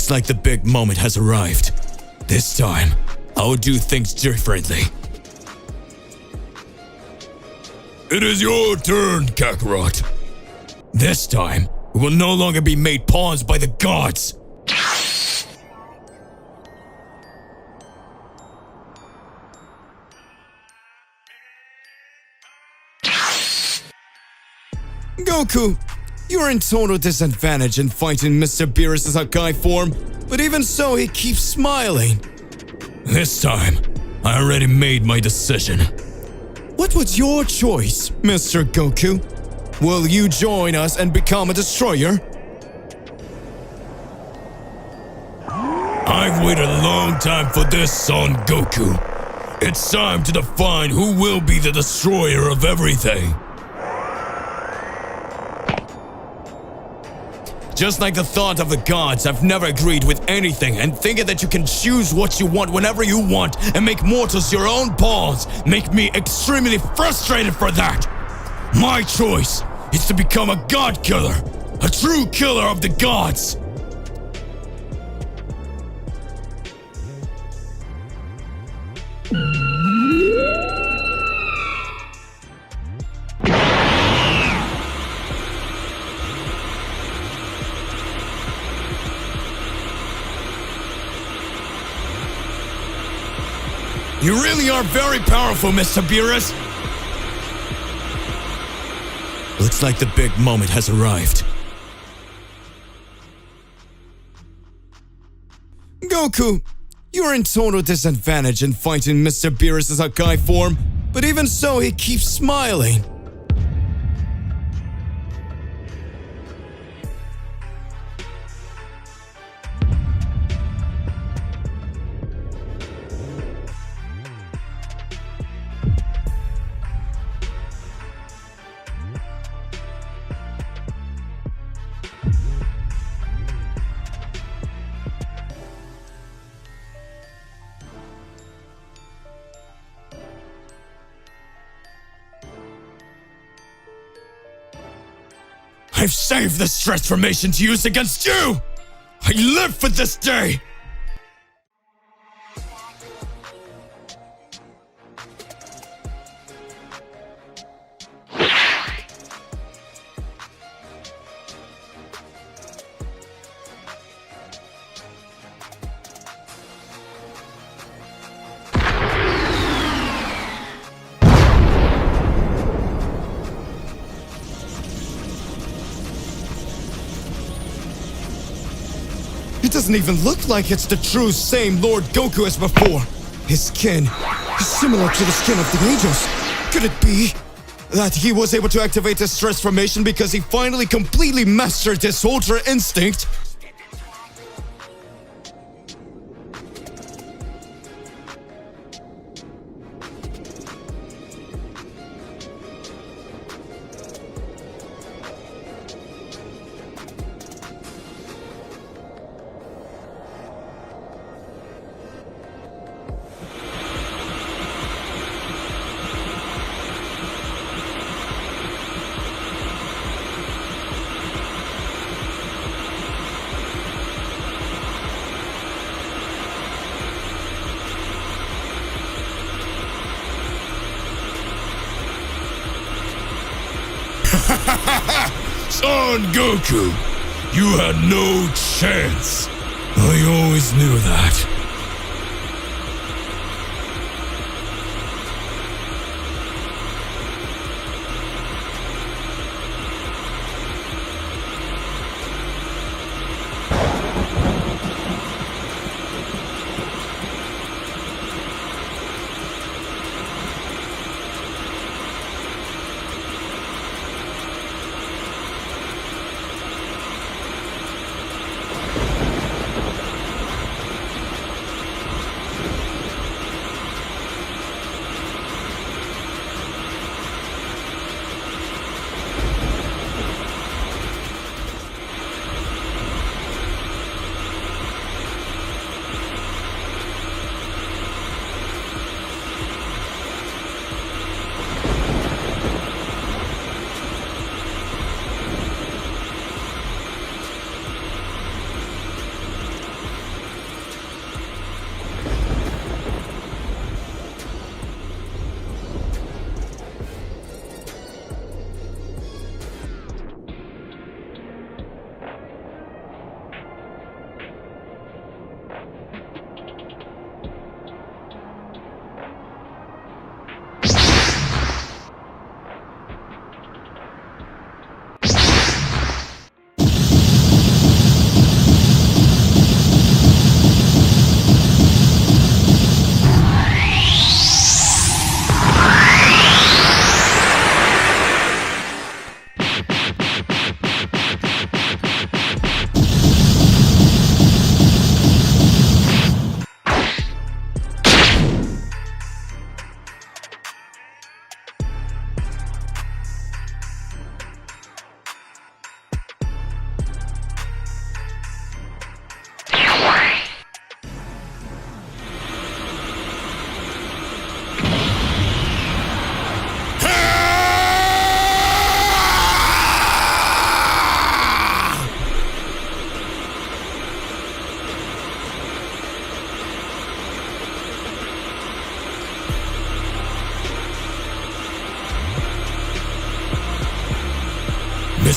Looks like the big moment has arrived. This time, I will do things differently. It is your turn, Kakarot. This time, we will no longer be made pawns by the gods. Goku, you are in total disadvantage in fighting Mr. Beerus' Hakai form, but even so, he keeps smiling. This time, I already made my decision. What was your choice, Mr. Goku? Will you join us and become a destroyer? I've waited a long time for this, son Goku. It's time to define who will be the destroyer of everything. Just like the thought of the gods, I've never agreed with anything, and thinking that you can choose what you want whenever you want and make mortals your own pawns make me extremely frustrated for that. My choice is to become a god killer, a true killer of the gods. You really are very powerful, Mr. Beerus. Looks like the big moment has arrived. Goku, you are in total disadvantage in fighting Mr. Beerus' Hakai form, but even so, he keeps smiling. I've saved this transformation to use against you! I live for this day! It doesn't even look like it's the true same Lord Goku as before. His skin is similar to the skin of the angels. Could it be that he was able to activate his transformation because he finally completely mastered his Ultra Instinct? Son Goku, you had no chance. I always knew that.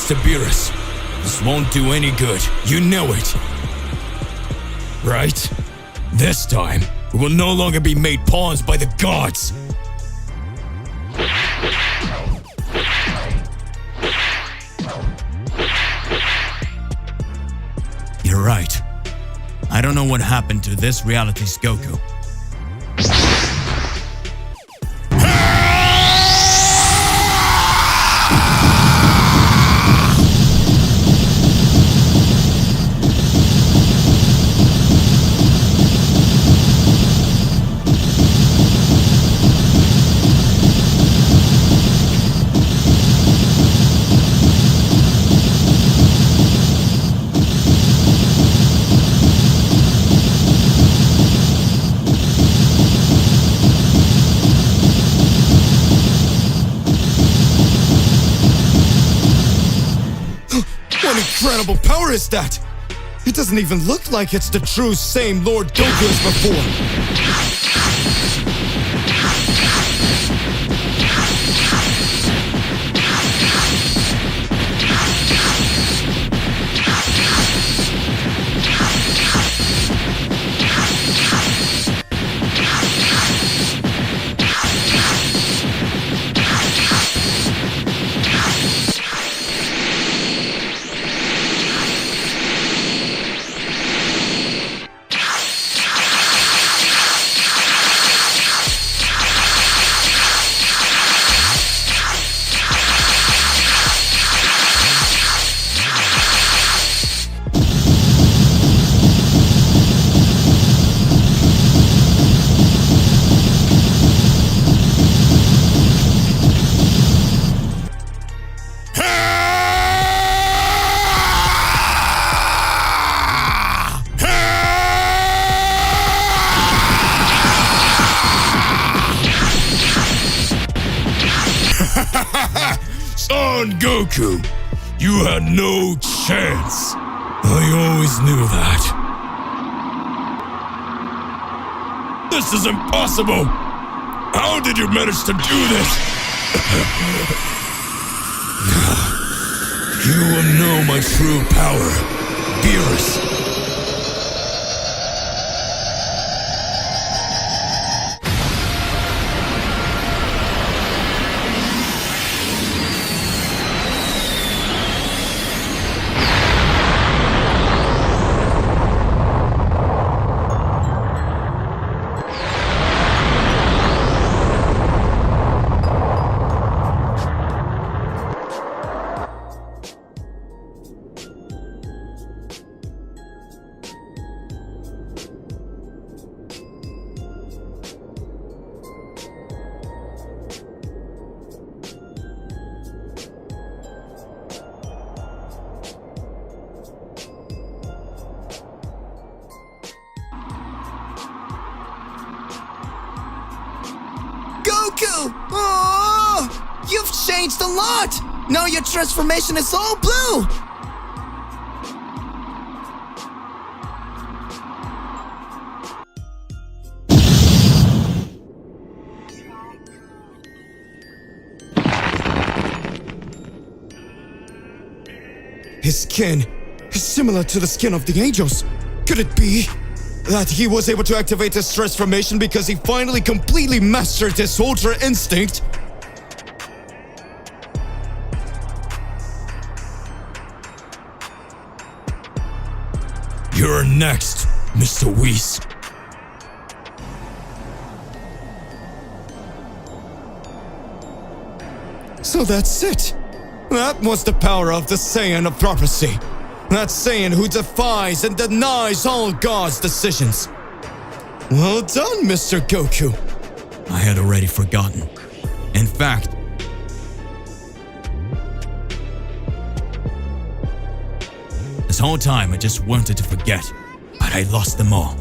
Mr. Beerus. This won't do any good. You know it. Right? This time, we will no longer be made pawns by the gods. You're right. I don't know what happened to this reality's Goku. What incredible power is that? It doesn't even look like it's the true same Lord Goku as before. Son Goku, you had no chance. I always knew that. This is impossible. How did you manage to do this? You will know my true power, Beerus. Goku! Oh, you've changed a lot! Now your transformation is all blue! His skin is similar to the skin of the angels. Could it be that he was able to activate his transformation because he finally completely mastered his Ultra Instinct? You're next, Mr. Whis. So that's it. That was the power of the Saiyan of prophecy. That Saiyan who defies and denies all God's decisions. Well done, Mr. Goku. I had already forgotten. In fact, this whole time I just wanted to forget, but I lost them all.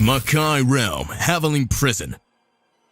Makai Realm, Heavenly Prison.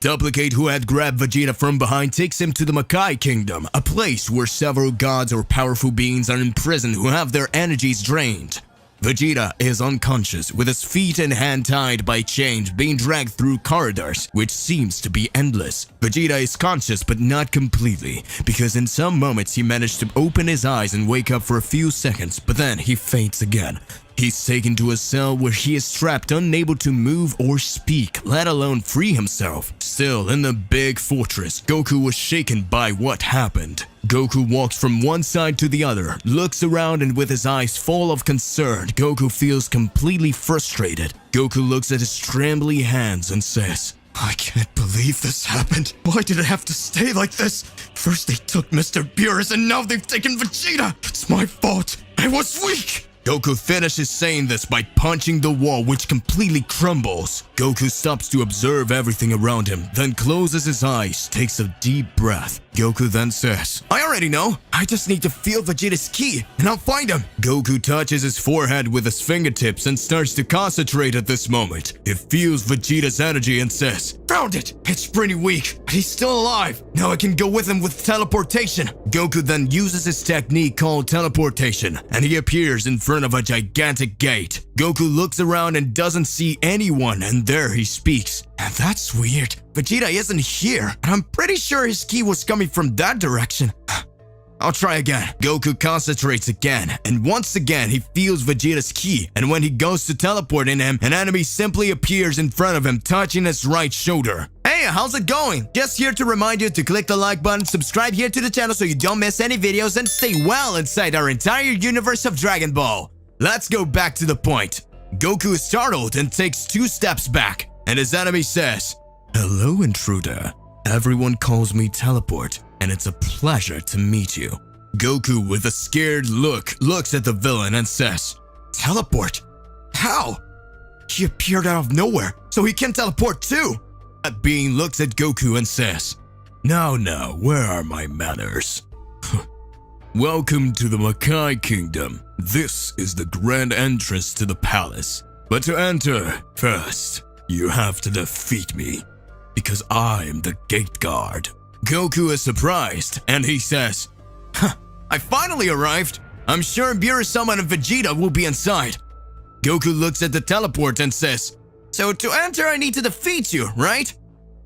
Duplicate, who had grabbed Vegeta from behind, takes him to the Makai Kingdom, a place where several gods or powerful beings are imprisoned who have their energies drained. Vegeta is unconscious, with his feet and hand tied by chains, being dragged through corridors, which seems to be endless. Vegeta is conscious but not completely, because in some moments he managed to open his eyes and wake up for a few seconds, but then he faints again. He's taken to a cell where he is trapped, unable to move or speak, let alone free himself. Still, in the big fortress, Goku was shaken by what happened. Goku walks from one side to the other, looks around, and with his eyes full of concern, Goku feels completely frustrated. Goku looks at his trembling hands and says, I can't believe this happened. Why did it have to stay like this? First they took Mr. Beerus and now they've taken Vegeta. It's my fault. I was weak. Goku finishes saying this by punching the wall, which completely crumbles. Goku stops to observe everything around him, then closes his eyes, takes a deep breath. Goku then says, I already know. I just need to feel Vegeta's ki, and I'll find him. Goku touches his forehead with his fingertips and starts to concentrate at this moment. He feels Vegeta's energy and says, Found it! It's pretty weak, but he's still alive. Now I can go with him with teleportation. Goku then uses his technique called teleportation, and he appears in front of a gigantic gate. Goku looks around and doesn't see anyone, and there he speaks. And that's weird. Vegeta isn't here, and I'm pretty sure his ki was coming from that direction. I'll try again. Goku concentrates again, and once again he feels Vegeta's ki, and when he goes to teleport in him, an enemy simply appears in front of him, touching his right shoulder. Hey, how's it going? Just here to remind you to click the like button, subscribe here to the channel so you don't miss any videos, and stay well inside our entire universe of Dragon Ball. Let's go back to the point. Goku is startled and takes 2 steps back, and his enemy says, Hello, intruder. Everyone calls me Teleport, and it's a pleasure to meet you. Goku, with a scared look, looks at the villain and says, Teleport? How? He appeared out of nowhere, so he can teleport too. That being looks at Goku and says, Now, where are my manners? Welcome to the Makai Kingdom. This is the grand entrance to the palace. But to enter, first, you have to defeat me, because I am the gate guard. Goku is surprised, and he says, I finally arrived. I'm sure Beerus-sama and Vegeta will be inside. Goku looks at the teleport and says, So to enter, I need to defeat you, right?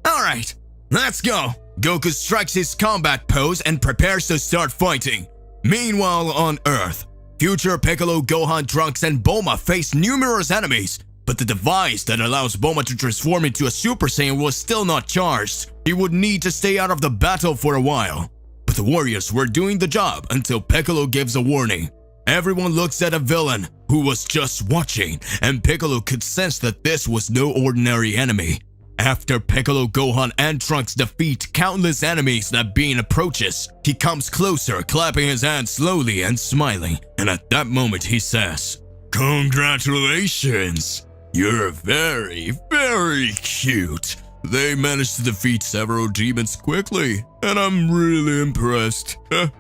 Alright, let's go. Goku strikes his combat pose and prepares to start fighting. Meanwhile, on Earth, future Piccolo, Gohan, Trunks, and Bulma face numerous enemies, but the device that allows Bulma to transform into a Super Saiyan was still not charged. He would need to stay out of the battle for a while. But the warriors were doing the job until Piccolo gives a warning. Everyone looks at a villain who was just watching, and Piccolo could sense that this was no ordinary enemy. After Piccolo, Gohan, and Trunks defeat countless enemies that Bean approaches, he comes closer, clapping his hands slowly and smiling. And at that moment he says, Congratulations! You're very, very cute. They managed to defeat several demons quickly, and I'm really impressed. I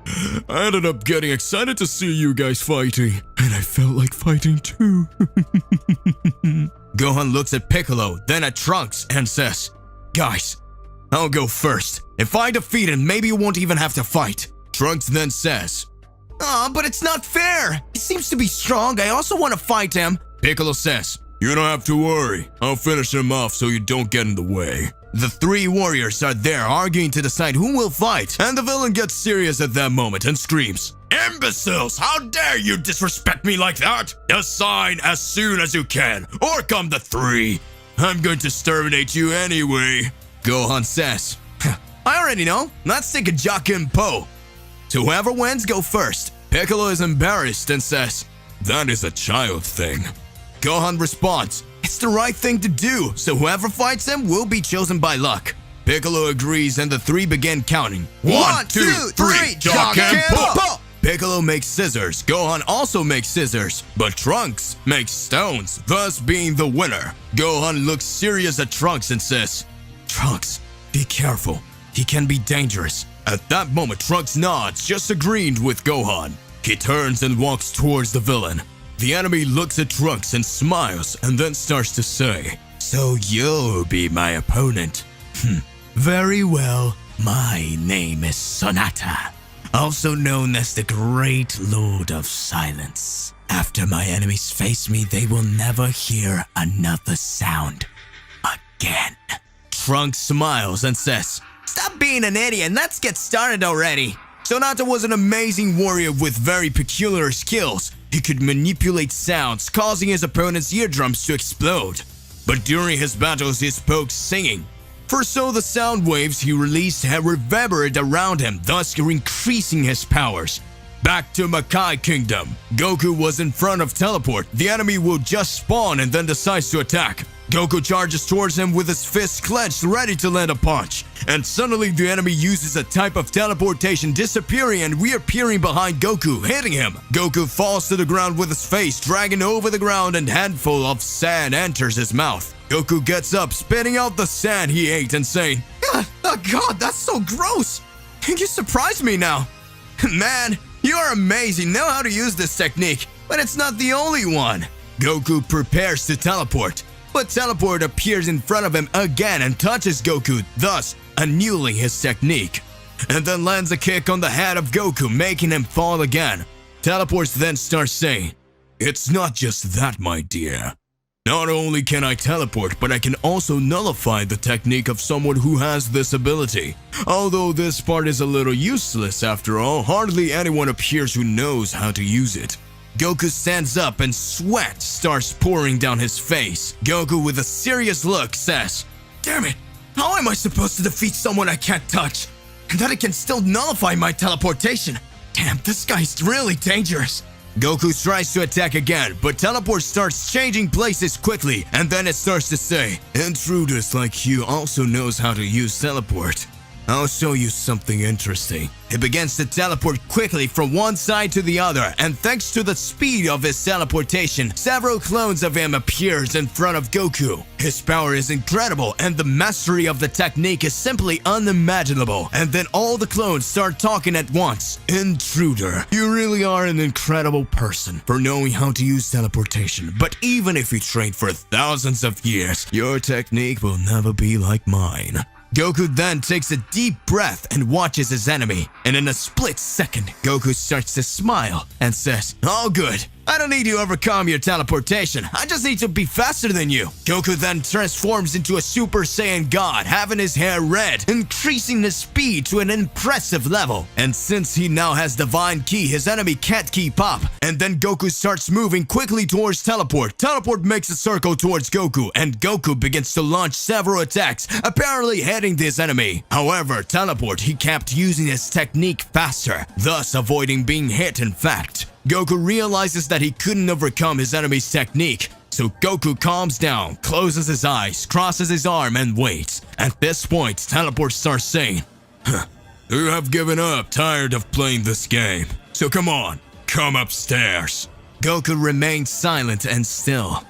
ended up getting excited to see you guys fighting, and I felt like fighting too. Gohan looks at Piccolo, then at Trunks, and says, Guys, I'll go first. If I defeat him, maybe you won't even have to fight. Trunks then says, but it's not fair. He seems to be strong. I also want to fight him. Piccolo says, You don't have to worry. I'll finish him off so you don't get in the way. The 3 warriors are there arguing to decide who will fight, and the villain gets serious at that moment and screams, Imbeciles! How dare you disrespect me like that? Decide as soon as you can, or come the 3. I'm going to exterminate you anyway. Gohan says, I already know. Let's take a Jakin Po. So whoever wins, go first. Piccolo is embarrassed and says, That is a child thing. Gohan responds, It's the right thing to do, so whoever fights him will be chosen by luck. Piccolo agrees and the 3 begin counting. 1, 2, 3, Jakin Po! Piccolo makes scissors, Gohan also makes scissors, but Trunks makes stones, thus being the winner. Gohan looks serious at Trunks and says, Trunks, be careful, he can be dangerous. At that moment, Trunks nods, just agreeing with Gohan. He turns and walks towards the villain. The enemy looks at Trunks and smiles and then starts to say, So you'll be my opponent. Very well. My name is Sonata, also known as the Great Lord of Silence. After my enemies face me, they will never hear another sound again. Trunks smiles and says, "Stop being an idiot and let's get started already." Sonata was an amazing warrior with very peculiar skills. He could manipulate sounds, causing his opponent's eardrums to explode. But during his battles, he spoke singing. For so the sound waves he released had reverberated around him, thus increasing his powers. Back to Makai Kingdom. Goku was in front of Teleport. The enemy will just spawn and then decides to attack. Goku charges towards him with his fist clenched, ready to land a punch. And suddenly the enemy uses a type of teleportation, disappearing and reappearing behind Goku, hitting him. Goku falls to the ground with his face dragging over the ground, and a handful of sand enters his mouth. Goku gets up, spitting out the sand he ate and saying, "Oh God, that's so gross! You surprised me now. Man, you are amazing, know how to use this technique, but it's not the only one." Goku prepares to teleport, but Teleport appears in front of him again and touches Goku, thus annulling his technique, and then lands a kick on the head of Goku, making him fall again. Teleport then starts saying, "It's not just that, my dear. Not only can I teleport, but I can also nullify the technique of someone who has this ability. Although this part is a little useless after all, hardly anyone appears who knows how to use it." Goku stands up and sweat starts pouring down his face. Goku, with a serious look, says, "Damn it, how am I supposed to defeat someone I can't touch? And that it can still nullify my teleportation? Damn, this guy's really dangerous." Goku tries to attack again, but Teleport starts changing places quickly, and then it starts to say, "Intruders like you also knows how to use Teleport. I'll show you something interesting." It begins to teleport quickly from one side to the other, and thanks to the speed of his teleportation, several clones of him appears in front of Goku. His power is incredible, and the mastery of the technique is simply unimaginable. And then all the clones start talking at once. "Intruder, you really are an incredible person for knowing how to use teleportation. But even if you trained for thousands of years, your technique will never be like mine." Goku then takes a deep breath and watches his enemy, and in a split second, Goku starts to smile and says, "All good. I don't need to overcome your teleportation. I just need to be faster than you." Goku then transforms into a Super Saiyan God, having his hair red, increasing his speed to an impressive level. And since he now has Divine Ki, his enemy can't keep up. And then Goku starts moving quickly towards Teleport. Teleport makes a circle towards Goku, and Goku begins to launch several attacks, apparently hitting this enemy. However, Teleport, he kept using his technique faster, thus avoiding being hit in fact. Goku realizes that he couldn't overcome his enemy's technique, so Goku calms down, closes his eyes, crosses his arm, and waits. At this point, Teleport starts saying, "You have given up, tired of playing this game. So come on, come upstairs." Goku remains silent and still.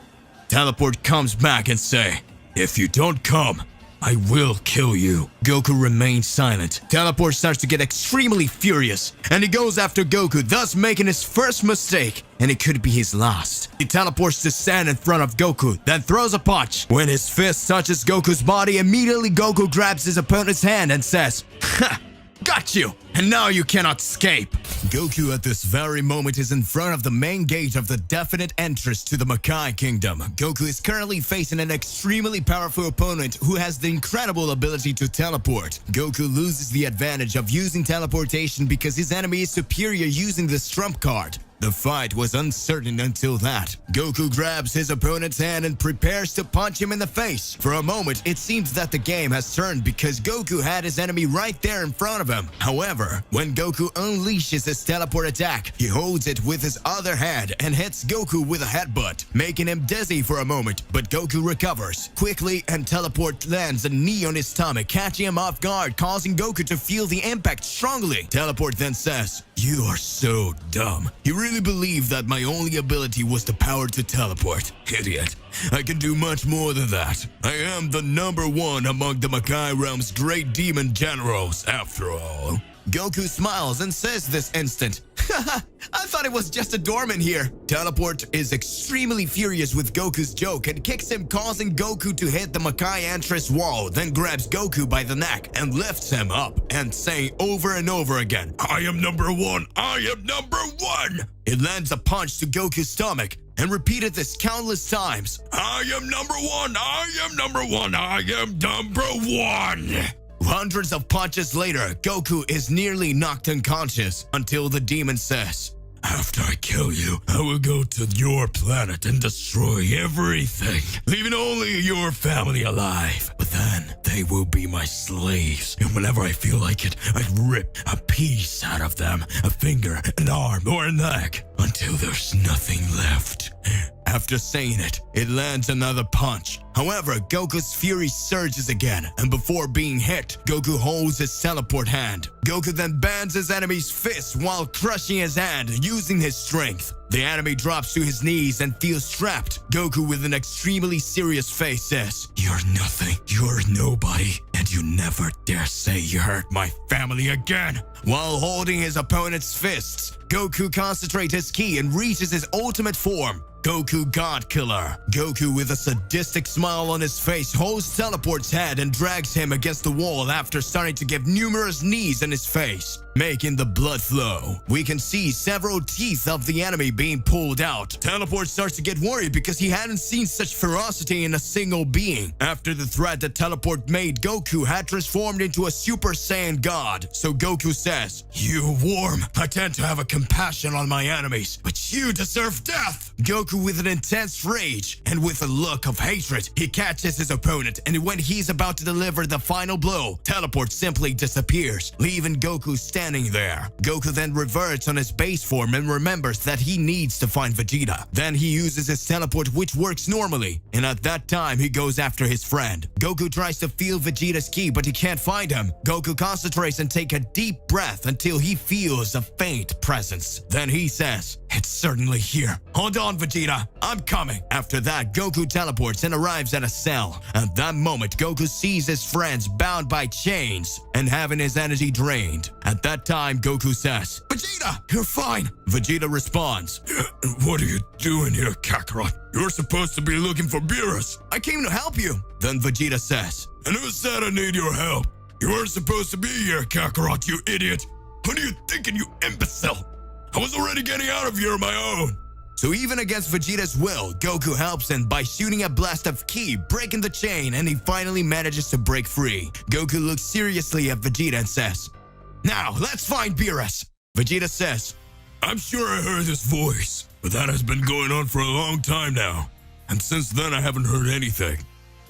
Teleport comes back and say, "If you don't come, I will kill you." Goku remains silent. Teleport starts to get extremely furious, and he goes after Goku, thus making his first mistake, and it could be his last. He teleports to stand in front of Goku, then throws a punch. When his fist touches Goku's body, immediately Goku grabs his opponent's hand and says, "Ha! Got you! And now you cannot escape!" Goku at this very moment is in front of the main gate of the definite entrance to the Makai Kingdom. Goku is currently facing an extremely powerful opponent who has the incredible ability to teleport. Goku loses the advantage of using teleportation because his enemy is superior using this trump card. The fight was uncertain until that. Goku grabs his opponent's hand and prepares to punch him in the face. For a moment, it seems that the game has turned because Goku had his enemy right there in front of him. However, when Goku unleashes his teleport attack, he holds it with his other hand and hits Goku with a headbutt, making him dizzy for a moment, but Goku recovers quickly and Teleport lands a knee on his stomach, catching him off guard, causing Goku to feel the impact strongly. Teleport then says, "You are so dumb. You really believe that my only ability was the power to teleport? Idiot. I can do much more than that. I am the #1 among the Makai Realm's great demon generals, after all." Goku smiles and says this instant, I thought it was just a doorman here. Teleport is extremely furious with Goku's joke and kicks him, causing Goku to hit the Makai entrance wall, then grabs Goku by the neck and lifts him up and saying over and over again, "I am number one, I am number one." It lands a punch to Goku's stomach and repeated this countless times. "I am number one, I am number one, I am number one." Hundreds of punches later, Goku is nearly knocked unconscious until the demon says, "After I kill you, I will go to your planet and destroy everything, leaving only your family alive. But then they will be my slaves, and whenever I feel like it, I rip a piece out of them, a finger, an arm, or a leg, until there's nothing left." After saying it, it lands another punch. However, Goku's fury surges again, and before being hit, Goku holds his teleport hand. Goku then bans his enemy's fist while crushing his hand using his strength. The enemy drops to his knees and feels trapped. Goku, with an extremely serious face, says, "You're nothing, you're nobody, and you never dare say you hurt my family again." While holding his opponent's fists, Goku concentrates his ki and reaches his ultimate form, Goku God Killer. Goku, with a sadistic smile on his face, holds Teleport's head and drags him against the wall after starting to give numerous knees in his face, making the blood flow. We can see several teeth of the enemy being pulled out. Teleport starts to get worried because he hadn't seen such ferocity in a single being. After the threat that Teleport made, Goku had transformed into a Super Saiyan God. So Goku says, "You worm, I tend to have a compassion on my enemies, but you deserve death." Goku, with an intense rage and with a look of hatred, he catches his opponent, and when he's about to deliver the final blow, Teleport simply disappears, leaving Goku standing there. Goku then reverts on his base form and remembers that he needs to find Vegeta. Then he uses his teleport, which works normally, and at that time he goes after his friend. Goku tries to feel Vegeta's ki, but he can't find him. Goku concentrates and takes a deep breath until he feels a faint presence. Then he says, "It's certainly here. Hold on, Vegeta. I'm coming." After that, Goku teleports and arrives at a cell. At that moment, Goku sees his friends bound by chains and having his energy drained. At that time, Goku says, "Vegeta, you're fine." Vegeta responds, "What are you doing here, Kakarot? You're supposed to be looking for Beerus. I came to help you." Then Vegeta says, "And who said I need your help? You weren't supposed to be here, Kakarot, you idiot. What are you thinking, you imbecile? I was already getting out of here on my own." So even against Vegeta's will, Goku helps him by shooting a blast of ki, breaking the chain, and he finally manages to break free. Goku looks seriously at Vegeta and says, "Now, let's find Beerus." Vegeta says, "I'm sure I heard this voice, but that has been going on for a long time now, and since then I haven't heard anything."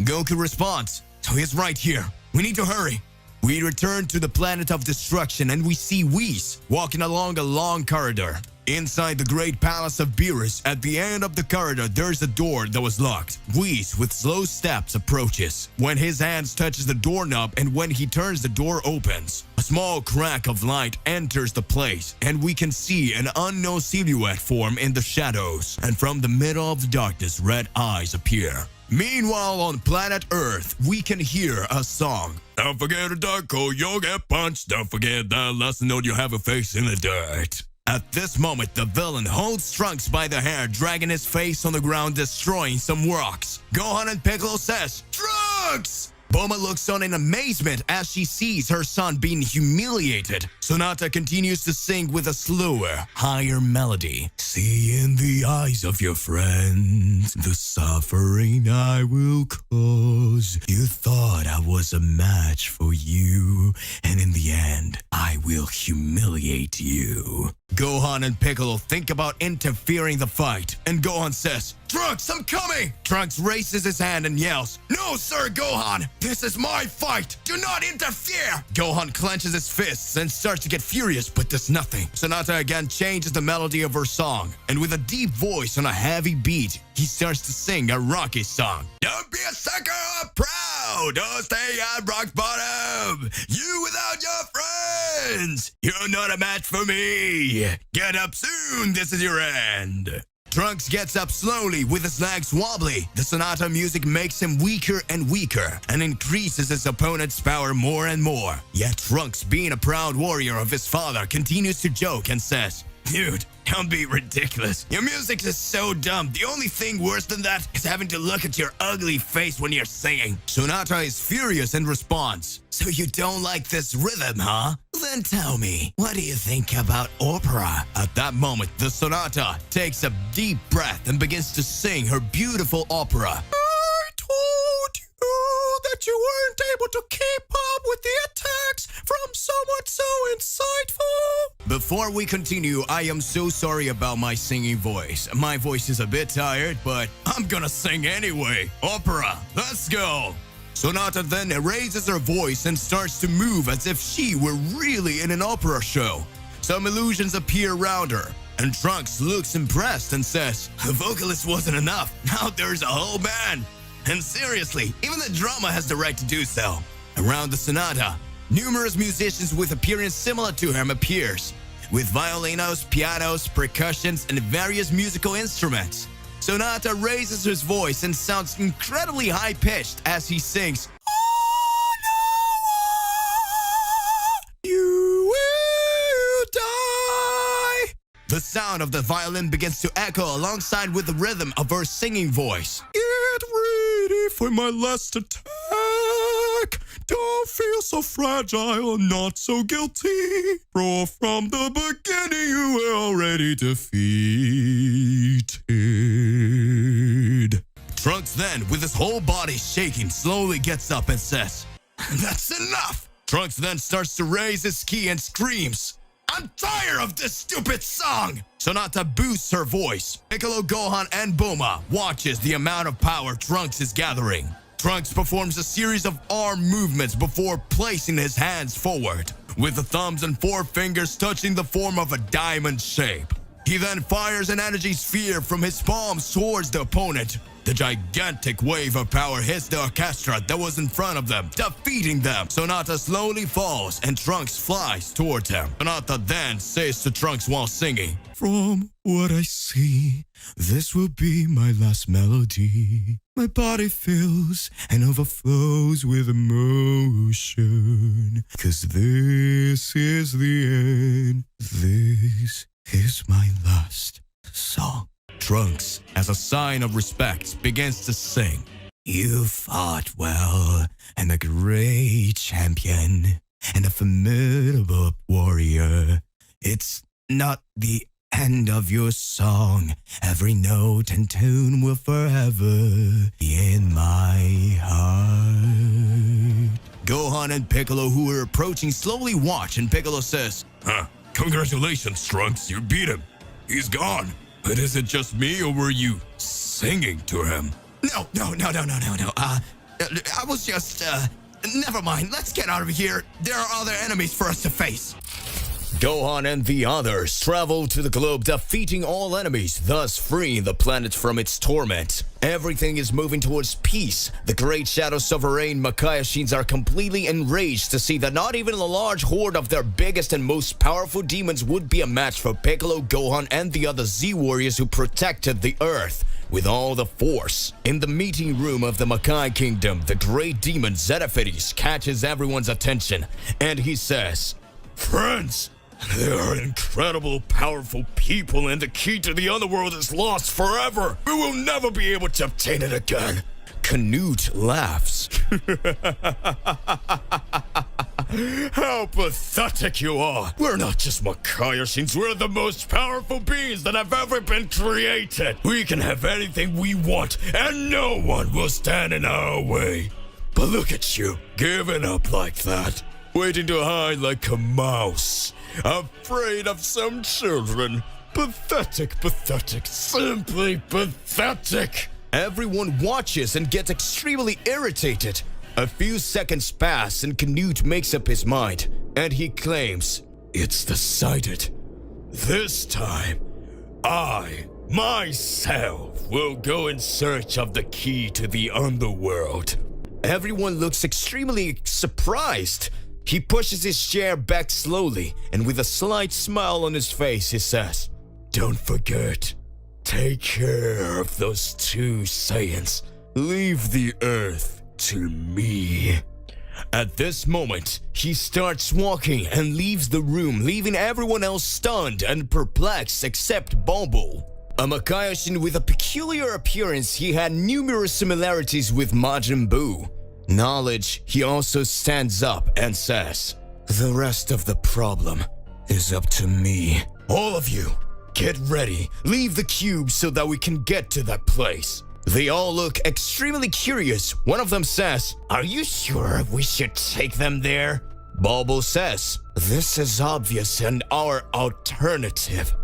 Goku responds, "So he's right here. We need to hurry." We return to the planet of destruction and we see Whis walking along a long corridor. Inside the great palace of Beerus, at the end of the corridor, there's a door that was locked. Whis, with slow steps, approaches. When his hands touches the doorknob and when he turns, the door opens. A small crack of light enters the place, and we can see an unknown silhouette form in the shadows. And from the middle of the darkness, red eyes appear. Meanwhile, on planet Earth, we can hear a song. "Don't forget a dark hole, you'll get punched. Don't forget that lesson note, you have a face in the dirt." At this moment, the villain holds Trunks by the hair, dragging his face on the ground, destroying some rocks. Gohan and Piccolo says, "Trunks!" Bulma looks on in amazement as she sees her son being humiliated. Sonata continues to sing with a slower, higher melody. "See in the eyes of your friends the suffering I will cause. You thought I was a match for you, and in the end, I will humiliate you." Gohan and Piccolo think about interfering the fight, and Gohan says, "Trunks, I'm coming!" Trunks raises his hand and yells, "No, sir, Gohan! This is my fight! Do not interfere!" Gohan clenches his fists and starts to get furious, but does nothing. Sonata again changes the melody of her song, and with a deep voice on a heavy beat, he starts to sing a rocky song. "Don't be a sucker or proud! Don't stay at rock bottom! You without your friends! You're not a match for me! Get up soon! This is your end!" Trunks gets up slowly with his legs wobbly. The Sonata music makes him weaker and weaker and increases his opponent's power more and more. Yet Trunks, being a proud warrior of his father, continues to joke and says, Dude, don't be ridiculous. Your music is so dumb. The only thing worse than that is having to look at your ugly face when you're singing. Sonata is furious and responds, So you don't like this rhythm, huh? Then tell me, what do you think about opera? At that moment, the Sonata takes a deep breath and begins to sing her beautiful opera. I told you that you weren't able to keep up with the attacks from someone so insightful. Before we continue, I am so sorry about my singing voice. My voice is a bit tired, but I'm gonna sing anyway. Opera, let's go. Sonata then raises her voice and starts to move as if she were really in an opera show. Some illusions appear around her, and Trunks looks impressed and says, The vocalist wasn't enough. Now there's a whole band. And seriously, even the drama has the right to do so. Around the Sonata, numerous musicians with appearance similar to him appears, with violinos, pianos, percussions, and various musical instruments. Sonata raises his voice and sounds incredibly high-pitched as he sings, "Oh, no, you will die." The sound of the violin begins to echo alongside with the rhythm of her singing voice. Get ready for my last attack. Don't feel so fragile, not so guilty. For from the beginning you were already defeated. Trunks then, with his whole body shaking, slowly gets up and says, That's enough! Trunks then starts to raise his ki and screams, I'm tired of this stupid song! Sonata boosts her voice. Piccolo, Gohan, and Bulma watches the amount of power Trunks is gathering. Trunks performs a series of arm movements before placing his hands forward, with the thumbs and four fingers touching the form of a diamond shape. He then fires an energy sphere from his palms towards the opponent. The gigantic wave of power hits the orchestra that was in front of them, defeating them. Sonata slowly falls and Trunks flies towards him. Sonata then says to Trunks while singing, "From what I see, this will be my last melody. My body fills and overflows with emotion. 'Cause this is the end. This is my last song." Trunks, as a sign of respect, begins to sing. "You fought well, and a great champion, and a formidable warrior. It's not the end of your song. Every note and tune will forever be in my heart." Gohan and Piccolo, who are approaching, slowly watch, and Piccolo says, "Congratulations, Trunks, you beat him. He's gone. But is it just me, or were you singing to him?" No. I was just, never mind. Let's get out of here. There are other enemies for us to face. Gohan and the others travel to the globe, defeating all enemies, thus freeing the planet from its torment. Everything is moving towards peace. The Great Shadow Sovereign Makaiashins are completely enraged to see that not even a large horde of their biggest and most powerful demons would be a match for Piccolo, Gohan, and the other Z-warriors who protected the Earth with all the force. In the meeting room of the Makai Kingdom, the great demon Zedaphides catches everyone's attention, and he says, "Friends, there are incredible, powerful people, and the key to the underworld is lost forever. We will never be able to obtain it again." Canute laughs. "How pathetic you are. We're not just Makaiashins, we're the most powerful beings that have ever been created. We can have anything we want, and no one will stand in our way. But look at you, giving up like that, waiting to hide like a mouse, afraid of some children. Pathetic, simply pathetic." Everyone watches and gets extremely irritated. A few seconds pass and Canute makes up his mind, and he claims, "It's decided. This time, I, myself, will go in search of the key to the underworld." Everyone looks extremely surprised. He pushes his chair back slowly, and with a slight smile on his face, he says, "Don't forget, take care of those two Saiyans. Leave the Earth to me." At this moment, he starts walking and leaves the room, leaving everyone else stunned and perplexed except Bulbul. A Makaioshin with a peculiar appearance, he had numerous similarities with Majin Buu. Knowledge, he also stands up and says, "The rest of the problem is up to me. All of you, get ready. Leave the cube so that we can get to that place." They all look extremely curious. One of them says, "Are you sure we should take them there?" Bulbul says, "This is obvious and our alternative.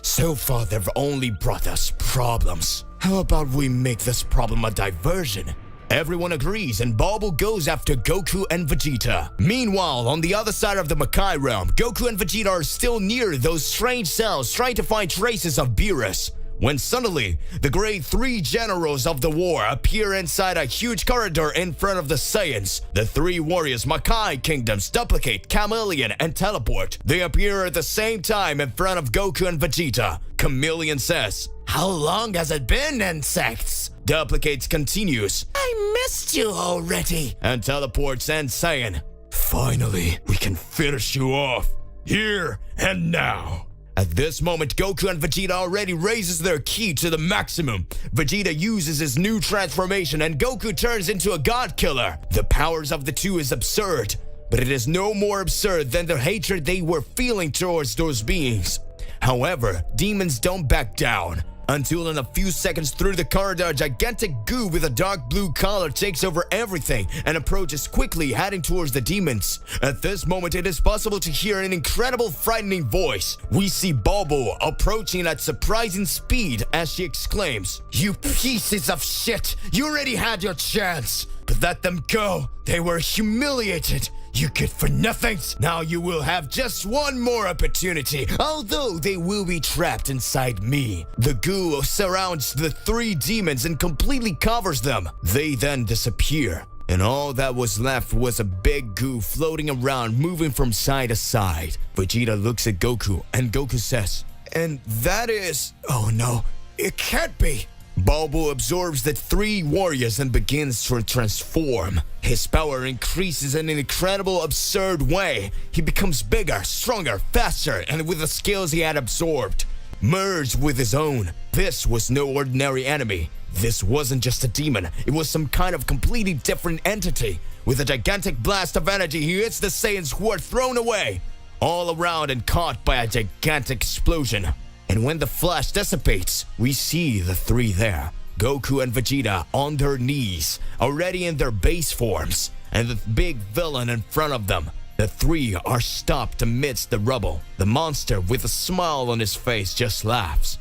So far they've only brought us problems. How about we make this problem a diversion?" Everyone agrees and Bulbul goes after Goku and Vegeta. Meanwhile, on the other side of the Makai realm, Goku and Vegeta are still near those strange cells trying to find traces of Beerus. When suddenly, the grade 3 generals of the war appear inside a huge corridor in front of the Saiyans. The 3 warriors Makai Kingdoms duplicate, chameleon, and teleport. They appear at the same time in front of Goku and Vegeta. Chameleon says, "How long has it been, insects?" Duplicates continues, "I missed you already." And teleports and saying, "Finally, we can finish you off, here and now." At this moment, Goku and Vegeta already raises their ki to the maximum. Vegeta uses his new transformation and Goku turns into a god killer. The powers of the two is absurd, but it is no more absurd than the hatred they were feeling towards those beings. However, demons don't back down. Until in a few seconds through the corridor, a gigantic goo with a dark blue color takes over everything and approaches quickly, heading towards the demons. At this moment, it is possible to hear an incredible frightening voice. We see Bulbul approaching at surprising speed as she exclaims, "You pieces of shit! You already had your chance! But let them go! They were humiliated! You good for nothings! Now you will have just one more opportunity, although they will be trapped inside me." The goo surrounds the 3 demons and completely covers them. They then disappear, and all that was left was a big goo floating around, moving from side to side. Vegeta looks at Goku, and Goku says, "And that is... oh no, it can't be!" Bulbul absorbs the 3 warriors and begins to transform. His power increases in an incredible, absurd way. He becomes bigger, stronger, faster, and with the skills he had absorbed, merged with his own. This was no ordinary enemy. This wasn't just a demon. It was some kind of completely different entity. With a gigantic blast of energy, he hits the Saiyans who are thrown away, all around and caught by a gigantic explosion. And when the flash dissipates, we see the 3 there. Goku and Vegeta on their knees, already in their base forms, and the big villain in front of them. The 3 are stopped amidst the rubble. The monster, with a smile on his face, just laughs.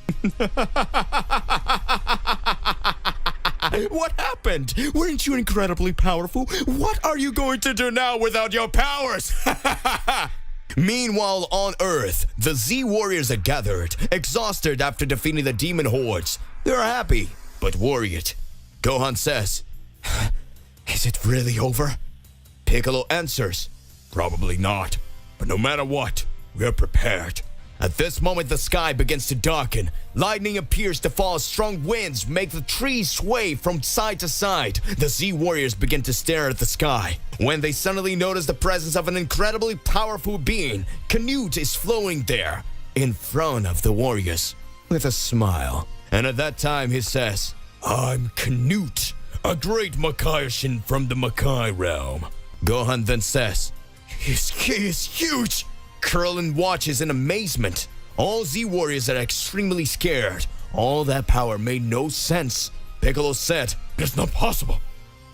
What happened? Weren't you incredibly powerful? What are you going to do now without your powers? Meanwhile, on Earth, the Z warriors are gathered, exhausted after defeating the demon hordes. They're happy, but worried. Gohan says, "Is it really over?" Piccolo answers, "Probably not, but no matter what, we're prepared." At this moment, the sky begins to darken. Lightning appears to fall. Strong winds make the trees sway from side to side. The Z warriors begin to stare at the sky when they suddenly notice the presence of an incredibly powerful being. Canute is flowing there in front of the warriors with a smile. And at that time, he says, "I'm Canute, a great Makaioshin from the Makai realm." Gohan then says, "His ki is huge." Krillin watches in amazement. All Z warriors are extremely scared. All that power made no sense. Piccolo said, "It's not possible.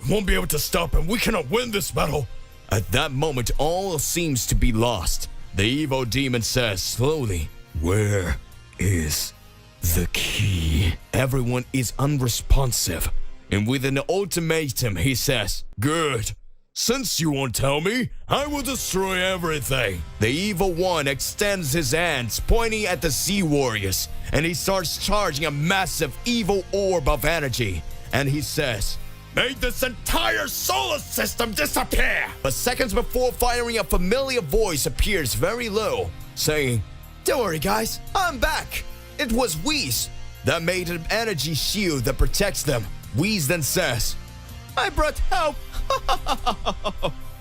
We won't be able to stop him. We cannot win this battle." At that moment, all seems to be lost. The evil demon says slowly, "Where is the key?" Everyone is unresponsive. And with an ultimatum, he says, "Good. Since you won't tell me, I will destroy everything." The evil one extends his hands, pointing at the Z warriors, and he starts charging a massive evil orb of energy. And he says, "Make this entire solar system disappear!" But seconds before firing, a familiar voice appears very low, saying, "Don't worry guys, I'm back." It was Whis that made an energy shield that protects them. Whis then says, "I brought help."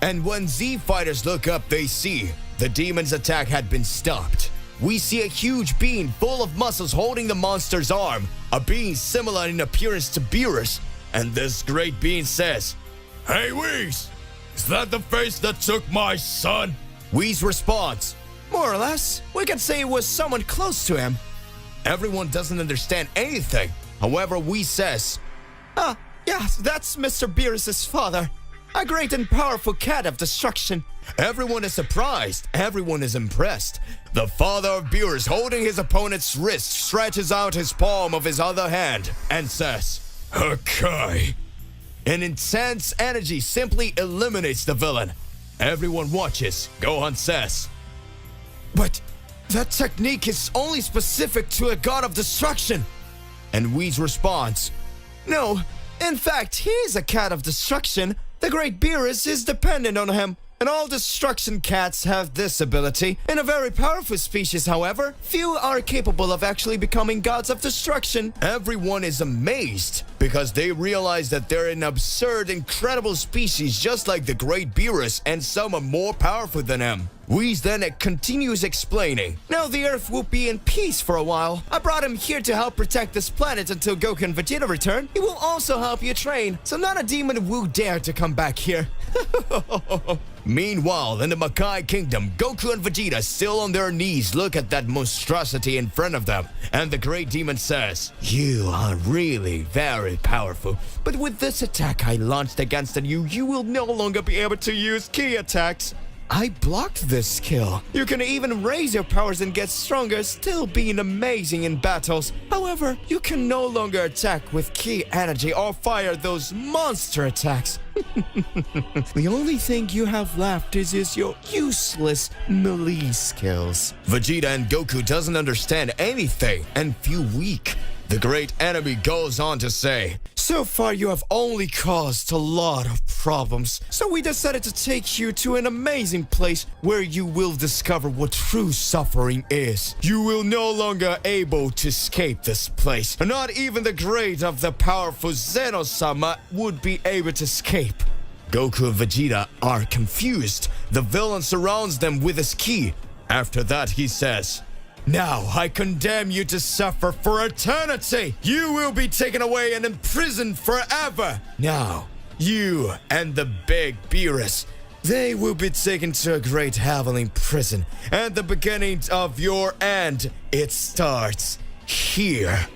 And when Z fighters look up, they see the demon's attack had been stopped. We see a huge being full of muscles holding the monster's arm, a being similar in appearance to Beerus. And this great being says, "Hey Whis, is that the face that took my son?" Whis responds, "More or less. We can say it was someone close to him." Everyone doesn't understand anything. However, Whis says, yes, that's Mr. Beerus' father. A great and powerful cat of destruction." Everyone is surprised. Everyone is impressed. The father of Beerus, holding his opponent's wrist, stretches out his palm of his other hand and says, "Hakai." An intense energy simply eliminates the villain. Everyone watches. Gohan says, "But that technique is only specific to a god of destruction." And Whis responds, "No, in fact, he is a cat of destruction. The great Beerus is dependent on him. And all destruction cats have this ability. In a very powerful species, however, few are capable of actually becoming gods of destruction." Everyone is amazed because they realize that they're an absurd, incredible species just like the great Beerus, and some are more powerful than him. Whis then continues explaining, "Now the Earth will be in peace for a while. I brought him here to help protect this planet until Goku and Vegeta return. He will also help you train, so not a demon will dare to come back here." Meanwhile, in the Makai Kingdom, Goku and Vegeta, still on their knees, look at that monstrosity in front of them, and the great demon says, "You are really very powerful, but with this attack I launched against you, you will no longer be able to use ki attacks. I blocked this skill. You can even raise your powers and get stronger, still being amazing in battles. However, you can no longer attack with ki energy or fire those monster attacks. The only thing you have left is your useless melee skills." Vegeta and Goku doesn't understand anything and feel weak. The great enemy goes on to say, "So far you have only caused a lot of problems, so we decided to take you to an amazing place where you will discover what true suffering is. You will no longer able to escape this place. Not even the great of the powerful Zeno-sama would be able to escape." Goku and Vegeta are confused. The villain surrounds them with his ki. After that he says, "Now I condemn you to suffer for eternity. You will be taken away and imprisoned forever. Now, you and the big Beerus, they will be taken to a great heavenly prison. And the beginning of your end, it starts here."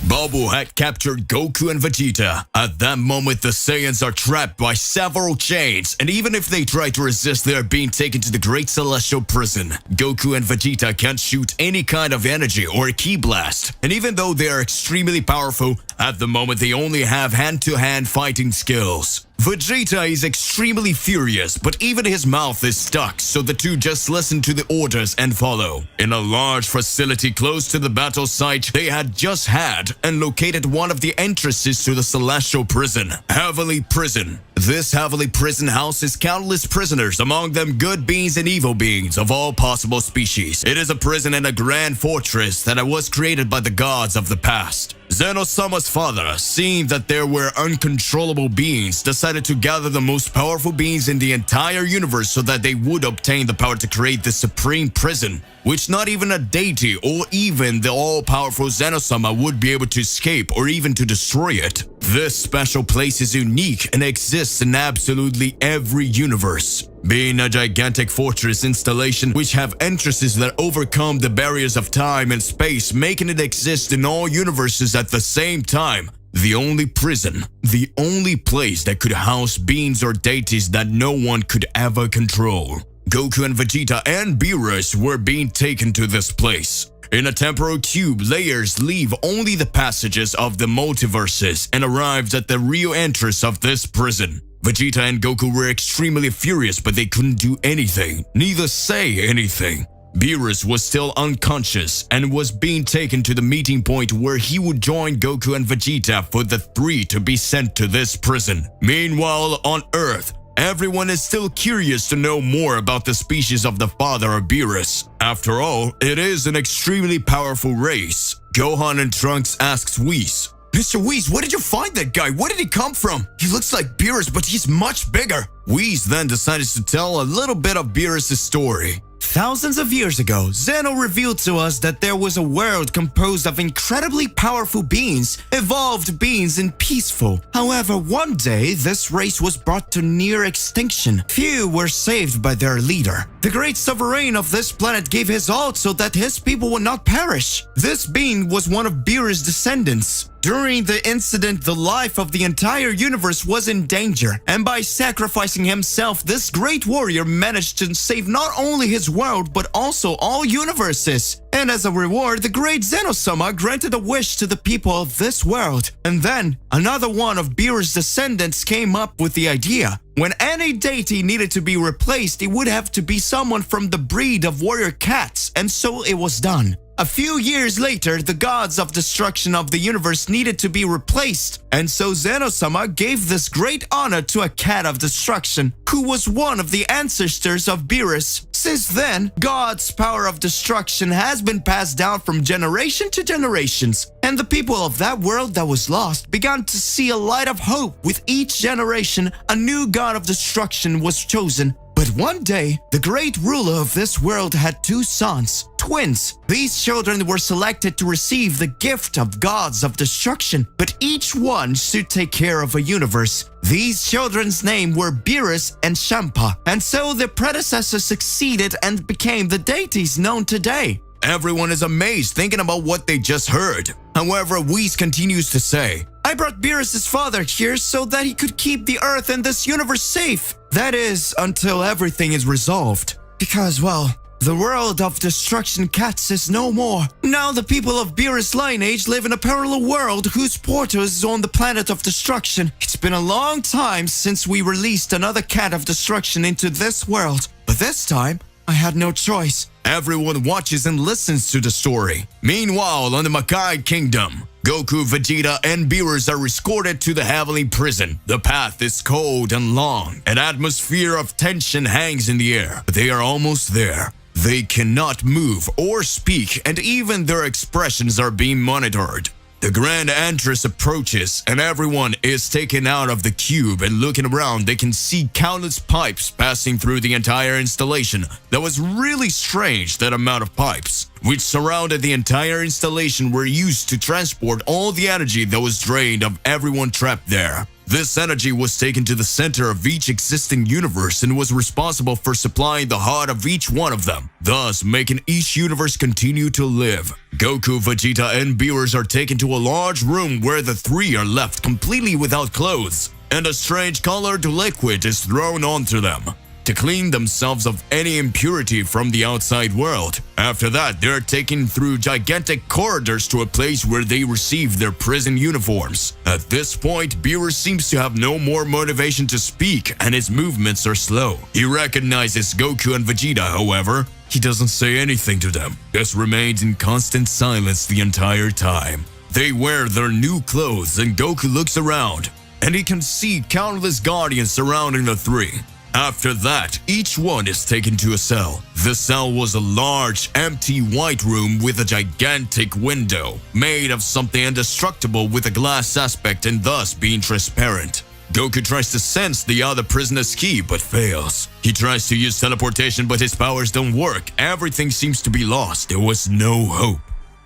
Babu had captured Goku and Vegeta. At that moment, the Saiyans are trapped by several chains, and even if they try to resist, they are being taken to the Great Celestial Prison. Goku and Vegeta can't shoot any kind of energy or ki blast, and even though they are extremely powerful, at the moment they only have hand-to-hand fighting skills. Vegeta is extremely furious, but even his mouth is stuck, so the two just listen to the orders and follow. In a large facility close to the battle site, they had just had and located one of the entrances to the Celestial Prison, Heavenly Prison. This Heavenly Prison houses countless prisoners, among them good beings and evil beings of all possible species. It is a prison and a grand fortress that was created by the gods of the past. Zeno-sama's father, seeing that there were uncontrollable beings, decided to gather the most powerful beings in the entire universe so that they would obtain the power to create the supreme prison, which not even a deity or even the all-powerful Zeno-sama would be able to escape or even to destroy it. This special place is unique and exists in absolutely every universe, being a gigantic fortress installation which have entrances that overcome the barriers of time and space, making it exist in all universes at the same time. The only prison, the only place that could house beings or deities that no one could ever control. Goku and Vegeta and Beerus were being taken to this place. In a temporal cube, layers leave only the passages of the multiverses and arrives at the real entrance of this prison. Vegeta and Goku were extremely furious, but they couldn't do anything, neither say anything. Beerus was still unconscious and was being taken to the meeting point where he would join Goku and Vegeta for the three to be sent to this prison. Meanwhile, on Earth, everyone is still curious to know more about the species of the father of Beerus. After all, it is an extremely powerful race. Gohan and Trunks asks Whis, Mr. Whis, where did you find that guy? Where did he come from? He looks like Beerus, but he's much bigger. Whis then decided to tell a little bit of Beerus' story. Thousands of years ago, Zeno revealed to us that there was a world composed of incredibly powerful beings, evolved beings and peaceful. However, one day, this race was brought to near extinction. Few were saved by their leader. The great sovereign of this planet gave his all so that his people would not perish. This being was one of Beerus' descendants. During the incident, the life of the entire universe was in danger, and by sacrificing himself, this great warrior managed to save not only his world, but also all universes. And as a reward, the great Zeno-sama granted a wish to the people of this world. And then, another one of Beerus' descendants came up with the idea. When any deity needed to be replaced, it would have to be someone from the breed of warrior cats, and so it was done. A few years later, the gods of destruction of the universe needed to be replaced, and so Zeno-sama gave this great honor to a cat of destruction, who was one of the ancestors of Beerus. Since then, God's power of destruction has been passed down from generation to generations, and the people of that world that was lost began to see a light of hope. With each generation, a new god of destruction was chosen. But one day, the great ruler of this world had two sons, twins. These children were selected to receive the gift of gods of destruction, but each one should take care of a universe. These children's names were Beerus and Champa, and so their predecessors succeeded and became the deities known today. Everyone is amazed thinking about what they just heard. However, Whis continues to say, I brought Beerus' father here so that he could keep the Earth and this universe safe. That is, until everything is resolved. Because, well, the world of destruction cats is no more. Now the people of Beerus' lineage live in a parallel world whose portal is on the planet of destruction. It's been a long time since we released another cat of destruction into this world. But this time, I had no choice. Everyone watches and listens to the story. Meanwhile, on the Makai Kingdom, Goku, Vegeta, and Beerus are escorted to the heavenly prison. The path is cold and long. An atmosphere of tension hangs in the air. But they are almost there. They cannot move or speak, and even their expressions are being monitored. The grand entrance approaches, and everyone is taken out of the cube, and looking around, they can see countless pipes passing through the entire installation. That was really strange, that amount of pipes, which surrounded the entire installation, were used to transport all the energy that was drained of everyone trapped there. This energy was taken to the center of each existing universe and was responsible for supplying the heart of each one of them, thus making each universe continue to live. Goku, Vegeta, and Beerus are taken to a large room where the three are left completely without clothes, and a strange colored liquid is thrown onto them to clean themselves of any impurity from the outside world. After that, they're taken through gigantic corridors to a place where they receive their prison uniforms. At this point, Beerus seems to have no more motivation to speak, and his movements are slow. He recognizes Goku and Vegeta, however. He doesn't say anything to them, just remains in constant silence the entire time. They wear their new clothes, and Goku looks around, and he can see countless guardians surrounding the three. After that, each one is taken to a cell. The cell was a large, empty white room with a gigantic window, made of something indestructible with a glass aspect and thus being transparent. Goku tries to sense the other prisoner's key, but fails. He tries to use teleportation, but his powers don't work. Everything seems to be lost. There was no hope.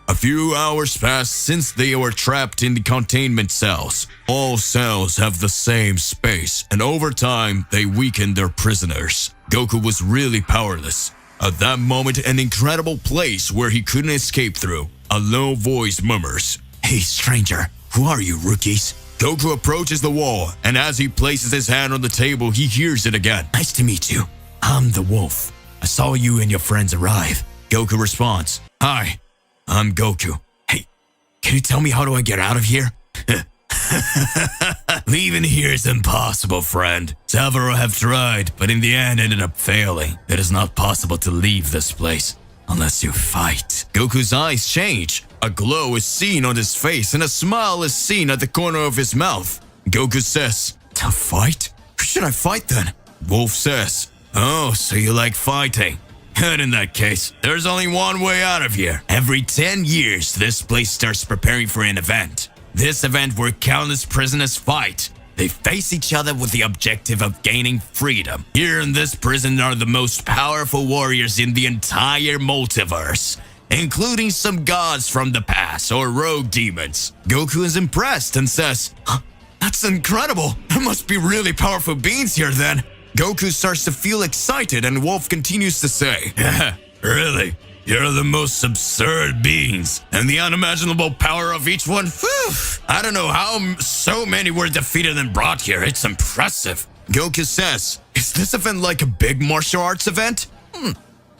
A few hours passed since they were trapped in the containment cells. All cells have the same space, and over time, they weakened their prisoners. Goku was really powerless. At that moment, an incredible place where he couldn't escape through. A low voice murmurs, "Hey stranger, who are you, rookies?" Goku approaches the wall, and as he places his hand on the table, he hears it again. "Nice to meet you. I'm the wolf. I saw you and your friends arrive." Goku responds, "Hi. I'm Goku. Hey, can you tell me how do I get out of here?" "Leaving here is impossible, friend. Several have tried, but in the end ended up failing. It is not possible to leave this place unless you fight." Goku's eyes change. A glow is seen on his face, and a smile is seen at the corner of his mouth. Goku says, "To fight? Who should I fight then?" Wolf says, "Oh, so you like fighting? Good, in that case, there's only one way out of here. Every 10 years, this place starts preparing for an event. This event where countless prisoners fight. They face each other with the objective of gaining freedom. Here in this prison are the most powerful warriors in the entire multiverse, including some gods from the past or rogue demons. Goku is impressed and says, "That's incredible. There must be really powerful beings here then." Goku starts to feel excited and Wolf continues to say, "Yeah, really? You're the most absurd beings, and the unimaginable power of each one. Whew. I don't know how so many were defeated and brought here. It's impressive." Goku says, "Is this event like a big martial arts event?"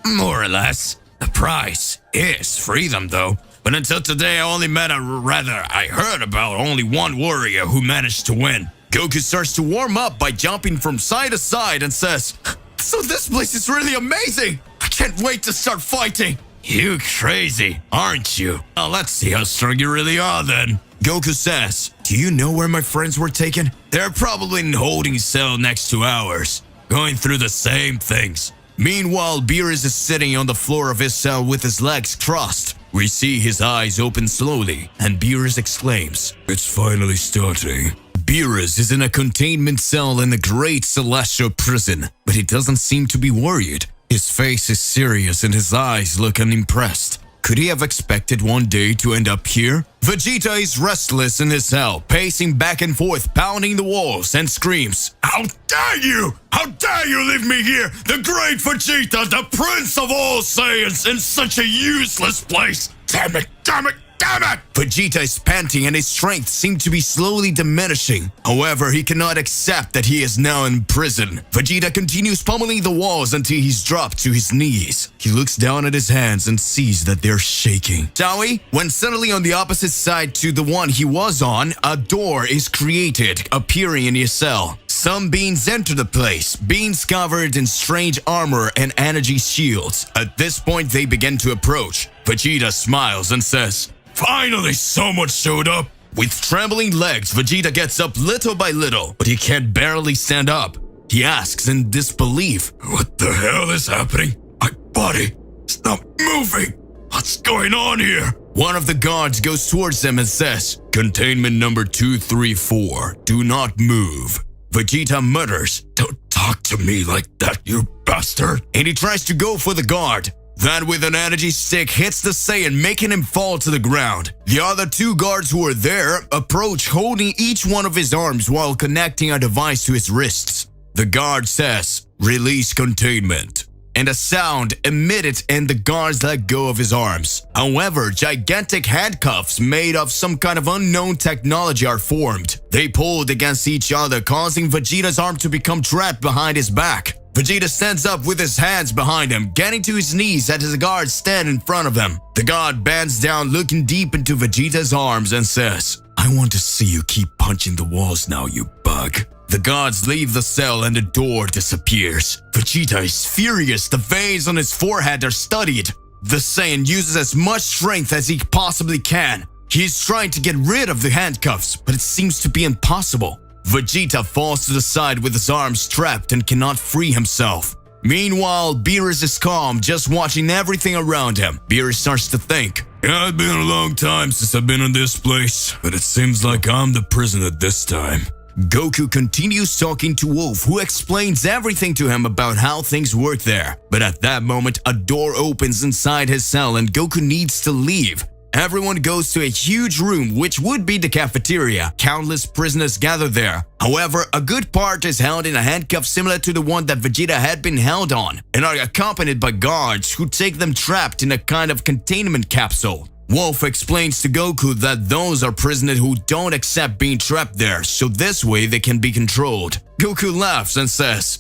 More or less. The prize is freedom, though. But until today, I I heard about only one warrior who managed to win." Goku starts to warm up by jumping from side to side and says, "So this place is really amazing. I can't wait to start fighting." "You crazy, aren't you? Well, let's see how strong you really are then." Goku says, "Do you know where my friends were taken? They're probably in holding cell next to ours, going through the same things." Meanwhile, Beerus is sitting on the floor of his cell with his legs crossed. We see his eyes open slowly, and Beerus exclaims, "It's finally starting." Beerus is in a containment cell in the Great Celestial Prison, but he doesn't seem to be worried. His face is serious and his eyes look unimpressed. Could he have expected one day to end up here? Vegeta is restless in his cell, pacing back and forth, pounding the walls, and screams, "How dare you! How dare you leave me here, the great Vegeta, the prince of all Saiyans, in such a useless place! Damn it, damn it, damn it!" Vegeta is panting and his strength seems to be slowly diminishing. However, he cannot accept that he is now in prison. Vegeta continues pummeling the walls until he's dropped to his knees. He looks down at his hands and sees that they're shaking. Shall we? When suddenly on the opposite side to the one he was on, a door is created, appearing in his cell. Some beings enter the place, beings covered in strange armor and energy shields. At this point, they begin to approach. Vegeta smiles and says, "Finally, someone showed up." With trembling legs, Vegeta gets up little by little, but he can barely stand up. He asks in disbelief, "What the hell is happening? My body is not moving. What's going on here?" One of the guards goes towards him and says, "Containment number 234, do not move." Vegeta mutters, "Don't talk to me like that, you bastard." And he tries to go for the guard. That with an energy stick hits the Saiyan, making him fall to the ground. The other two guards who are there approach, holding each one of his arms while connecting a device to his wrists. The guard says, "Release containment." And a sound emitted and the guards let go of his arms. However, gigantic handcuffs made of some kind of unknown technology are formed. They pulled against each other, causing Vegeta's arm to become trapped behind his back. Vegeta stands up with his hands behind him, getting to his knees as his guards stand in front of him. The guard bends down, looking deep into Vegeta's arms and says, "I want to see you keep punching the walls now, you bug." The guards leave the cell and the door disappears. Vegeta is furious. The veins on his forehead are studied. The Saiyan uses as much strength as he possibly can. He is trying to get rid of the handcuffs, but it seems to be impossible. Vegeta falls to the side with his arms trapped and cannot free himself. Meanwhile, Beerus is calm, just watching everything around him. Beerus starts to think, "Yeah, it's been a long time since I've been in this place, but it seems like I'm the prisoner this time." Goku continues talking to Wolf, who explains everything to him about how things work there. But at that moment, a door opens inside his cell and Goku needs to leave. Everyone goes to a huge room, which would be the cafeteria. Countless prisoners gather there. However, a good part is held in a handcuff similar to the one that Vegeta had been held on, and are accompanied by guards who take them trapped in a kind of containment capsule. Wolf explains to Goku that those are prisoners who don't accept being trapped there, so this way they can be controlled. Goku laughs and says,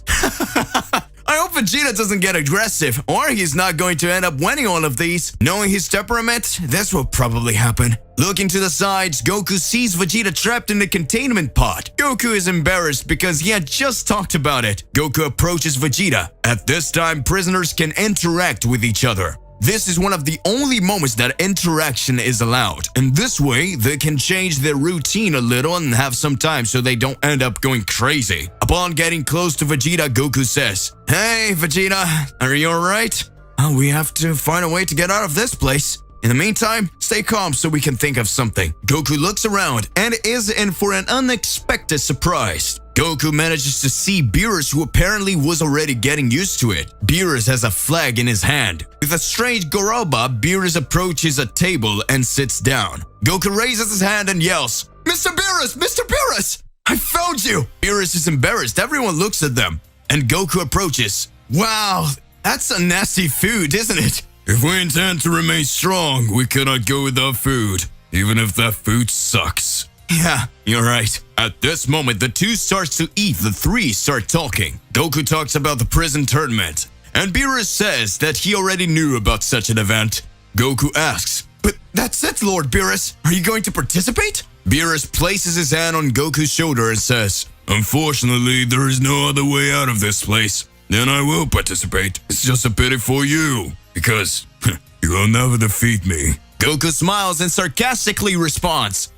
"I hope Vegeta doesn't get aggressive, or he's not going to end up winning all of these. Knowing his temperament, this will probably happen." Looking to the sides, Goku sees Vegeta trapped in the containment pod. Goku is embarrassed because he had just talked about it. Goku approaches Vegeta. At this time, prisoners can interact with each other. This is one of the only moments that interaction is allowed. In this way, they can change their routine a little and have some time so they don't end up going crazy. Upon getting close to Vegeta, Goku says, "Hey, Vegeta, are you alright? We have to find a way to get out of this place. In the meantime, stay calm so we can think of something. Goku looks around and is in for an unexpected surprise. Goku manages to see Beerus, who apparently was already getting used to it. Beerus has a flag in his hand. With a strange Goroba, Beerus approaches a table and sits down. Goku raises his hand and yells, "Mr. Beerus! Mr. Beerus! I found you!" Beerus is embarrassed. Everyone looks at them. And Goku approaches. "Wow, that's a nasty food, isn't it?" "If we intend to remain strong, we cannot go without food, even if that food sucks." "Yeah, you're right." At this moment, the two starts to eat, the three start talking. Goku talks about the prison tournament, and Beerus says that he already knew about such an event. Goku asks, "But that's it, Lord Beerus. Are you going to participate?" Beerus places his hand on Goku's shoulder and says, "Unfortunately, there is no other way out of this place. Then I will participate. It's just a pity for you, because you will never defeat me." Goku smiles and sarcastically responds,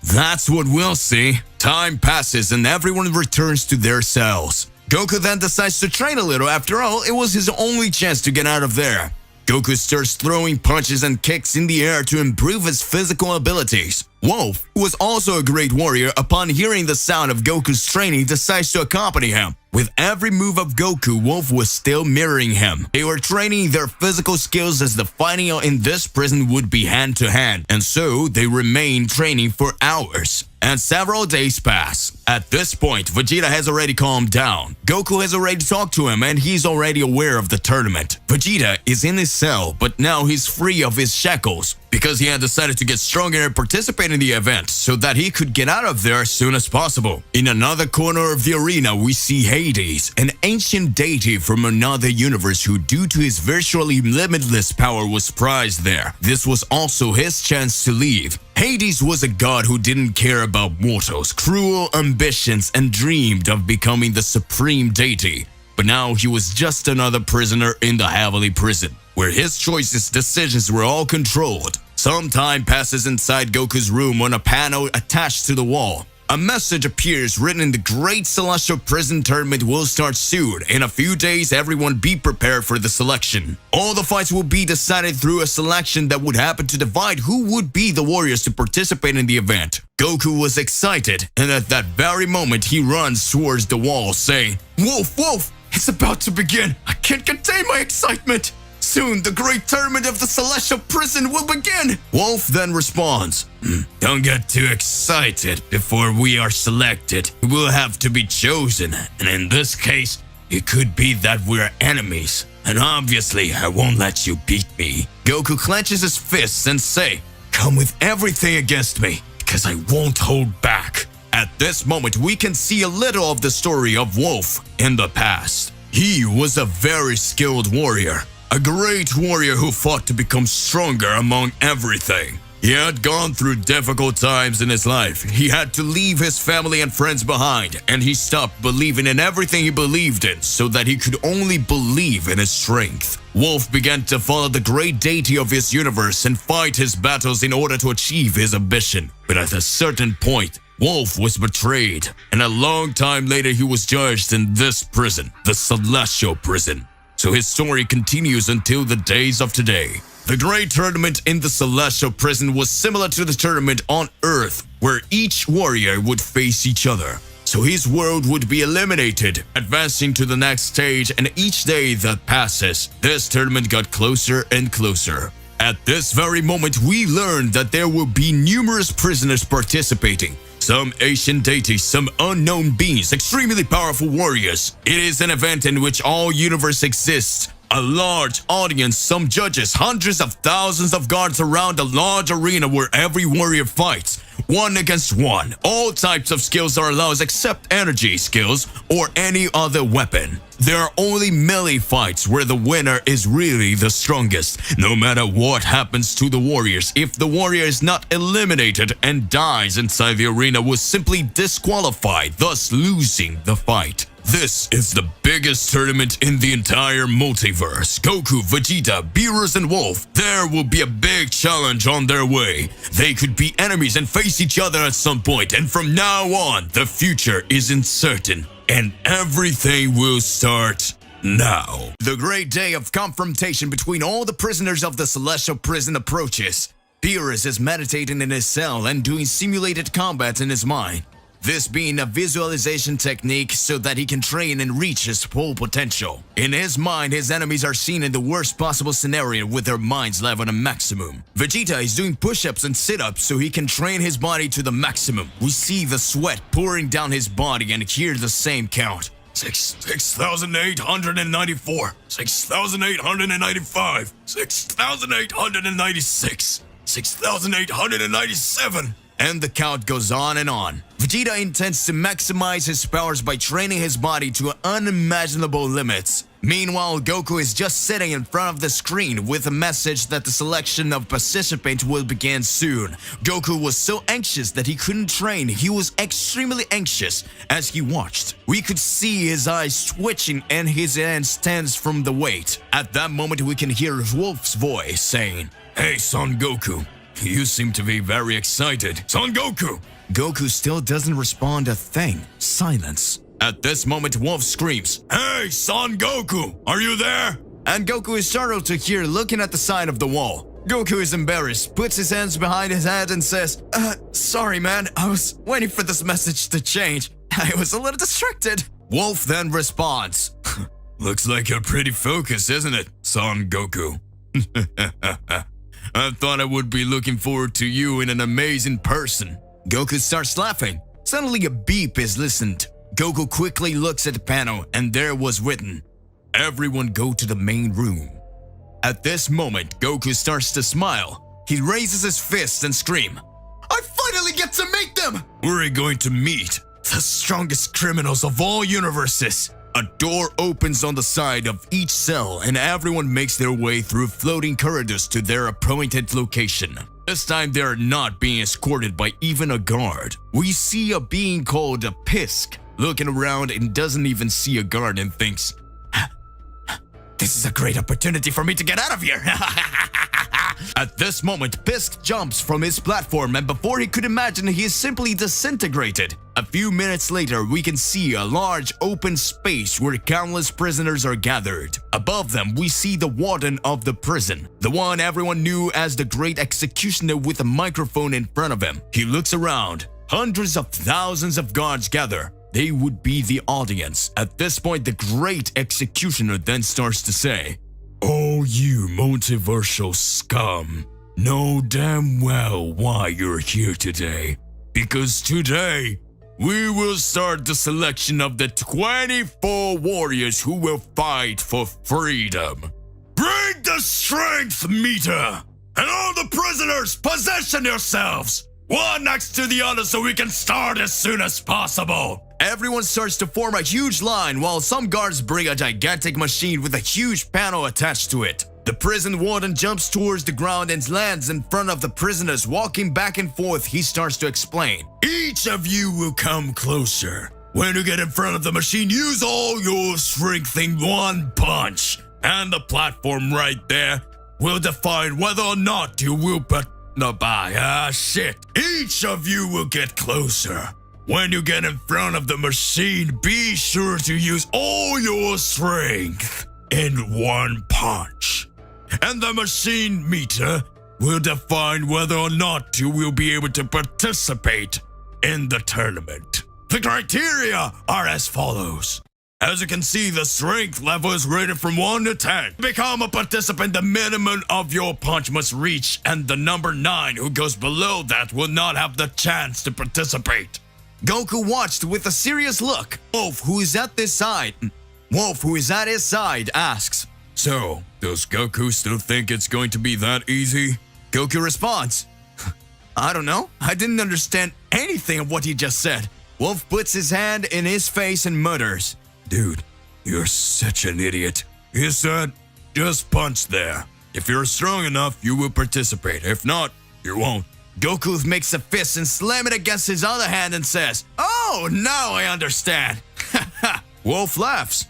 "That's what we'll see." Time passes and everyone returns to their cells. Goku then decides to train a little. After all, it was his only chance to get out of there. Goku starts throwing punches and kicks in the air to improve his physical abilities. Wolf, who was also a great warrior, upon hearing the sound of Goku's training, decides to accompany him. With every move of Goku, Wolf was still mirroring him. They were training their physical skills as the fighting in this prison would be hand to hand, and so they remained training for hours. And several days pass. At this point, Vegeta has already calmed down. Goku has already talked to him and he's already aware of the tournament. Vegeta is in his cell, but now he's free of his shackles because he had decided to get stronger and participate in the event so that he could get out of there as soon as possible. In another corner of the arena, we see Hades, an ancient deity from another universe who, due to his virtually limitless power, was prized there. This was also his chance to leave. Hades was a god who didn't care about mortals' cruel ambitions and dreamed of becoming the supreme deity. But now he was just another prisoner in the heavenly prison, where his choices, decisions were all controlled. Some time passes inside Goku's room on a panel attached to the wall. A message appears written in the Great Celestial Prison Tournament will start soon. In a few days, everyone be prepared for the selection. All the fights will be decided through a selection that would happen to divide who would be the warriors to participate in the event. Goku was excited, and at that very moment, he runs towards the wall saying, "Wolf, Wolf, it's about to begin. I can't contain my excitement. Soon, the great tournament of the Celestial Prison will begin." Wolf then responds, "Don't get too excited. Before we are selected, we will have to be chosen. And in this case, it could be that we're enemies. And obviously, I won't let you beat me." Goku clenches his fists and say, "Come with everything against me, because I won't hold back." At this moment, we can see a little of the story of Wolf in the past. He was a very skilled warrior. A great warrior who fought to become stronger among everything. He had gone through difficult times in his life. He had to leave his family and friends behind, and he stopped believing in everything he believed in so that he could only believe in his strength. Wolf began to follow the great deity of his universe and fight his battles in order to achieve his ambition. But at a certain point, Wolf was betrayed, and a long time later he was judged in this prison, the Celestial Prison. So his story continues until the days of today. The great tournament in the Celestial Prison was similar to the tournament on Earth, where each warrior would face each other. So his world would be eliminated, advancing to the next stage, and each day that passes, this tournament got closer and closer. At this very moment, we learned that there will be numerous prisoners participating. Some ancient deities, some unknown beings, extremely powerful warriors. It is an event in which all universe exists. A large audience, some judges, hundreds of thousands of guards around a large arena where every warrior fights. One against one. All types of skills are allowed except energy skills or any other weapon. There are only melee fights where the winner is really the strongest. No matter what happens to the warriors, if the warrior is not eliminated and dies inside the arena, will simply disqualify, thus losing the fight. This is the biggest tournament in the entire multiverse. Goku, Vegeta, Beerus, and Wolf. There will be a big challenge on their way. They could be enemies and face each other at some point, and from now on, the future is uncertain. And everything will start now. The great day of confrontation between all the prisoners of the Celestial Prison approaches. Beerus is meditating in his cell and doing simulated combat in his mind. This being a visualization technique so that he can train and reach his full potential. In his mind, his enemies are seen in the worst possible scenario with their minds level to maximum. Vegeta is doing push-ups and sit-ups so he can train his body to the maximum. We see the sweat pouring down his body and hear the same count. 6,894, 6,895, 6,896, 6,897. And the count goes on and on. Vegeta intends to maximize his powers by training his body to unimaginable limits. Meanwhile, Goku is just sitting in front of the screen with a message that the selection of participants will begin soon. Goku was so anxious that he couldn't train. He was extremely anxious as he watched. We could see his eyes twitching and his hands tense from the weight. At that moment, we can hear Wolf's voice saying, "Hey, Son Goku. You seem to be very excited. Son Goku!" Goku still doesn't respond a thing. Silence. At this moment, Wolf screams, "Hey, Son Goku! Are you there?" And Goku is startled to hear looking at the side of the wall. Goku is embarrassed, puts his hands behind his head and says, "Sorry man, I was waiting for this message to change. I was a little distracted." Wolf then responds, "Looks like you're pretty focused, isn't it, Son Goku?" I thought I would be looking forward to you in an amazing person. Goku starts laughing. Suddenly a beep is listened. Goku quickly looks at the panel and there was written, "Everyone go to the main room." At this moment, Goku starts to smile. He raises his fist and screams, "I finally get to meet them!" We're going to meet the strongest criminals of all universes. A door opens on the side of each cell and everyone makes their way through floating corridors to their appointed location. This time they are not being escorted by even a guard. We see a being called a Pisk looking around and doesn't even see a guard and thinks, "This is a great opportunity for me to get out of here." At this moment, Pisk jumps from his platform and before he could imagine, he is simply disintegrated. A few minutes later, we can see a large open space where countless prisoners are gathered. Above them, we see the warden of the prison, the one everyone knew as the Great Executioner with a microphone in front of him. He looks around. Hundreds of thousands of guards gather. They would be the audience. At this point, the Great Executioner then starts to say, "Oh, you multiversal scum, know damn well why you're here today. Because today, we will start the selection of the 24 warriors who will fight for freedom. Bring the strength meter, and all the prisoners position yourselves, one next to the other so we can start as soon as possible." Everyone starts to form a huge line while some guards bring a gigantic machine with a huge panel attached to it. The prison warden jumps towards the ground and lands in front of the prisoners. Walking back and forth, he starts to explain. "Each of you will come closer. When you get in front of the machine, use all your strength in one punch. And the platform right there will define whether or not you will Each of you will get closer. When you get in front of the machine, be sure to use all your strength in one punch. And the machine meter will define whether or not you will be able to participate in the tournament. The criteria are as follows. As you can see, the strength level is rated from 1 to 10. To become a participant, the minimum of your punch must reach, and the number 9 who goes below that will not have the chance to participate." Goku watched with a serious look. Wolf, who is at his side, asks, "So, does Goku still think it's going to be that easy?" Goku responds, "I don't know. I didn't understand anything of what he just said." Wolf puts his hand in his face and mutters, "Dude, you're such an idiot. He said, just punch there. If you're strong enough, you will participate. If not, you won't." Goku makes a fist and slams it against his other hand and says, "Oh, now I understand." Wolf laughs.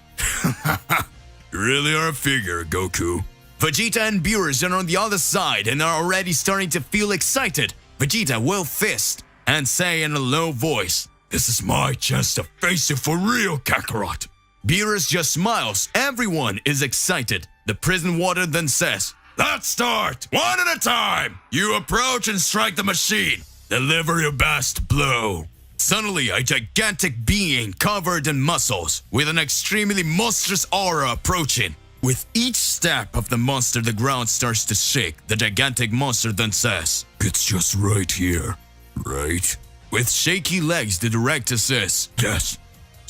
"You really are a figure, Goku." Vegeta and Beerus are on the other side and are already starting to feel excited. Vegeta will fist and say in a low voice, "This is my chance to face you for real, Kakarot." Beerus just smiles. Everyone is excited. The prison warden then says, Let's start! One at a time! You approach and strike the machine. Deliver your best blow. Suddenly, a gigantic being covered in muscles, with an extremely monstrous aura approaching. With each step of the monster, the ground starts to shake. The gigantic monster then says, "It's just right here, right?" With shaky legs, the director says, "Yes,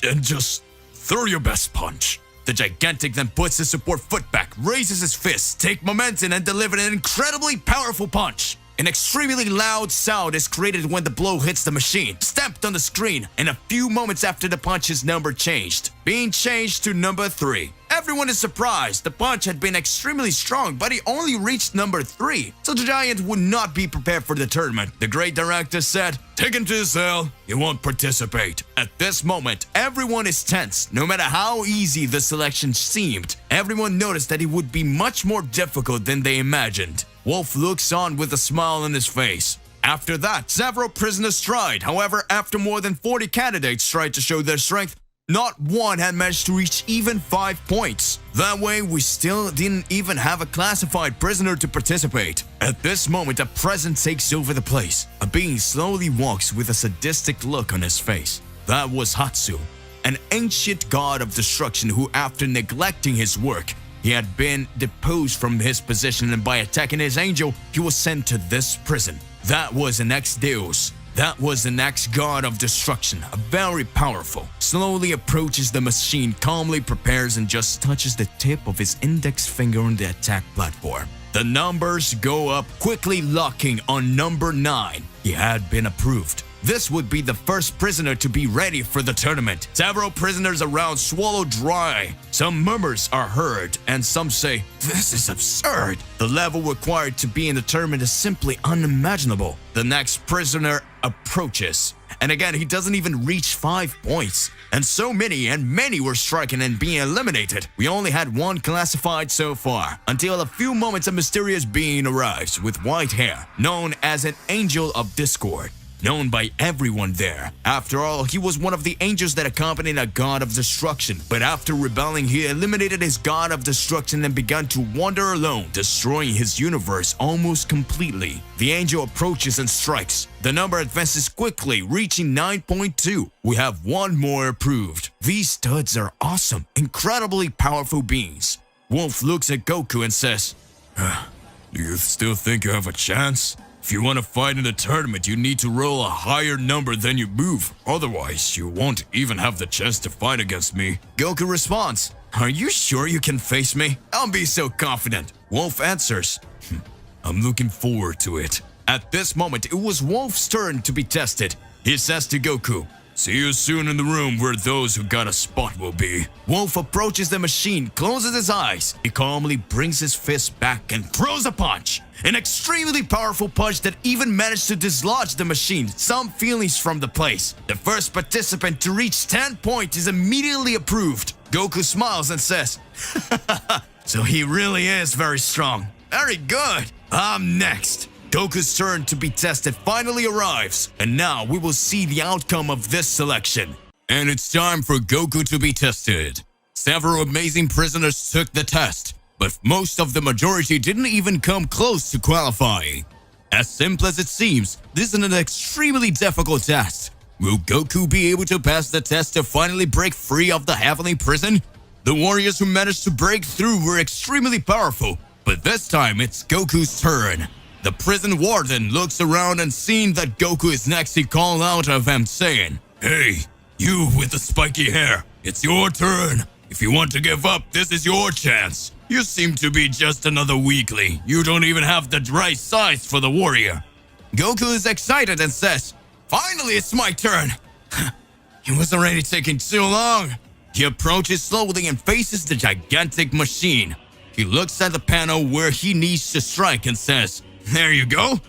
and just throw your best punch." The gigantic then puts his support foot back, raises his fist, take momentum, and deliver an incredibly powerful punch. An extremely loud sound is created when the blow hits the machine, stamped on the screen, and a few moments after the punch's number changed, being changed to number 3. Everyone is surprised. The punch had been extremely strong, but he only reached number 3, so the giant would not be prepared for the tournament. The great director said, "Take him to his cell. He won't participate." At this moment, everyone is tense. No matter how easy the selection seemed, everyone noticed that it would be much more difficult than they imagined. Wolf looks on with a smile on his face. After that, several prisoners tried. However, after more than 40 candidates tried to show their strength, not one had managed to reach even 5 points. That way, we still didn't even have a classified prisoner to participate. At this moment, a presence takes over the place. A being slowly walks with a sadistic look on his face. That was Hatsu, an ancient god of destruction who, after neglecting his work, he had been deposed from his position, and by attacking his angel, he was sent to this prison. That was an ex-deus. That was an ex-god of destruction, a very powerful. Slowly approaches the machine, calmly prepares, and just touches the tip of his index finger on the attack platform. The numbers go up, quickly locking on number 9. He had been approved. This would be the first prisoner to be ready for the tournament. Several prisoners around swallow dry. Some murmurs are heard, and some say, "This is absurd." The level required to be in the tournament is simply unimaginable. The next prisoner approaches, and again, he doesn't even reach 5 points. And so many were striking and being eliminated. We only had one classified so far, until a few moments a mysterious being arrives with white hair, known as an Angel of Discord. Known by everyone there. After all, he was one of the angels that accompanied a god of destruction. But after rebelling, he eliminated his god of destruction and began to wander alone, destroying his universe almost completely. The angel approaches and strikes. The number advances quickly, reaching 9.2. We have one more approved. These studs are awesome, incredibly powerful beings. Wolf looks at Goku and says, "Do you still think you have a chance? If you want to fight in the tournament, you need to roll a higher number than you move. Otherwise, you won't even have the chance to fight against me." Goku responds, "Are you sure you can face me? Don't be so confident." Wolf answers, "I'm looking forward to it." At this moment, it was Wolf's turn to be tested. He says to Goku, "See you soon in the room where those who got a spot will be." Wolf approaches the machine, closes his eyes. He calmly brings his fist back and throws a punch. An extremely powerful punch that even managed to dislodge the machine. Some feelings from the place. The first participant to reach 10 points is immediately approved. Goku smiles and says, "So he really is very strong. Very good. I'm next." Goku's turn to be tested finally arrives, and now we will see the outcome of this selection. And it's time for Goku to be tested. Several amazing prisoners took the test, but most of the majority didn't even come close to qualifying. As simple as it seems, this is an extremely difficult test. Will Goku be able to pass the test to finally break free of the heavenly prison? The warriors who managed to break through were extremely powerful, but this time it's Goku's turn. The prison warden looks around, and seeing that Goku is next, he calls out of him saying, "Hey, you with the spiky hair, it's your turn. If you want to give up, this is your chance. You seem to be just another weakling. You don't even have the right size for the warrior." Goku is excited and says, "Finally, it's my turn." It was already taking too long. He approaches slowly and faces the gigantic machine. He looks at the panel where he needs to strike and says, "There you go.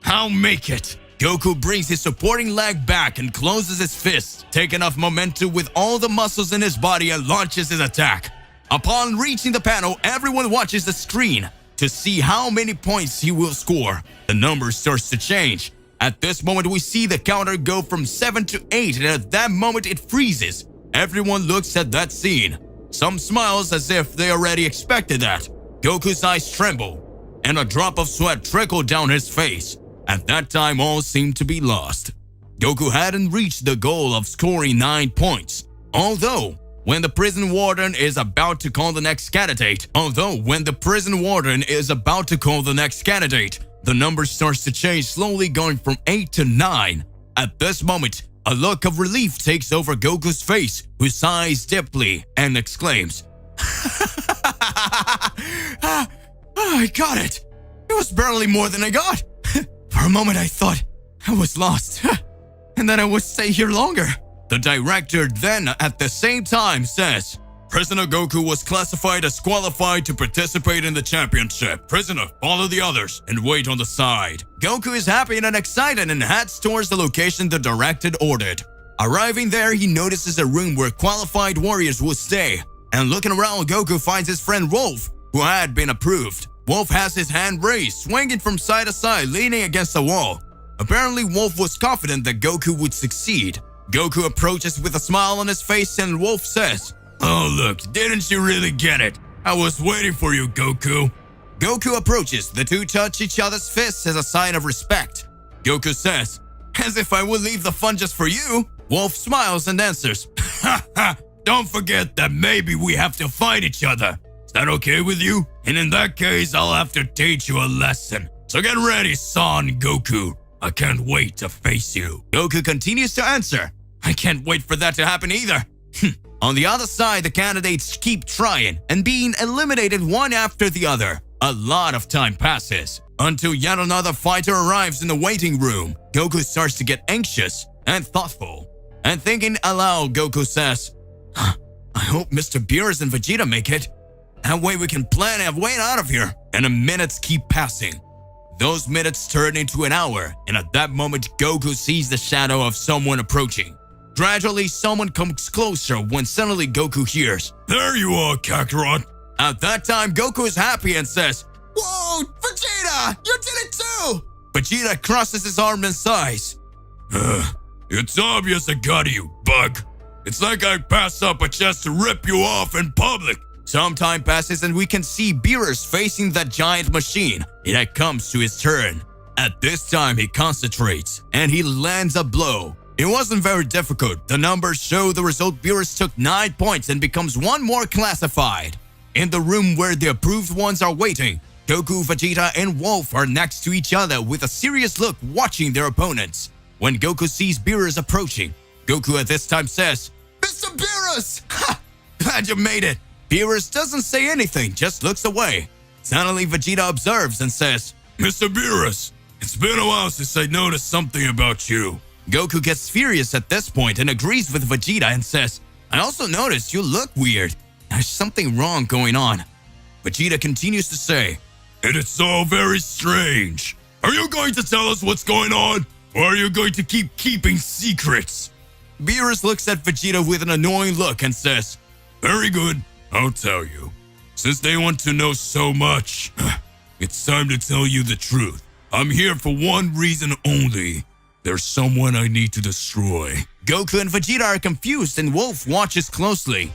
I'll make it." Goku brings his supporting leg back and closes his fist, taking off momentum with all the muscles in his body, and launches his attack. Upon reaching the panel, everyone watches the screen to see how many points he will score. The number starts to change. At this moment, we see the counter go from 7 to 8, and at that moment, it freezes. Everyone looks at that scene. Some smiles as if they already expected that. Goku's eyes tremble. and a drop of sweat trickled down his face. At that time, all seemed to be lost. Goku hadn't reached the goal of scoring 9 points. Although, when the prison warden is about to call the next candidate, the number starts to change, slowly going from 8 to 9. At this moment, a look of relief takes over Goku's face, who sighs deeply and exclaims, I got it! It was barely more than I got! For a moment I thought I was lost, and then I would stay here longer. The director then, at the same time, says, Prisoner Goku was classified as qualified to participate in the championship. Prisoner, follow the others and wait on the side. Goku is happy and excited and heads towards the location the director ordered. Arriving there, he notices a room where qualified warriors will stay. And looking around, Goku finds his friend Wolf, who had been approved. Wolf has his hand raised, swinging from side to side, leaning against the wall. Apparently, Wolf was confident that Goku would succeed. Goku approaches with a smile on his face and Wolf says, Oh look, didn't you really get it? I was waiting for you, Goku. Goku approaches. The two touch each other's fists as a sign of respect. Goku says, As if I would leave the fun just for you. Wolf smiles and answers, Ha ha, don't forget that maybe we have to fight each other. Is that okay with you? And in that case, I'll have to teach you a lesson. So get ready, Son Goku. I can't wait to face you. Goku continues to answer, I can't wait for that to happen either. On the other side, the candidates keep trying and being eliminated one after the other. A lot of time passes until yet another fighter arrives in the waiting room. Goku starts to get anxious and thoughtful. And thinking aloud, Goku says, I hope Mr. Beerus and Vegeta make it. That way we can plan a way out of here. And the minutes keep passing. Those minutes turn into an hour, and at that moment, Goku sees the shadow of someone approaching. Gradually, someone comes closer when suddenly Goku hears, There you are, Kakarot. At that time, Goku is happy and says, Whoa, Vegeta, you did it too! Vegeta crosses his arms and sighs. It's obvious I got you, bug. It's like I passed up a chance to rip you off in public. Some time passes and we can see Beerus facing that giant machine. It comes to his turn. At this time, he concentrates and he lands a blow. It wasn't very difficult. The numbers show the result. Beerus took 9 points and becomes one more classified. In the room where the approved ones are waiting, Goku, Vegeta, and Wolf are next to each other with a serious look watching their opponents. When Goku sees Beerus approaching, Goku at this time says, Mr. Beerus! Ha! Glad you made it! Beerus doesn't say anything, just looks away. Suddenly, Vegeta observes and says, Mr. Beerus, it's been a while since I noticed something about you. Goku gets furious at this point and agrees with Vegeta and says, I also noticed you look weird. There's something wrong going on. Vegeta continues to say, And it's all very strange. Are you going to tell us what's going on? Or are you going to keep keeping secrets? Beerus looks at Vegeta with an annoying look and says, Very good, I'll tell you. Since they want to know so much, it's time to tell you the truth. I'm here for one reason only. There's someone I need to destroy. Goku and Vegeta are confused and Wolf watches closely.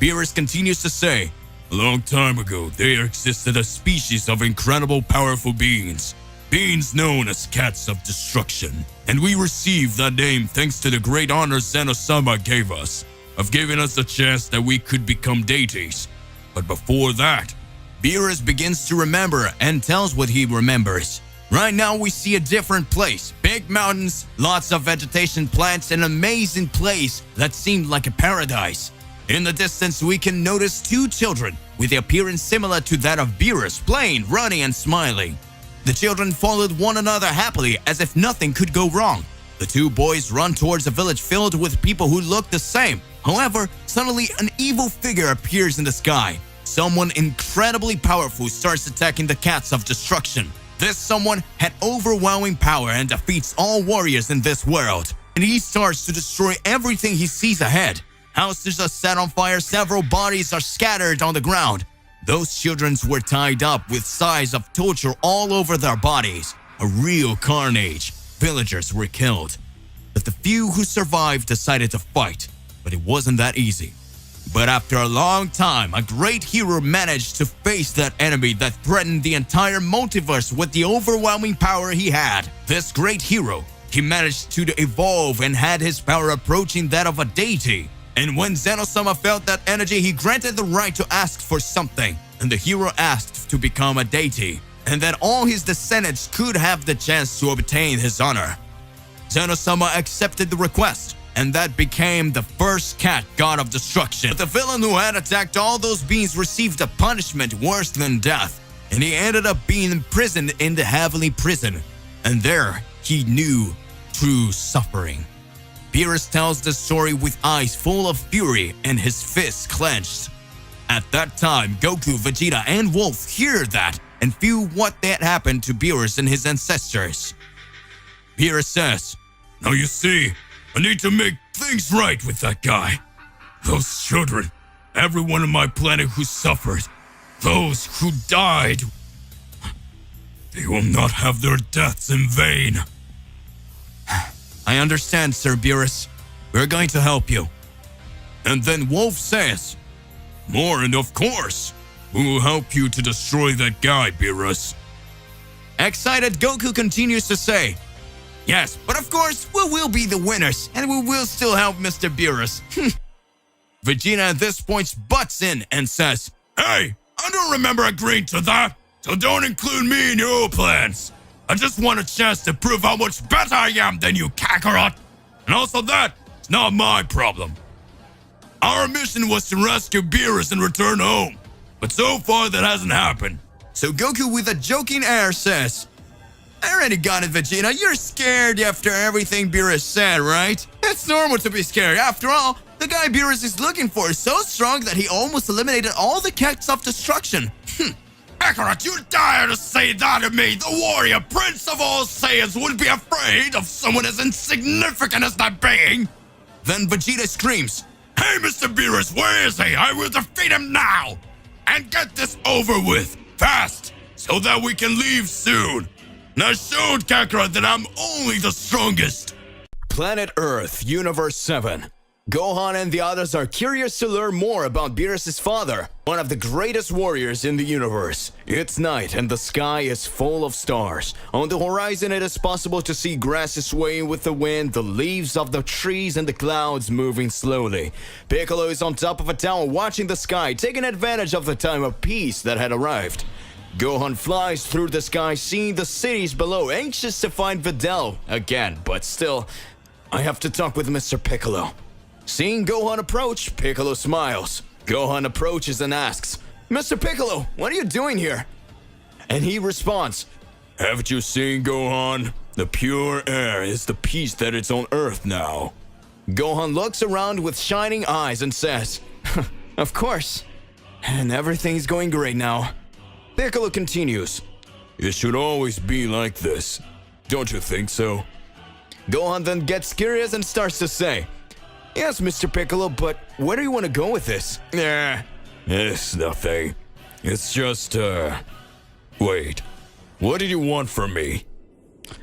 Beerus continues to say, A long time ago, there existed a species of incredible powerful beings. Beings known as Cats of Destruction. And we received that name thanks to the great honor Zeno-sama gave us, of giving us a chance that we could become deities. But before that, Beerus begins to remember and tells what he remembers. Right now we see a different place. Big mountains, lots of vegetation, plants, an amazing place that seemed like a paradise. In the distance we can notice 2 children with the appearance similar to that of Beerus, playing, running, and smiling. The children followed one another happily as if nothing could go wrong. The 2 boys run towards a village filled with people who look the same. However, suddenly an evil figure appears in the sky. Someone incredibly powerful starts attacking the Cats of Destruction. This someone had overwhelming power and defeats all warriors in this world. And he starts to destroy everything he sees ahead. Houses are set on fire, several bodies are scattered on the ground. Those children were tied up with signs of torture all over their bodies. A real carnage. Villagers were killed. But the few who survived decided to fight. But it wasn't that easy. But after a long time, a great hero managed to face that enemy that threatened the entire multiverse with the overwhelming power he had. This great hero, he managed to evolve and had his power approaching that of a deity. And when Zeno-sama felt that energy, he granted the right to ask for something. And the hero asked to become a deity, and that all his descendants could have the chance to obtain his honor. Zeno-sama accepted the request, and that became the first cat god of destruction. But the villain who had attacked all those beings received a punishment worse than death, and he ended up being imprisoned in the heavenly prison. And there, he knew true suffering. Beerus tells the story with eyes full of fury and his fists clenched. At that time, Goku, Vegeta, and Wolf hear that and feel what had happened to Beerus and his ancestors. Beerus says, "Now you see, I need to make things right with that guy. Those children, everyone on my planet who suffered, those who died, they will not have their deaths in vain." I understand, Sir Beerus. We're going to help you. And then Wolf says, "More, and of course, we will help you to destroy that guy, Beerus." Excited, Goku continues to say, "Yes, but of course, we will be the winners, and we will still help Mr. Beerus." Vegeta at this point butts in and says, "Hey, I don't remember agreeing to that, so don't include me in your plans. I just want a chance to prove how much better I am than you, Kakarot. And also that's not my problem. Our mission was to rescue Beerus and return home, but so far that hasn't happened." So Goku with a joking air says, "I already got it, Vegeta. You're scared after everything Beerus said, right? It's normal to be scared. After all, the guy Beerus is looking for is so strong that he almost eliminated all the cats of destruction." Kakarot, you dare to say that to me? The warrior prince of all Saiyans would be afraid of someone as insignificant as that being? Then Vegeta screams, "Hey, Mr. Beerus, where is he? I will defeat him now! And get this over with, fast, so that we can leave soon. And I showed Kakarot that I'm only the strongest." Planet Earth, Universe 7. Gohan and the others are curious to learn more about Beerus' father, one of the greatest warriors in the universe. It's night and the sky is full of stars. On the horizon, it is possible to see grasses swaying with the wind, the leaves of the trees, and the clouds moving slowly. Piccolo is on top of a tower watching the sky, taking advantage of the time of peace that had arrived. Gohan flies through the sky, seeing the cities below, anxious to find Videl again, but still, I have to talk with Mr. Piccolo. Seeing Gohan approach, Piccolo smiles. Gohan approaches and asks, "Mr. Piccolo, what are you doing here?" And he responds, "Haven't you seen, Gohan? The pure air is the peace that is on Earth now." Gohan looks around with shining eyes and says, "Of course. And everything's going great now." Piccolo continues, "It should always be like this. Don't you think so?" Gohan then gets curious and starts to say, "Yes, Mr. Piccolo, but where do you want to go with this?" It's nothing. It's just, wait. What did you want from me?"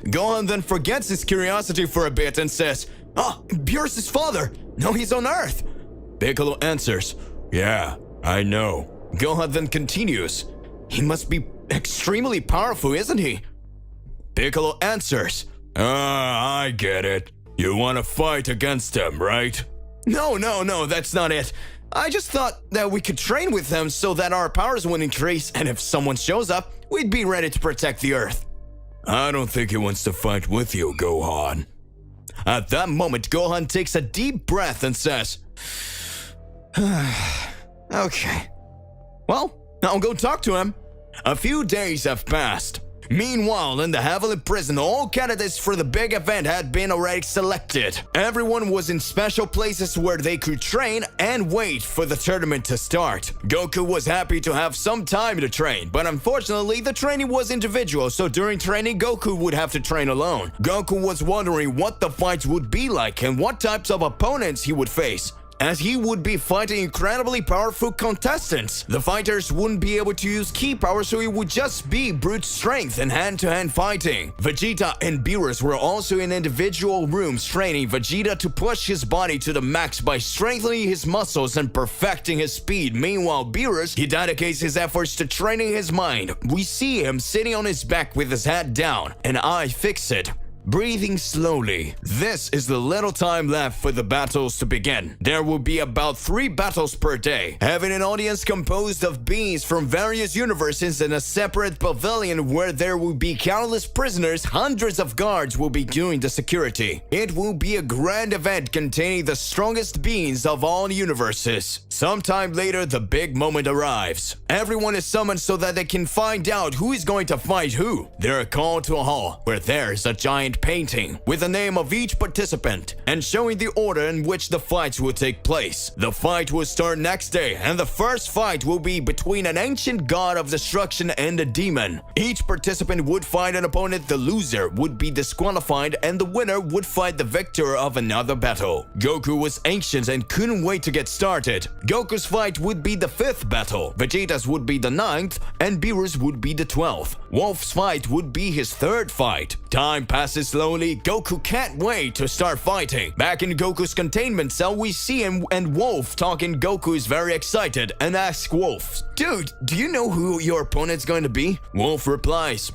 Gohan then forgets his curiosity for a bit and says, Beerus' father. Now he's on Earth." Piccolo answers, "Yeah, I know." Gohan then continues, "He must be extremely powerful, isn't he?" Piccolo answers, I get it. You want to fight against him, right?" No, that's not it. I just thought that we could train with him so that our powers would increase, and if someone shows up, we'd be ready to protect the Earth. "I don't think he wants to fight with you, Gohan." At that moment, Gohan takes a deep breath and says, "Okay. Well, I'll go talk to him." A few days have passed. Meanwhile, in the heavenly prison, all candidates for the big event had been already selected. Everyone was in special places where they could train and wait for the tournament to start. Goku was happy to have some time to train, but unfortunately, the training was individual, so during training, Goku would have to train alone. Goku was wondering what the fights would be like and what types of opponents he would face. as he would be fighting incredibly powerful contestants. The fighters wouldn't be able to use ki power, so it would just be brute strength and hand-to-hand fighting. Vegeta and Beerus were also in individual rooms training Vegeta to push his body to the max by strengthening his muscles and perfecting his speed. Meanwhile, Beerus, he dedicates his efforts to training his mind. We see him sitting on his back with his head down, an eye fixed, breathing slowly. This is the little time left for the battles to begin. There will be about 3 battles per day, having an audience composed of beings from various universes in a separate pavilion where there will be countless prisoners. Hundreds of guards will be doing the security. It will be a grand event containing the strongest beings of all universes. Sometime later, the big moment arrives. Everyone is summoned so that they can find out who is going to fight who. They are called to a hall where there's a giant painting with the name of each participant and showing the order in which the fights will take place. The fight will start next day, and the first fight will be between an ancient god of destruction and a demon. Each participant would fight an opponent. The loser would be disqualified, and the winner would fight the victor of another battle. Goku was anxious and couldn't wait to get started. Goku's fight would be the 5th battle, Vegeta's would be the 9th, and Beerus would be the 12th. Wolf's fight would be his 3rd fight. Time passes slowly. Goku can't wait to start fighting. Back in Goku's containment cell, we see him and Wolf talking. Goku is very excited and asks Wolf, "Dude, do you know who your opponent's going to be?" Wolf replies,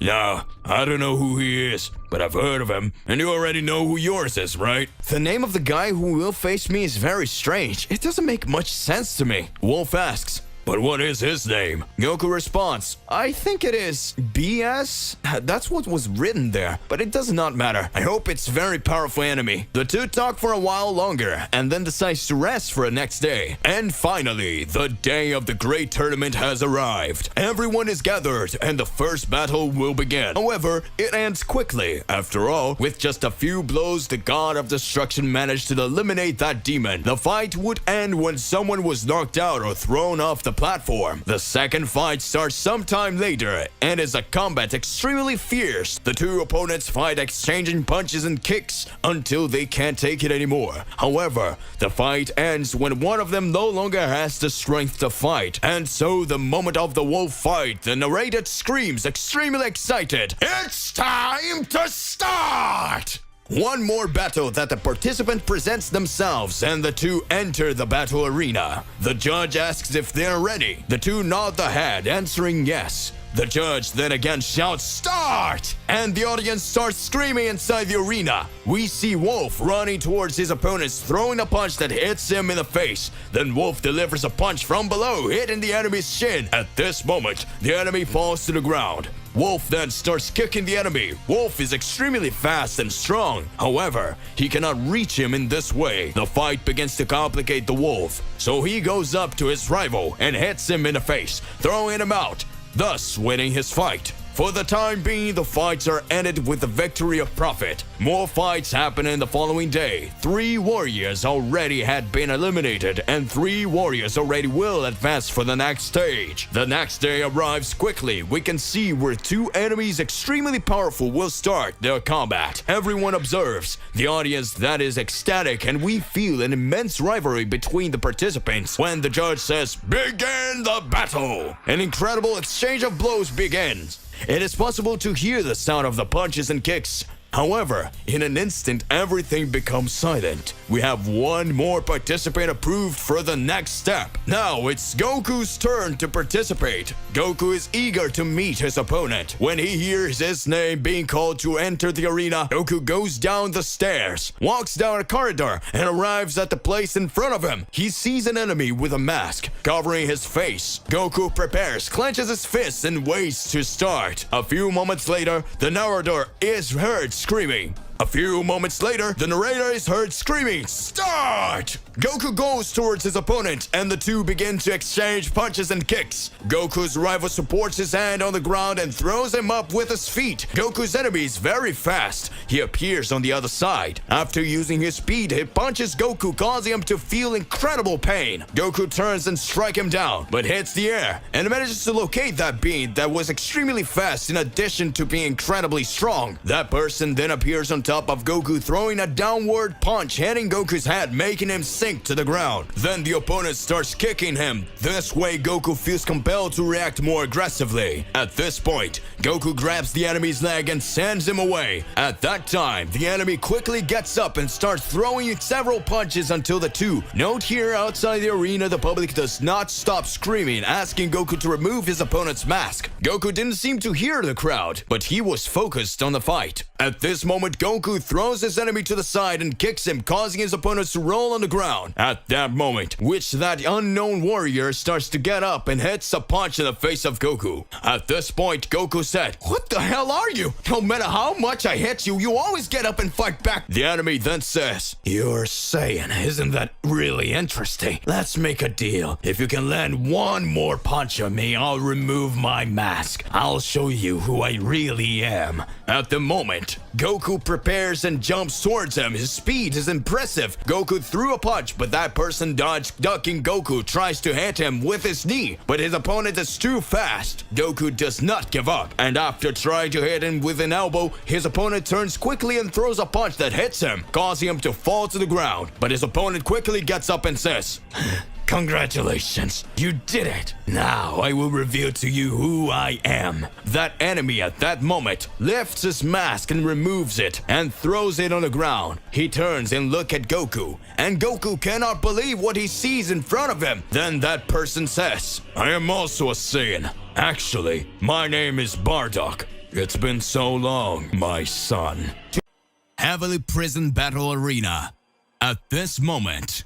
"No, I don't know who he is, but I've heard of him, and you already know who yours is, right?" "The name of the guy who will face me is very strange. It doesn't make much sense to me." Wolf asks, "But what is his name?" Goku responds, "I think it is BS. That's what was written there, but it does not matter. I hope it's very powerful enemy." The two talk for a while longer and then decides to rest for the next day. And finally, the day of the great tournament has arrived. Everyone is gathered and the first battle will begin. However, it ends quickly. After all, with just a few blows, the god of destruction managed to eliminate that demon. The fight would end when someone was knocked out or thrown off the platform. The second fight starts sometime later and is a combat extremely fierce. The two opponents fight, exchanging punches and kicks until they can't take it anymore. However, the fight ends when one of them no longer has the strength to fight. And so the moment of the wolf fight, the narrator screams, extremely excited, "It's time to start!" One more battle that the participant presents themselves, and the two enter the battle arena. The judge asks if they're ready. The two nod the head, answering yes. The judge then again shouts, "Start!" And the audience starts screaming inside the arena. We see Wolf running towards his opponents, throwing a punch that hits him in the face. Then Wolf delivers a punch from below, hitting the enemy's shin. At this moment, the enemy falls to the ground. Wolf then starts kicking the enemy. Wolf is extremely fast and strong. However, he cannot reach him in this way. The fight begins to complicate the Wolf. So he goes up to his rival and hits him in the face, throwing him out, thus winning his fight. For the time being, the fights are ended with the victory of Prophet. More fights happen in the following day. 3 warriors already had been eliminated, and 3 warriors already will advance for the next stage. The next day arrives quickly. We can see where 2 enemies extremely powerful will start their combat. Everyone observes. The audience that is ecstatic, and we feel an immense rivalry between the participants when the judge says, "Begin the battle!" An incredible exchange of blows begins. It is possible to hear the sound of the punches and kicks. However, in an instant, everything becomes silent. We have one more participant approved for the next step. Now it's Goku's turn to participate. Goku is eager to meet his opponent. When he hears his name being called to enter the arena, Goku goes down the stairs, walks down a corridor, and arrives at the place in front of him. He sees an enemy with a mask covering his face. Goku prepares, clenches his fists, and waits to start. A few moments later, the narrator is heard screaming. A few moments later, the narrator is heard screaming, "Start!" Goku goes towards his opponent, and the two begin to exchange punches and kicks. Goku's rival supports his hand on the ground and throws him up with his feet. Goku's enemy is very fast. He appears on the other side. After using his speed, he punches Goku, causing him to feel incredible pain. Goku turns and strikes him down, but hits the air and manages to locate that being that was extremely fast in addition to being incredibly strong. That person then appears on top of Goku, throwing a downward punch, hitting Goku's head, making him sink to the ground. Then the opponent starts kicking him. This way, Goku feels compelled to react more aggressively. At this point, Goku grabs the enemy's leg and sends him away. At that time, the enemy quickly gets up and starts throwing several punches until the two. Note here, outside the arena, the public does not stop screaming, asking Goku to remove his opponent's mask. Goku didn't seem to hear the crowd, but he was focused on the fight. At this moment, Goku throws his enemy to the side and kicks him, causing his opponents to roll on the ground. At that moment, that unknown warrior starts to get up and hits a punch in the face of Goku. At this point, Goku said, "What the hell are you? No matter how much I hit you, you always get up and fight back." The enemy then says, "You're Saiyan, isn't that really interesting? Let's make a deal. If you can land one more punch on me, I'll remove my mask. I'll show you who I really am." At the moment, Goku prepares and jumps towards him. His speed is impressive. Goku threw a punch, but that person dodged, ducking. Goku tries to hit him with his knee, but his opponent is too fast. Goku does not give up, and after trying to hit him with an elbow, his opponent turns quickly and throws a punch that hits him, causing him to fall to the ground. But his opponent quickly gets up and says, "Congratulations, you did it. Now I will reveal to you who I am." That enemy at that moment lifts his mask and removes it and throws it on the ground. He turns and looks at Goku, and Goku cannot believe what he sees in front of him. Then that person says, "I am also a Saiyan. Actually, my name is Bardock. It's been so long, my son." Heavily prison battle arena. At this moment,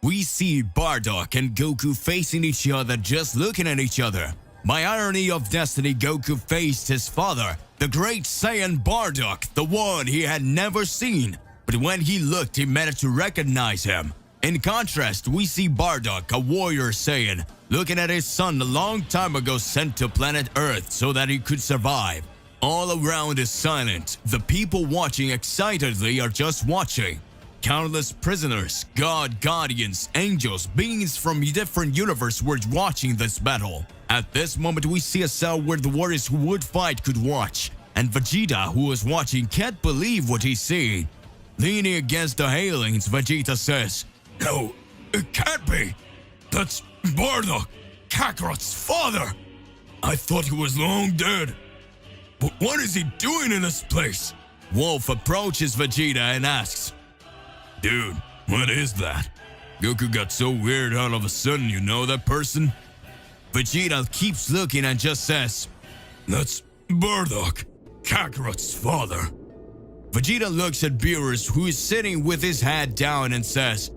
we see Bardock and Goku facing each other, just looking at each other. By irony of destiny, Goku faced his father, the great Saiyan Bardock, the one he had never seen. But when he looked, he managed to recognize him. In contrast, we see Bardock, a warrior Saiyan, looking at his son a long time ago sent to planet Earth so that he could survive. All around is silent. The people watching excitedly are just watching. Countless prisoners, god guardians, angels, beings from different universes were watching this battle. At this moment, we see a cell where the warriors who would fight could watch, and Vegeta, who was watching, can't believe what he's seeing. Leaning against the railings, Vegeta says, "No, it can't be. That's Bardock, Kakarot's father. I thought he was long dead. But what is he doing in this place?" Wolf approaches Vegeta and asks, "Dude, what is that? Goku got so weird all of a sudden, you know that person?" Vegeta keeps looking and just says, "That's Bardock, Kakarot's father." Vegeta looks at Beerus, who is sitting with his head down, and says,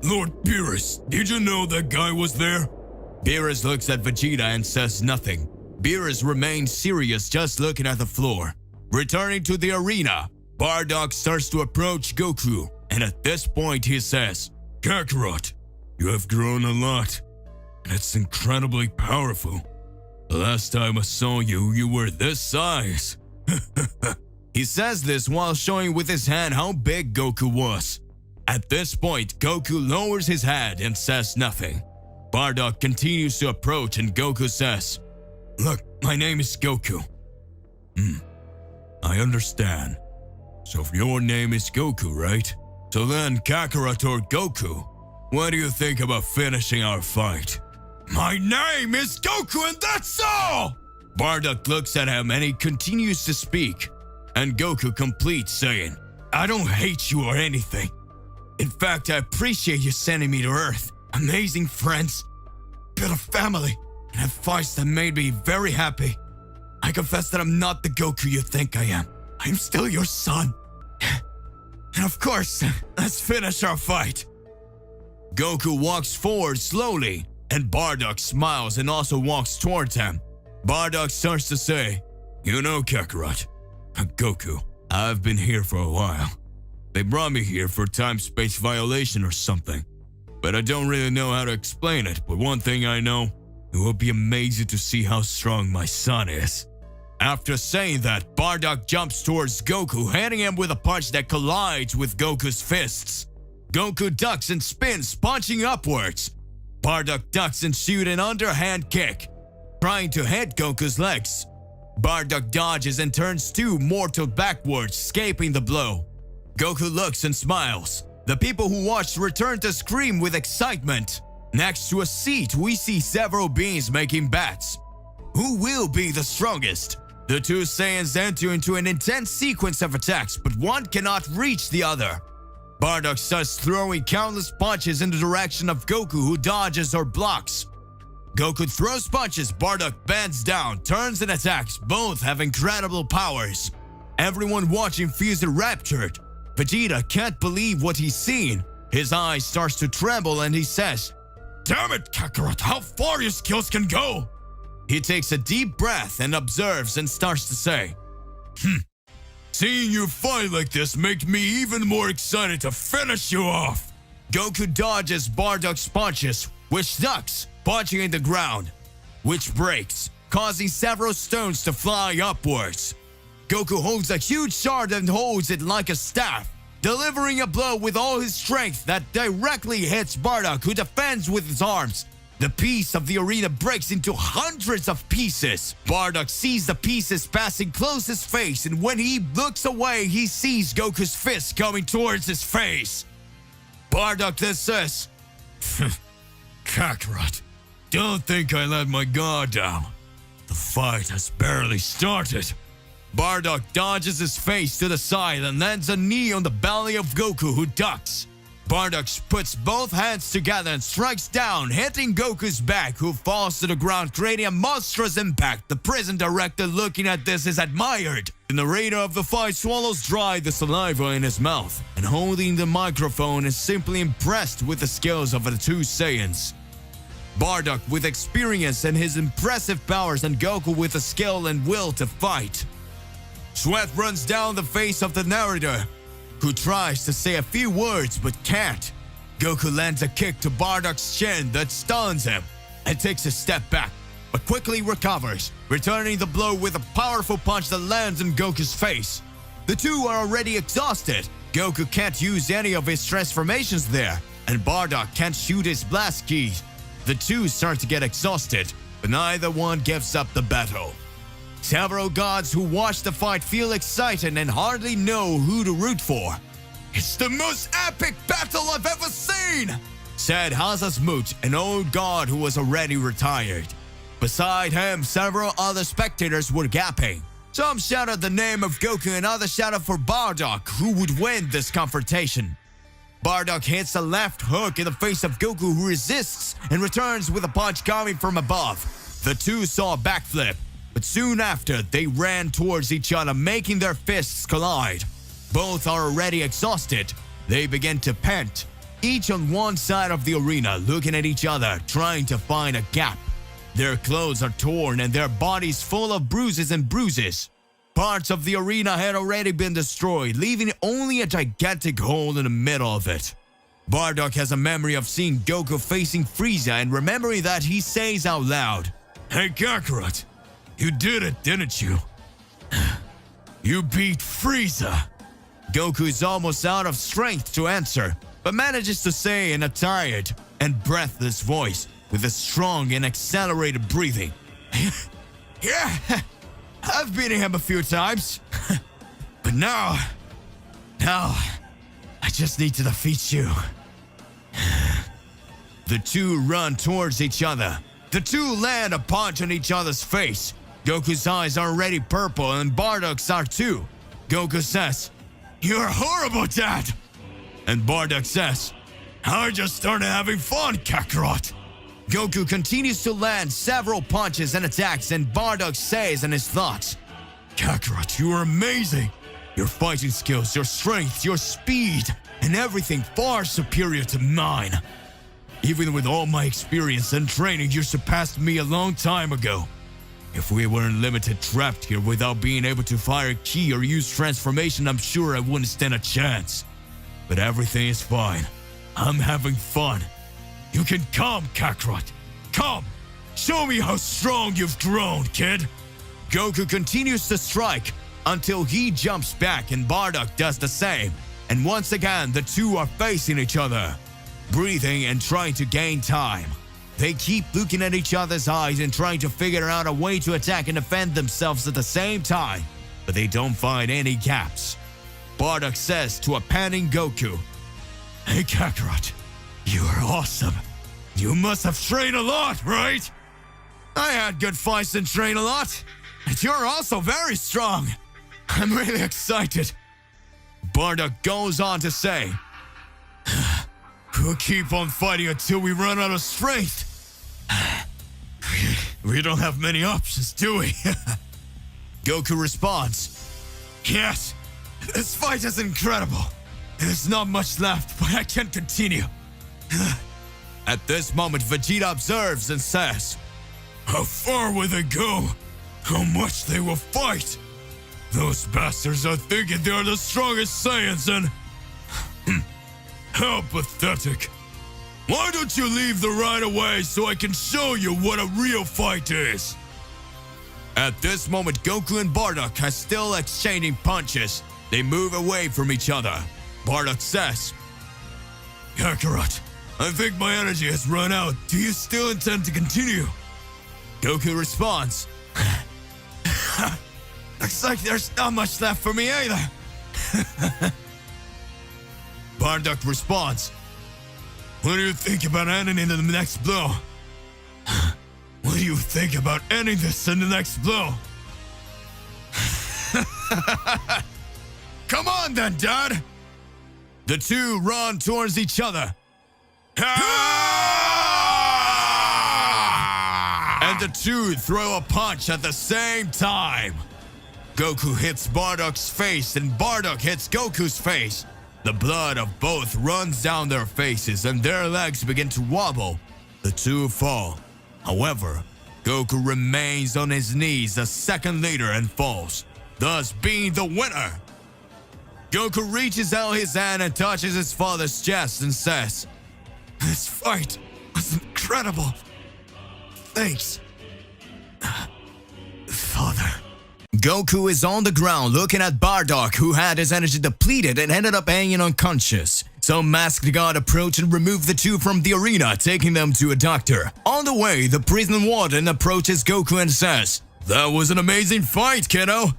"Lord Beerus, did you know that guy was there?" Beerus looks at Vegeta and says nothing. Beerus remains serious, just looking at the floor. Returning to the arena, Bardock starts to approach Goku, and at this point he says, "Kakarot, you have grown a lot, and it's incredibly powerful. The last time I saw you, you were this size." He says this while showing with his hand how big Goku was. At this point, Goku lowers his head and says nothing. Bardock continues to approach, and Goku says, "Look, my name is Goku." I understand. So if your name is Goku, right? So then, Kakarot or Goku, what do you think about finishing our fight? "My name is Goku and that's all!" Bardock looks at him and he continues to speak. And Goku completes saying, "I don't hate you or anything. In fact, I appreciate you sending me to Earth. Amazing friends, built a family, and advice that made me very happy. I confess that I'm not the Goku you think I am. I'm still your son. And of course, let's finish our fight." Goku walks forward slowly, and Bardock smiles and also walks towards him. Bardock starts to say, "You know, Kakarot, Goku, I've been here for a while. They brought me here for time-space violation or something. But I don't really know how to explain it, but one thing I know, it will be amazing to see how strong my son is." After saying that, Bardock jumps towards Goku, hitting him with a punch that collides with Goku's fists. Goku ducks and spins, punching upwards. Bardock ducks and shoots an underhand kick, trying to hit Goku's legs. Bardock dodges and turns 2 mortal backwards, escaping the blow. Goku looks and smiles. The people who watched return to scream with excitement. Next to a seat, we see several beings making bets. Who will be the strongest? The two Saiyans enter into an intense sequence of attacks, but one cannot reach the other. Bardock starts throwing countless punches in the direction of Goku, who dodges or blocks. Goku throws punches, Bardock bends down, turns and attacks. Both have incredible powers. Everyone watching feels enraptured. Vegeta can't believe what he's seen. His eyes starts to tremble and he says, "Damn it, Kakarot, how far your skills can go!" He takes a deep breath and observes and starts to say, "Seeing you fight like this makes me even more excited to finish you off." Goku dodges Bardock's punches, which ducks, punching in the ground, which breaks, causing several stones to fly upwards. Goku holds a huge shard and holds it like a staff, delivering a blow with all his strength that directly hits Bardock, who defends with his arms. The piece of the arena breaks into hundreds of pieces. Bardock sees the pieces passing close his face, and when he looks away, he sees Goku's fist coming towards his face. Bardock then says, "Kakarot, don't think I let my guard down. The fight has barely started." Bardock dodges his face to the side and lands a knee on the belly of Goku, who ducks. Bardock puts both hands together and strikes down, hitting Goku's back, who falls to the ground, creating a monstrous impact. The prison director looking at this is admired. The narrator of the fight swallows dry the saliva in his mouth and holding the microphone is simply impressed with the skills of the two Saiyans. Bardock with experience and his impressive powers, and Goku with the skill and will to fight. Sweat runs down the face of the narrator, who tries to say a few words but can't. Goku lands a kick to Bardock's chin that stuns him and takes a step back, but quickly recovers, returning the blow with a powerful punch that lands in Goku's face. The two are already exhausted. Goku can't use any of his transformations there, and Bardock can't shoot his blast keys. The two start to get exhausted, but neither one gives up the battle. Several gods who watch the fight feel excited and hardly know who to root for. "It's the most epic battle I've ever seen," said Hazasmut, an old god who was already retired. Beside him, several other spectators were gapping. Some shouted the name of Goku and others shouted for Bardock, who would win this confrontation. Bardock hits a left hook in the face of Goku, who resists and returns with a punch coming from above. The two saw a backflip, but soon after, they ran towards each other, making their fists collide. Both are already exhausted. They begin to pant, each on one side of the arena, looking at each other, trying to find a gap. Their clothes are torn and their bodies full of bruises and bruises. Parts of the arena had already been destroyed, leaving only a gigantic hole in the middle of it. Bardock has a memory of seeing Goku facing Frieza and remembering that he says out loud, "Hey Kakarot, you did it, didn't you? You beat Frieza." Goku is almost out of strength to answer, but manages to say in a tired and breathless voice with a strong and accelerated breathing, "Yeah, I've beaten him a few times, but now, I just need to defeat you." The two run towards each other. The two land a punch on each other's face. Goku's eyes are already purple and Bardock's are too. Goku says, "You're horrible, Dad!" And Bardock says, "I just started having fun, Kakarot." Goku continues to land several punches and attacks, and Bardock says in his thoughts, "Kakarot, you are amazing. Your fighting skills, your strength, your speed, and everything far superior to mine. Even with all my experience and training, you surpassed me a long time ago. If we weren't limited trapped here without being able to fire ki or use transformation, I'm sure I wouldn't stand a chance. But everything is fine. I'm having fun. You can come, Kakarot. Come! Show me how strong you've grown, kid!" Goku continues to strike until he jumps back and Bardock does the same. And once again, the two are facing each other, breathing and trying to gain time. They keep looking at each other's eyes and trying to figure out a way to attack and defend themselves at the same time, but they don't find any gaps. Bardock says to a panting Goku, "Hey Kakarot, you are awesome. You must have trained a lot, right?" "I had good fights and trained a lot. And you're also very strong. I'm really excited." Bardock goes on to say, "We'll keep on fighting until we run out of strength. We don't have many options, do we?" Goku responds, "Yes, this fight is incredible. There's not much left, but I can continue." At this moment, Vegeta observes and says, "How far will they go? How much they will fight? Those bastards are thinking they are the strongest Saiyans and... how pathetic. Why don't you leave the right away so I can show you what a real fight is?" At this moment, Goku and Bardock are still exchanging punches. They move away from each other. Bardock says, "Kakarot, I think my energy has run out. Do you still intend to continue?" Goku responds, "Looks like there's not much left for me either." Bardock responds, "What do you think about ending in the next blow?" "What do you think about ending this in the next blow?" "Come on then, Dad!" The two run towards each other. And the two throw a punch at the same time. Goku hits Bardock's face and Bardock hits Goku's face. The blood of both runs down their faces and their legs begin to wobble. The two fall. However, Goku remains on his knees a second later and falls, thus being the winner. Goku reaches out his hand and touches his father's chest and says, "This fight was incredible. Thanks, Father." Goku is on the ground looking at Bardock, who had his energy depleted and ended up hanging unconscious. So Masked God approached and removed the two from the arena, taking them to a doctor. On the way, the prison warden approaches Goku and says, "That was an amazing fight, kiddo."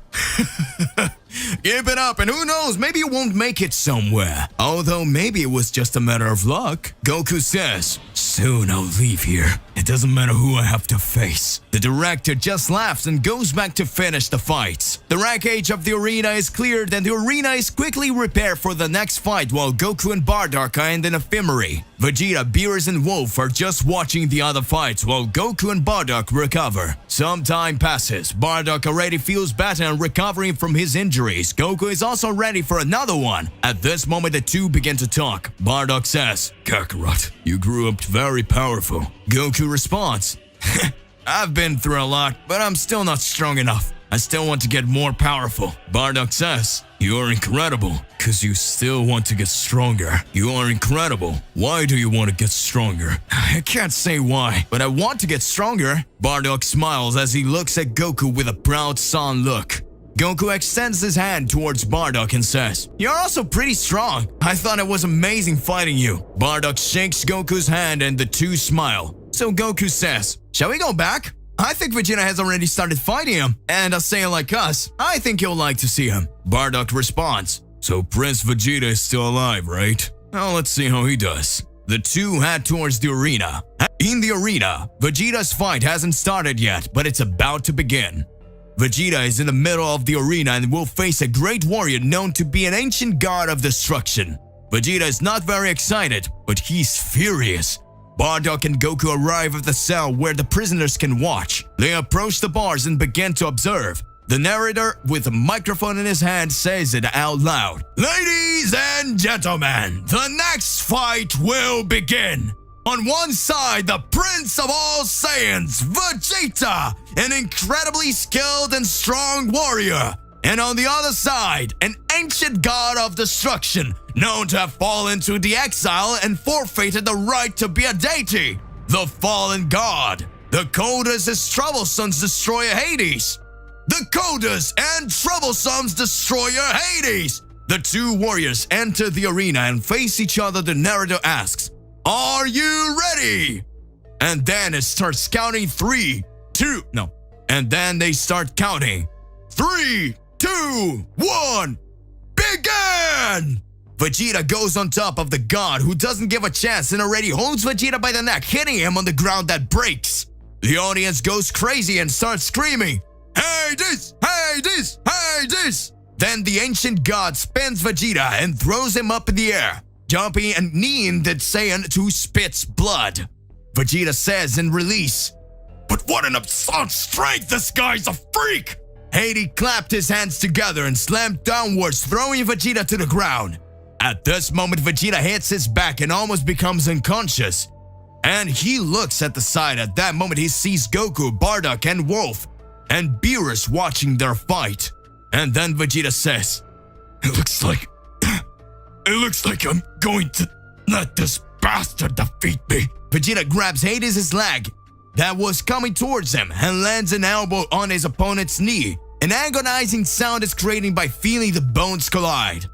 "Keep it up, and who knows, maybe you won't make it somewhere. Although maybe it was just a matter of luck." Goku says, "Soon I'll leave here. It doesn't matter who I have to face." The director just laughs and goes back to finish the fights. The wreckage of the arena is cleared and the arena is quickly repaired for the next fight while Goku and Bardock are in an ephemery. Vegeta, Beerus, and Wolf are just watching the other fights while Goku and Bardock recover. Some time passes. Bardock already feels better and recovering from his injuries. Goku is also ready for another one. At this moment, the two begin to talk. Bardock says, "Kakarot, you grew up very powerful." Goku responds, "I've been through a lot, but I'm still not strong enough. I still want to get more powerful." Bardock says, "You're incredible, because you still want to get stronger. You are incredible. Why do you want to get stronger?" "I can't say why, but I want to get stronger." Bardock smiles as he looks at Goku with a proud son look. Goku extends his hand towards Bardock and says, "You're also pretty strong. I thought it was amazing fighting you." Bardock shakes Goku's hand and the two smile. So Goku says, "Shall we go back? I think Vegeta has already started fighting him, and a Saiyan like us, I think you'll like to see him." Bardock responds, "So Prince Vegeta is still alive, right? Now let's see how he does." The two head towards the arena. In the arena, Vegeta's fight hasn't started yet, but it's about to begin. Vegeta is in the middle of the arena and will face a great warrior known to be an ancient god of destruction. Vegeta is not very excited, but he's furious. Bardock and Goku arrive at the cell where the prisoners can watch. They approach the bars and begin to observe. The narrator, with a microphone in his hand, says it out loud. "Ladies and gentlemen, the next fight will begin. On one side, the Prince of all Saiyans, Vegeta, an incredibly skilled and strong warrior. And on the other side, an ancient god of destruction, known to have fallen to the exile and forfeited the right to be a deity, the fallen god. The Kodas is Troublesome's destroyer Hades. The Kodas and Troublesome's destroyer Hades." The two warriors enter the arena and face each other. The narrator asks, "Are you ready?" And then it starts counting 3, 2, no. And then they start counting 3, 2, 1. begin! Vegeta goes on top of the god, who doesn't give a chance and already holds Vegeta by the neck, hitting him on the ground that breaks. The audience goes crazy and starts screaming, Hades! Hades! Hades! Then the ancient god spins Vegeta and throws him up in the air, jumping and kneeing the Saiyan who spits blood. Vegeta says in release, But what an absurd strength, this guy's a freak! Hades clapped his hands together and slammed downwards, throwing Vegeta to the ground. At this moment, Vegeta hits his back and almost becomes unconscious. And he looks at the side. At that moment, he sees Goku, Bardock, and Wolf, and Beerus watching their fight. And then Vegeta says, It looks like I'm going to let this bastard defeat me. Vegeta grabs Hades' leg that was coming towards him and lands an elbow on his opponent's knee. An agonizing sound is created by feeling the bones collide.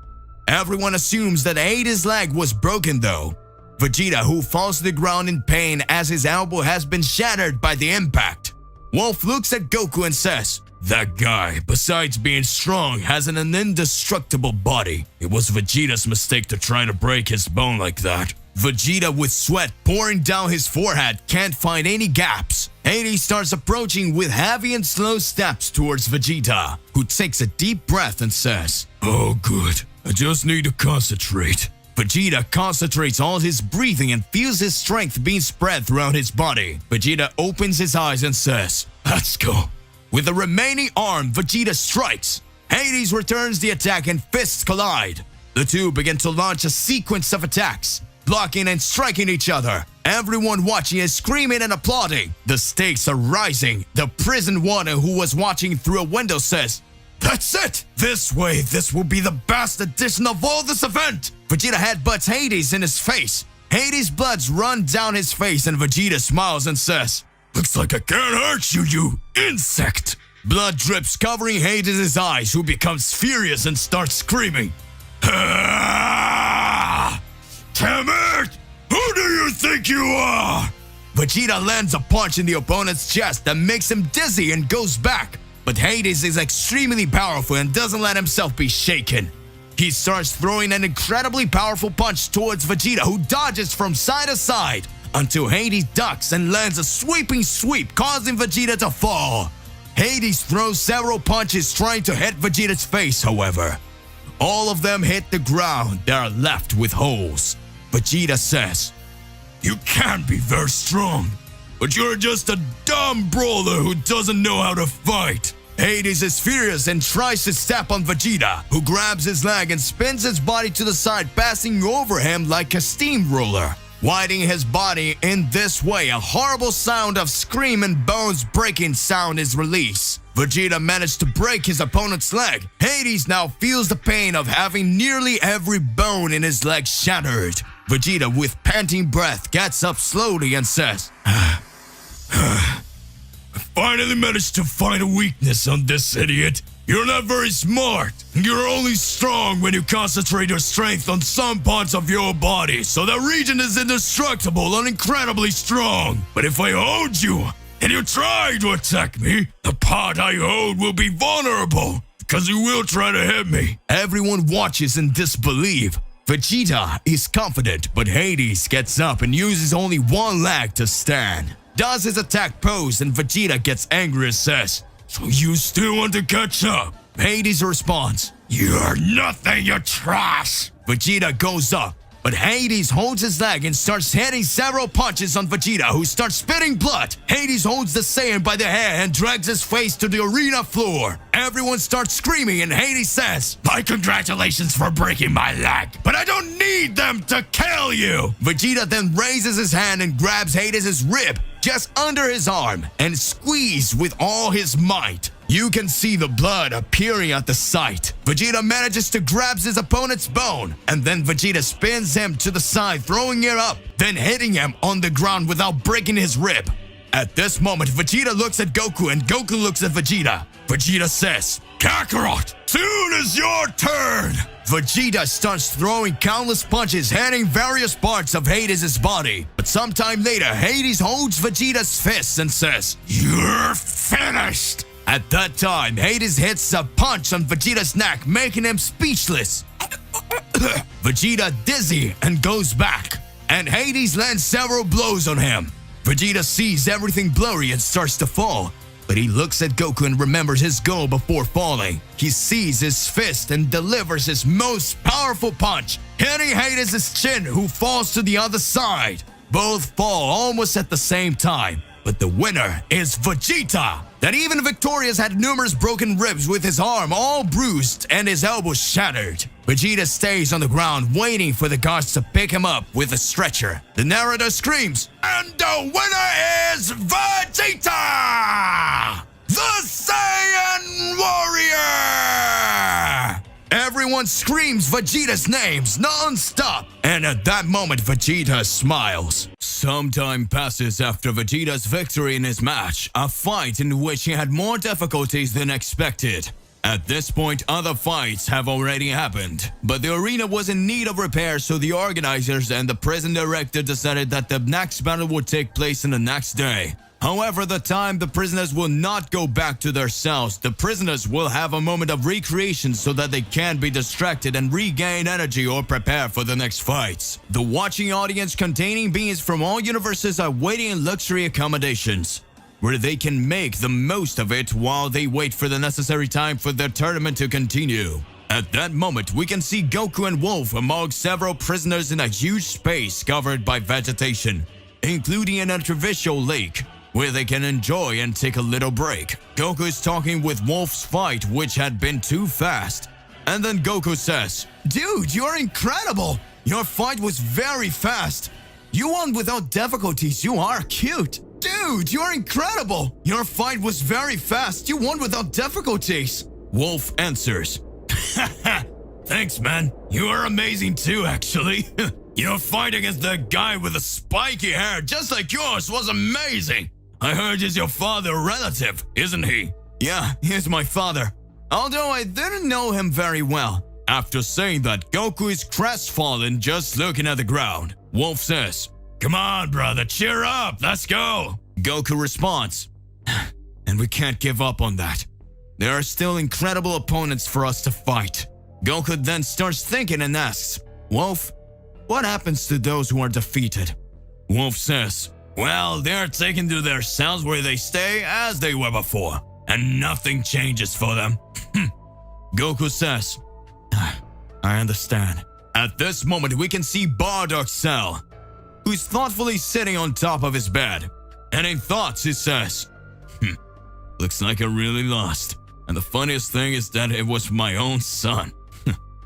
Everyone assumes that Hades' leg was broken though. Vegeta, who falls to the ground in pain as his elbow has been shattered by the impact. Wolf looks at Goku and says, That guy, besides being strong, has an indestructible body. It was Vegeta's mistake to try to break his bone like that. Vegeta, with sweat pouring down his forehead, can't find any gaps. Hades starts approaching with heavy and slow steps towards Vegeta, who takes a deep breath and says, Oh good, I just need to concentrate. Vegeta concentrates all his breathing and feels his strength being spread throughout his body. Vegeta opens his eyes and says, Let's go. With the remaining arm, Vegeta strikes. Hades returns the attack and fists collide. The two begin to launch a sequence of attacks, blocking and striking each other. Everyone watching is screaming and applauding. The stakes are rising. The prison warden who was watching through a window says, That's it! This will be the best edition of all this event! Vegeta headbutts Hades in his face. Hades' blood runs down his face and Vegeta smiles and says, Looks like I can't hurt you, you insect! Blood drips covering Hades' eyes, who becomes furious and starts screaming. Ah! Damn it! Who do you think you are? Vegeta lands a punch in the opponent's chest that makes him dizzy and goes back. But Hades is extremely powerful and doesn't let himself be shaken. He starts throwing an incredibly powerful punch towards Vegeta, who dodges from side to side until Hades ducks and lands a sweeping sweep, causing Vegeta to fall. Hades throws several punches trying to hit Vegeta's face, however. All of them hit the ground. They are left with holes. Vegeta says, You can be very strong, but you're just a dumb brawler who doesn't know how to fight. Hades is furious and tries to step on Vegeta, who grabs his leg and spins his body to the side, passing over him like a steamroller. Widening his body in this way, a horrible sound of scream and bones breaking sound is released. Vegeta managed to break his opponent's leg. Hades now feels the pain of having nearly every bone in his leg shattered. Vegeta, with panting breath, gets up slowly and says, I finally managed to find a weakness on this idiot. You're not very smart. You're only strong when you concentrate your strength on some parts of your body, so that region is indestructible and incredibly strong. But if I hold you, and you try to attack me, the part I hold will be vulnerable, because you will try to hit me. Everyone watches in disbelief. Vegeta is confident, but Hades gets up and uses only one leg to stand. Does his attack pose, and Vegeta gets angry and says, So you still want to catch up? Hades responds, You're nothing, you trash! Vegeta goes up, but Hades holds his leg and starts hitting several punches on Vegeta, who starts spitting blood. Hades holds the Saiyan by the hair and drags his face to the arena floor. Everyone starts screaming and Hades says, My congratulations for breaking my leg, but I don't need them to kill you! Vegeta then raises his hand and grabs Hades' rib just under his arm and squeezes with all his might. You can see the blood appearing at the site. Vegeta manages to grab his opponent's bone, and then Vegeta spins him to the side, throwing it up, then hitting him on the ground without breaking his rib. At this moment, Vegeta looks at Goku and Goku looks at Vegeta. Vegeta says, Kakarot, soon is your turn! Vegeta starts throwing countless punches, hitting various parts of Hades' body. But sometime later, Hades holds Vegeta's fists and says, You're finished! At that time, Hades hits a punch on Vegeta's neck, making him speechless. Vegeta dizzy and goes back, and Hades lands several blows on him. Vegeta sees everything blurry and starts to fall, but he looks at Goku and remembers his goal before falling. He sees his fist and delivers his most powerful punch, hitting Hades' chin, who falls to the other side. Both fall almost at the same time, but the winner is Vegeta, that even victorious had numerous broken ribs with his arm all bruised and his elbow shattered. Vegeta stays on the ground waiting for the gods to pick him up with a stretcher. The narrator screams, and the winner is Vegeta, the Saiyan Warrior! Everyone screams Vegeta's names non-stop, and at that moment Vegeta smiles. Some time passes after Vegeta's victory in his match, a fight in which he had more difficulties than expected. At this point, other fights have already happened, but the arena was in need of repair, so the organizers and the prison director decided that the next battle would take place in the next day. However, the time the prisoners will not go back to their cells, the prisoners will have a moment of recreation so that they can be distracted and regain energy or prepare for the next fights. The watching audience containing beings from all universes are waiting in luxury accommodations, where they can make the most of it while they wait for the necessary time for their tournament to continue. At that moment, we can see Goku and Wolf among several prisoners in a huge space covered by vegetation, including an artificial lake, where they can enjoy and take a little break. Goku is talking with Wolf's fight, which had been too fast. And then Goku says, "Dude, you're incredible! Your fight was very fast. You won without difficulties. You are cute. Dude, you're incredible! Your fight was very fast. You won without difficulties." Wolf answers, "Thanks, man. You are amazing too, actually. Your fight against that guy with the spiky hair, just like yours, was amazing. I heard he's your father relative, isn't he?" "Yeah, he's my father. Although I didn't know him very well." After saying that, Goku is crestfallen, just looking at the ground. Wolf says, "Come on, brother, cheer up, let's go." Goku responds, "And we can't give up on that. There are still incredible opponents for us to fight." Goku then starts thinking and asks, "Wolf, what happens to those who are defeated?" Wolf says, "Well, they're taken to their cells where they stay as they were before, and nothing changes for them." Goku says, "I understand." At this moment, we can see Bardock's cell, who's thoughtfully sitting on top of his bed. And in thoughts, he says, "Looks like I really lost. And the funniest thing is that it was my own son.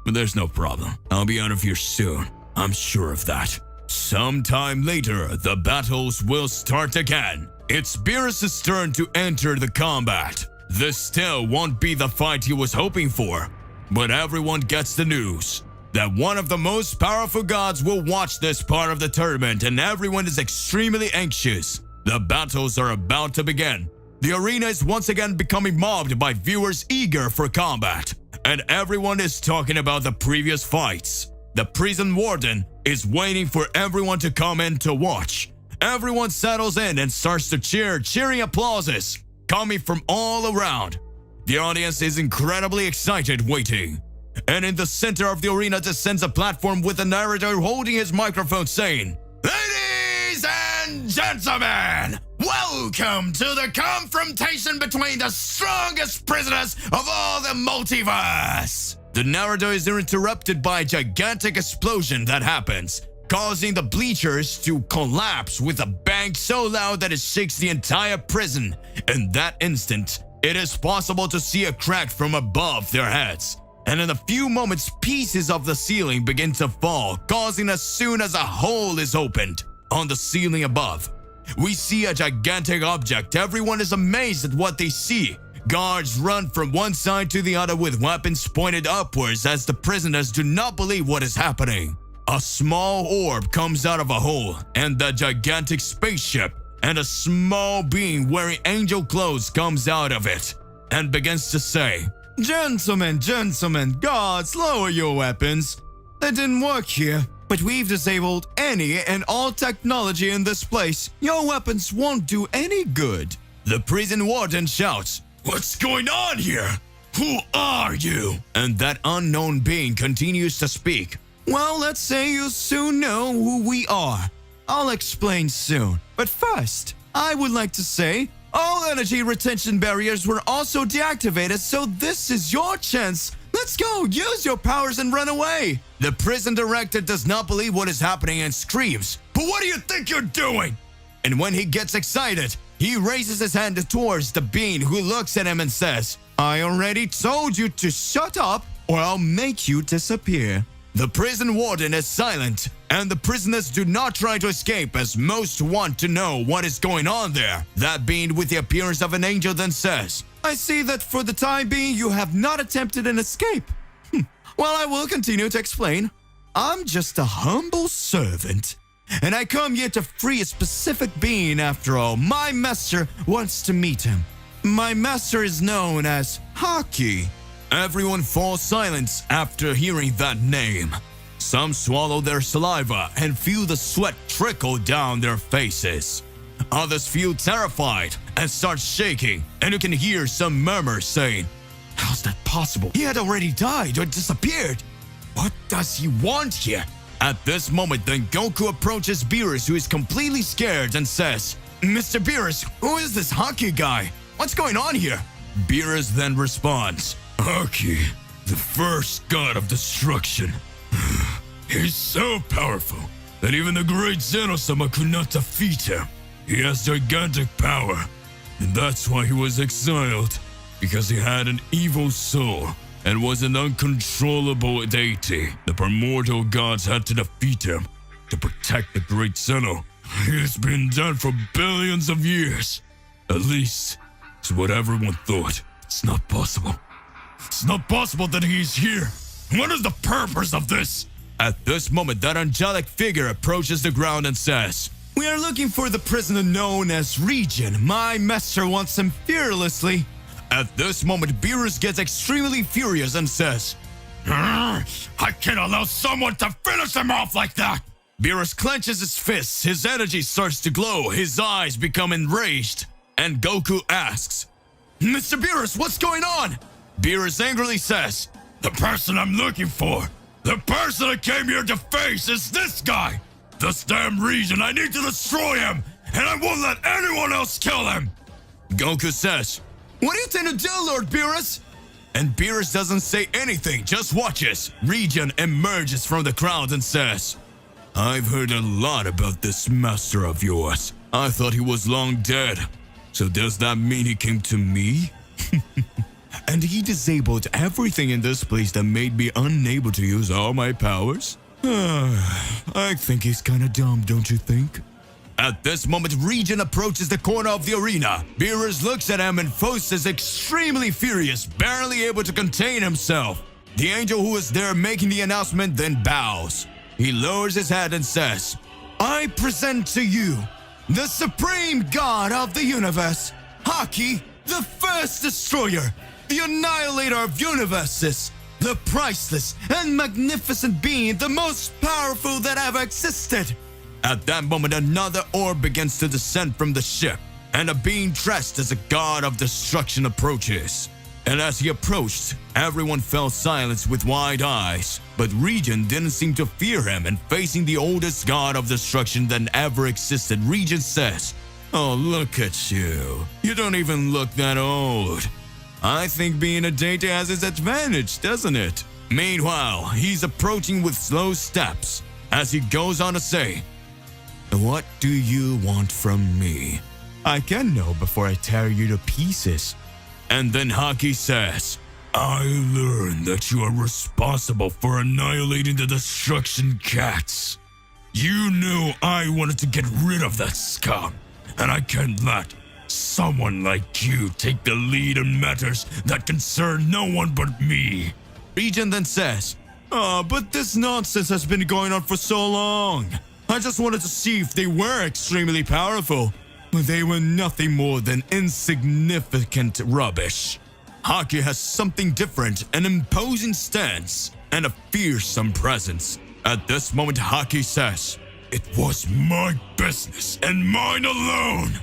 But there's no problem. I'll be out of here soon. I'm sure of that." Sometime later, the battles will start again. It's Beerus' turn to enter the combat. This still won't be the fight he was hoping for, but everyone gets the news that one of the most powerful gods will watch this part of the tournament, and everyone is extremely anxious. The battles are about to begin. The arena is once again becoming mobbed by viewers eager for combat, and everyone is talking about the previous fights. The prison warden is waiting for everyone to come in to watch. Everyone settles in and starts to cheer, cheering applauses coming from all around. The audience is incredibly excited waiting. And in the center of the arena descends a platform with a narrator holding his microphone saying, "Ladies and gentlemen, welcome to the confrontation between the strongest prisoners of all the multiverse." The narrator is interrupted by a gigantic explosion that happens, causing the bleachers to collapse with a bang so loud that it shakes the entire prison. In that instant, it is possible to see a crack from above their heads. And in a few moments, pieces of the ceiling begin to fall, causing as soon as a hole is opened on the ceiling above, we see a gigantic object. Everyone is amazed at what they see. Guards run from one side to the other with weapons pointed upwards as the prisoners do not believe what is happening. A small orb comes out of a hole, and the gigantic spaceship and a small being wearing angel clothes comes out of it and begins to say, Gentlemen, guards, lower your weapons. That didn't work here, but we've disabled any and all technology in this place. Your weapons won't do any good." The prison warden shouts, "What's going on here? Who are you? And that unknown being continues to speak. Well, let's say you soon know who we are. I'll explain soon. But first, I would like to say all energy retention barriers were also deactivated, so this is your chance. Let's go, use your powers and run away. The prison director does not believe what is happening and screams, "But what do you think you're doing?" And when he gets excited, he raises his hand towards the being, who looks at him and says, "I already told you to shut up or I'll make you disappear." The prison warden is silent, and the prisoners do not try to escape, as most want to know what is going on there. That being with the appearance of an angel then says, "I see that for the time being you have not attempted an escape. Well, I will continue to explain. I'm just a humble servant, and I come here to free a specific being after all. My master wants to meet him. My master is known as Haki." Everyone falls silent after hearing that name. Some swallow their saliva and feel the sweat trickle down their faces. Others feel terrified and start shaking, and you can hear some murmurs saying, "How's that possible? He had already died or disappeared. What does he want here?" At this moment, then Goku approaches Beerus, who is completely scared, and says, "Mr. Beerus, who is this Haki guy? What's going on here?" Beerus then responds, Haki, the first god of destruction. He's so powerful that even the great Zeno-sama could not defeat him. He has gigantic power, and that's why he was exiled, because he had an evil soul and was an uncontrollable deity. The primordial gods had to defeat him to protect the great Zeno. He has been dead for billions of years. At least, it's what everyone thought. It's not possible. It's not possible that he's here. What is the purpose of this? At this moment, that angelic figure approaches the ground and says, "We are looking for the prisoner known as Region. My master wants him fearlessly." At this moment, Beerus gets extremely furious and says, I can't allow someone to finish him off like that. Beerus clenches his fists, his energy starts to glow, his eyes become enraged, and Goku asks, "Mr. Beerus, what's going on?" Beerus angrily says, The person I'm looking for, the person I came here to face is this guy. This damn Region, I need to destroy him, and I won't let anyone else kill him. Goku says, "What do you intend to do, Lord Beerus?" And Beerus doesn't say anything, just watches. Region emerges from the crowd and says, "I've heard a lot about this master of yours. I thought he was long dead. So does that mean he came to me?" "And he disabled everything in this place that made me unable to use all my powers?" I think he's kinda dumb, don't you think? At this moment, Region approaches the corner of the arena. Beerus looks at him and Faust is extremely furious, barely able to contain himself. The angel who is there making the announcement then bows. He lowers his head and says, "I present to you the supreme god of the universe, Haki, the first destroyer, the annihilator of universes, the priceless and magnificent being, the most powerful that ever existed." At that moment, another orb begins to descend from the ship, and a being dressed as a god of destruction approaches. And as he approached, everyone fell silent with wide eyes. But Region didn't seem to fear him, and facing the oldest god of destruction that ever existed, Region says, "Oh, look at you. You don't even look that old. I think being a deity has its advantage, doesn't it?" Meanwhile, he's approaching with slow steps, as he goes on to say, "What do you want from me? I can know before I tear you to pieces." And then Haki says, I learned that you are responsible for annihilating the destruction cats. You knew I wanted to get rid of that scum, and I can't let someone like you take the lead in matters that concern no one but me. Region then says, but this nonsense has been going on for so long. I just wanted to see if they were extremely powerful, but they were nothing more than insignificant rubbish." Haki has something different, an imposing stance, and a fearsome presence. At this moment, Haki says, It was my business and mine alone.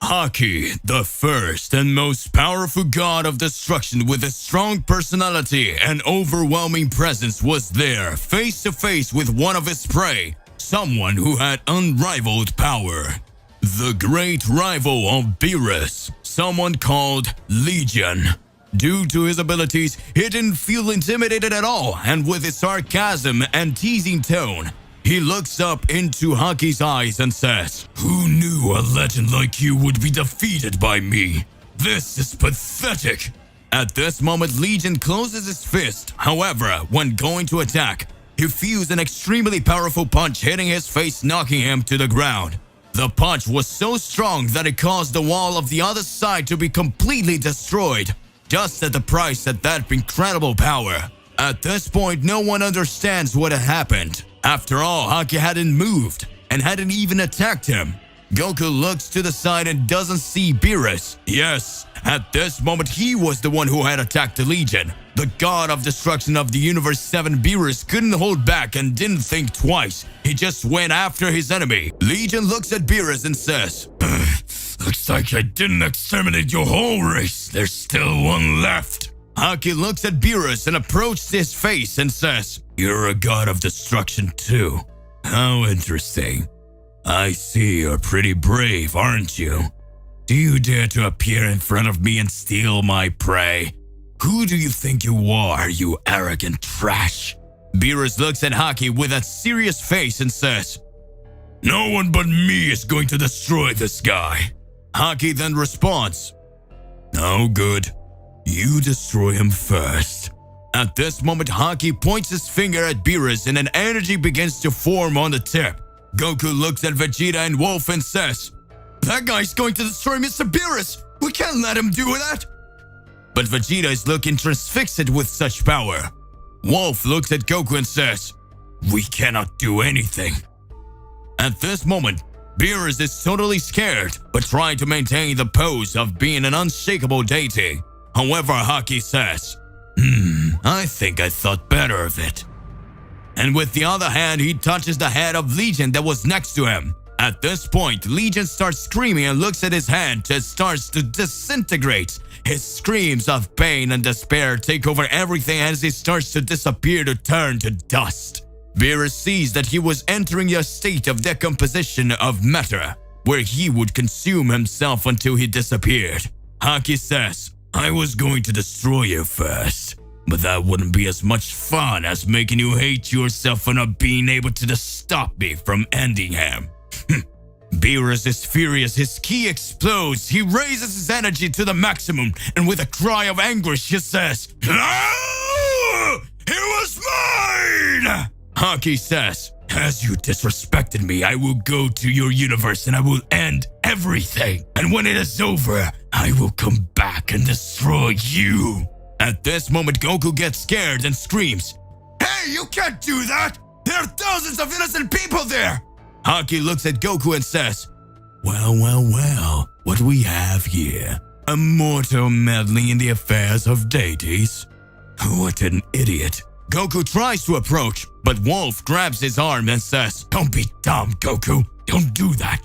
Haki, the first and most powerful god of destruction with a strong personality and overwhelming presence, was there, face to face with one of his prey, someone who had unrivaled power. The great rival of Beerus, someone called Legion. Due to his abilities, he didn't feel intimidated at all, and with his sarcasm and teasing tone, he looks up into Haki's eyes and says, "Who knew a legend like you would be defeated by me? This is pathetic." At this moment, Legion closes his fist. However, when going to attack, he feels an extremely powerful punch hitting his face, knocking him to the ground. The punch was so strong that it caused the wall of the other side to be completely destroyed, just at the price of that incredible power. At this point, no one understands what had happened. After all, Haki hadn't moved and hadn't even attacked him. Goku looks to the side and doesn't see Beerus. Yes, at this moment he was the one who had attacked the Legion. The god of destruction of the Universe 7, Beerus, couldn't hold back and didn't think twice. He just went after his enemy. Legion looks at Beerus and says, "Looks like I didn't exterminate your whole race. There's still one left." Haki looks at Beerus and approaches his face and says, "You're a god of destruction too. How interesting. I see you're pretty brave, aren't you? Do you dare to appear in front of me and steal my prey? Who do you think you are, you arrogant trash?" Beerus looks at Haki with a serious face and says, "No one but me is going to destroy this guy." Haki then responds, "Oh good. You destroy him first." At this moment, Haki points his finger at Beerus and an energy begins to form on the tip. Goku looks at Vegeta and Wolf and says, "That guy's going to destroy Mr. Beerus. We can't let him do that." But Vegeta is looking transfixed with such power. Wolf looks at Goku and says, "We cannot do anything." At this moment, Beerus is totally scared, but trying to maintain the pose of being an unshakable deity. However, Haki says, I think I thought better of it." And with the other hand, he touches the head of Legion that was next to him. At this point, Legion starts screaming and looks at his hand and starts to disintegrate. His screams of pain and despair take over everything as he starts to disappear to turn to dust. Beerus sees that he was entering a state of decomposition of matter, where he would consume himself until he disappeared. Haki says, "I was going to destroy you first, but that wouldn't be as much fun as making you hate yourself for not being able to stop me from ending him." Beerus is furious. His ki explodes. He raises his energy to the maximum, and with a cry of anguish, he says, "No! It was mine!" Haki says, "As you disrespected me, I will go to your universe and I will end everything. And when it is over, I will come back and destroy you." At this moment, Goku gets scared and screams, "Hey, you can't do that! There are thousands of innocent people there!" Haki looks at Goku and says, Well, what we have here? A mortal meddling in the affairs of deities? What an idiot." Goku tries to approach, but Wolf grabs his arm and says, "Don't be dumb, Goku. Don't do that."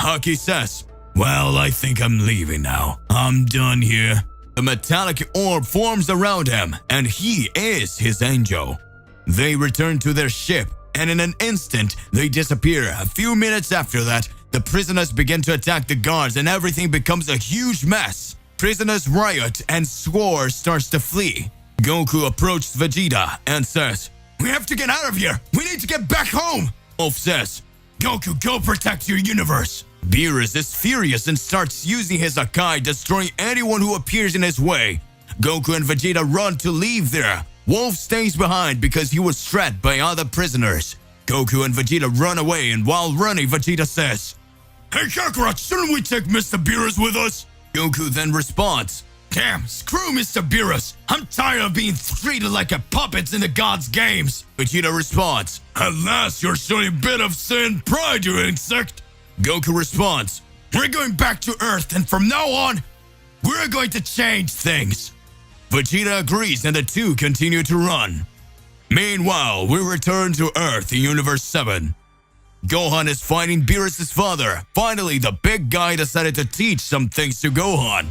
Haki says, "Well, I think I'm leaving now. I'm done here." A metallic orb forms around him, and he is his angel. They return to their ship, and in an instant, they disappear. A few minutes after that, the prisoners begin to attack the guards, and everything becomes a huge mess. Prisoners riot, and Sword starts to flee. Goku approaches Vegeta and says, "We have to get out of here. We need to get back home." Wolf says, "Goku, go protect your universe." Beerus is furious and starts using his Akai, destroying anyone who appears in his way. Goku and Vegeta run to leave there. Wolf stays behind because he was trapped by other prisoners. Goku and Vegeta run away, and while running, Vegeta says, "Hey Kakarot, shouldn't we take Mr. Beerus with us?" Goku then responds, "Damn, screw Mr. Beerus. I'm tired of being treated like a puppet in the gods' games." Vegeta responds, "At last you're showing a bit of Saiyan pride, you insect." Goku responds, "We're going back to Earth, and from now on, we're going to change things." Vegeta agrees, and the two continue to run. Meanwhile, we return to Earth in Universe 7. Gohan is fighting Beerus' father. Finally, the big guy decided to teach some things to Gohan.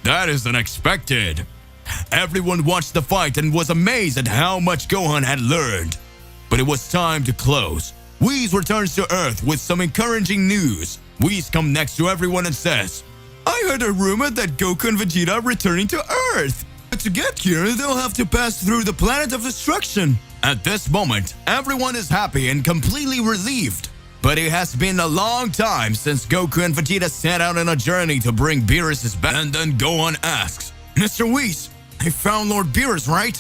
That is unexpected. Everyone watched the fight and was amazed at how much Gohan had learned. But it was time to close. Whis returns to Earth with some encouraging news. Whis comes next to everyone and says, I heard a rumor that Goku and Vegeta are returning to Earth. But to get here, they'll have to pass through the planet of destruction. At this moment, everyone is happy and completely relieved. But it has been a long time since Goku and Vegeta set out on a journey to bring Beerus back. And then Gohan asks, Mr. Whis, I found Lord Beerus, right?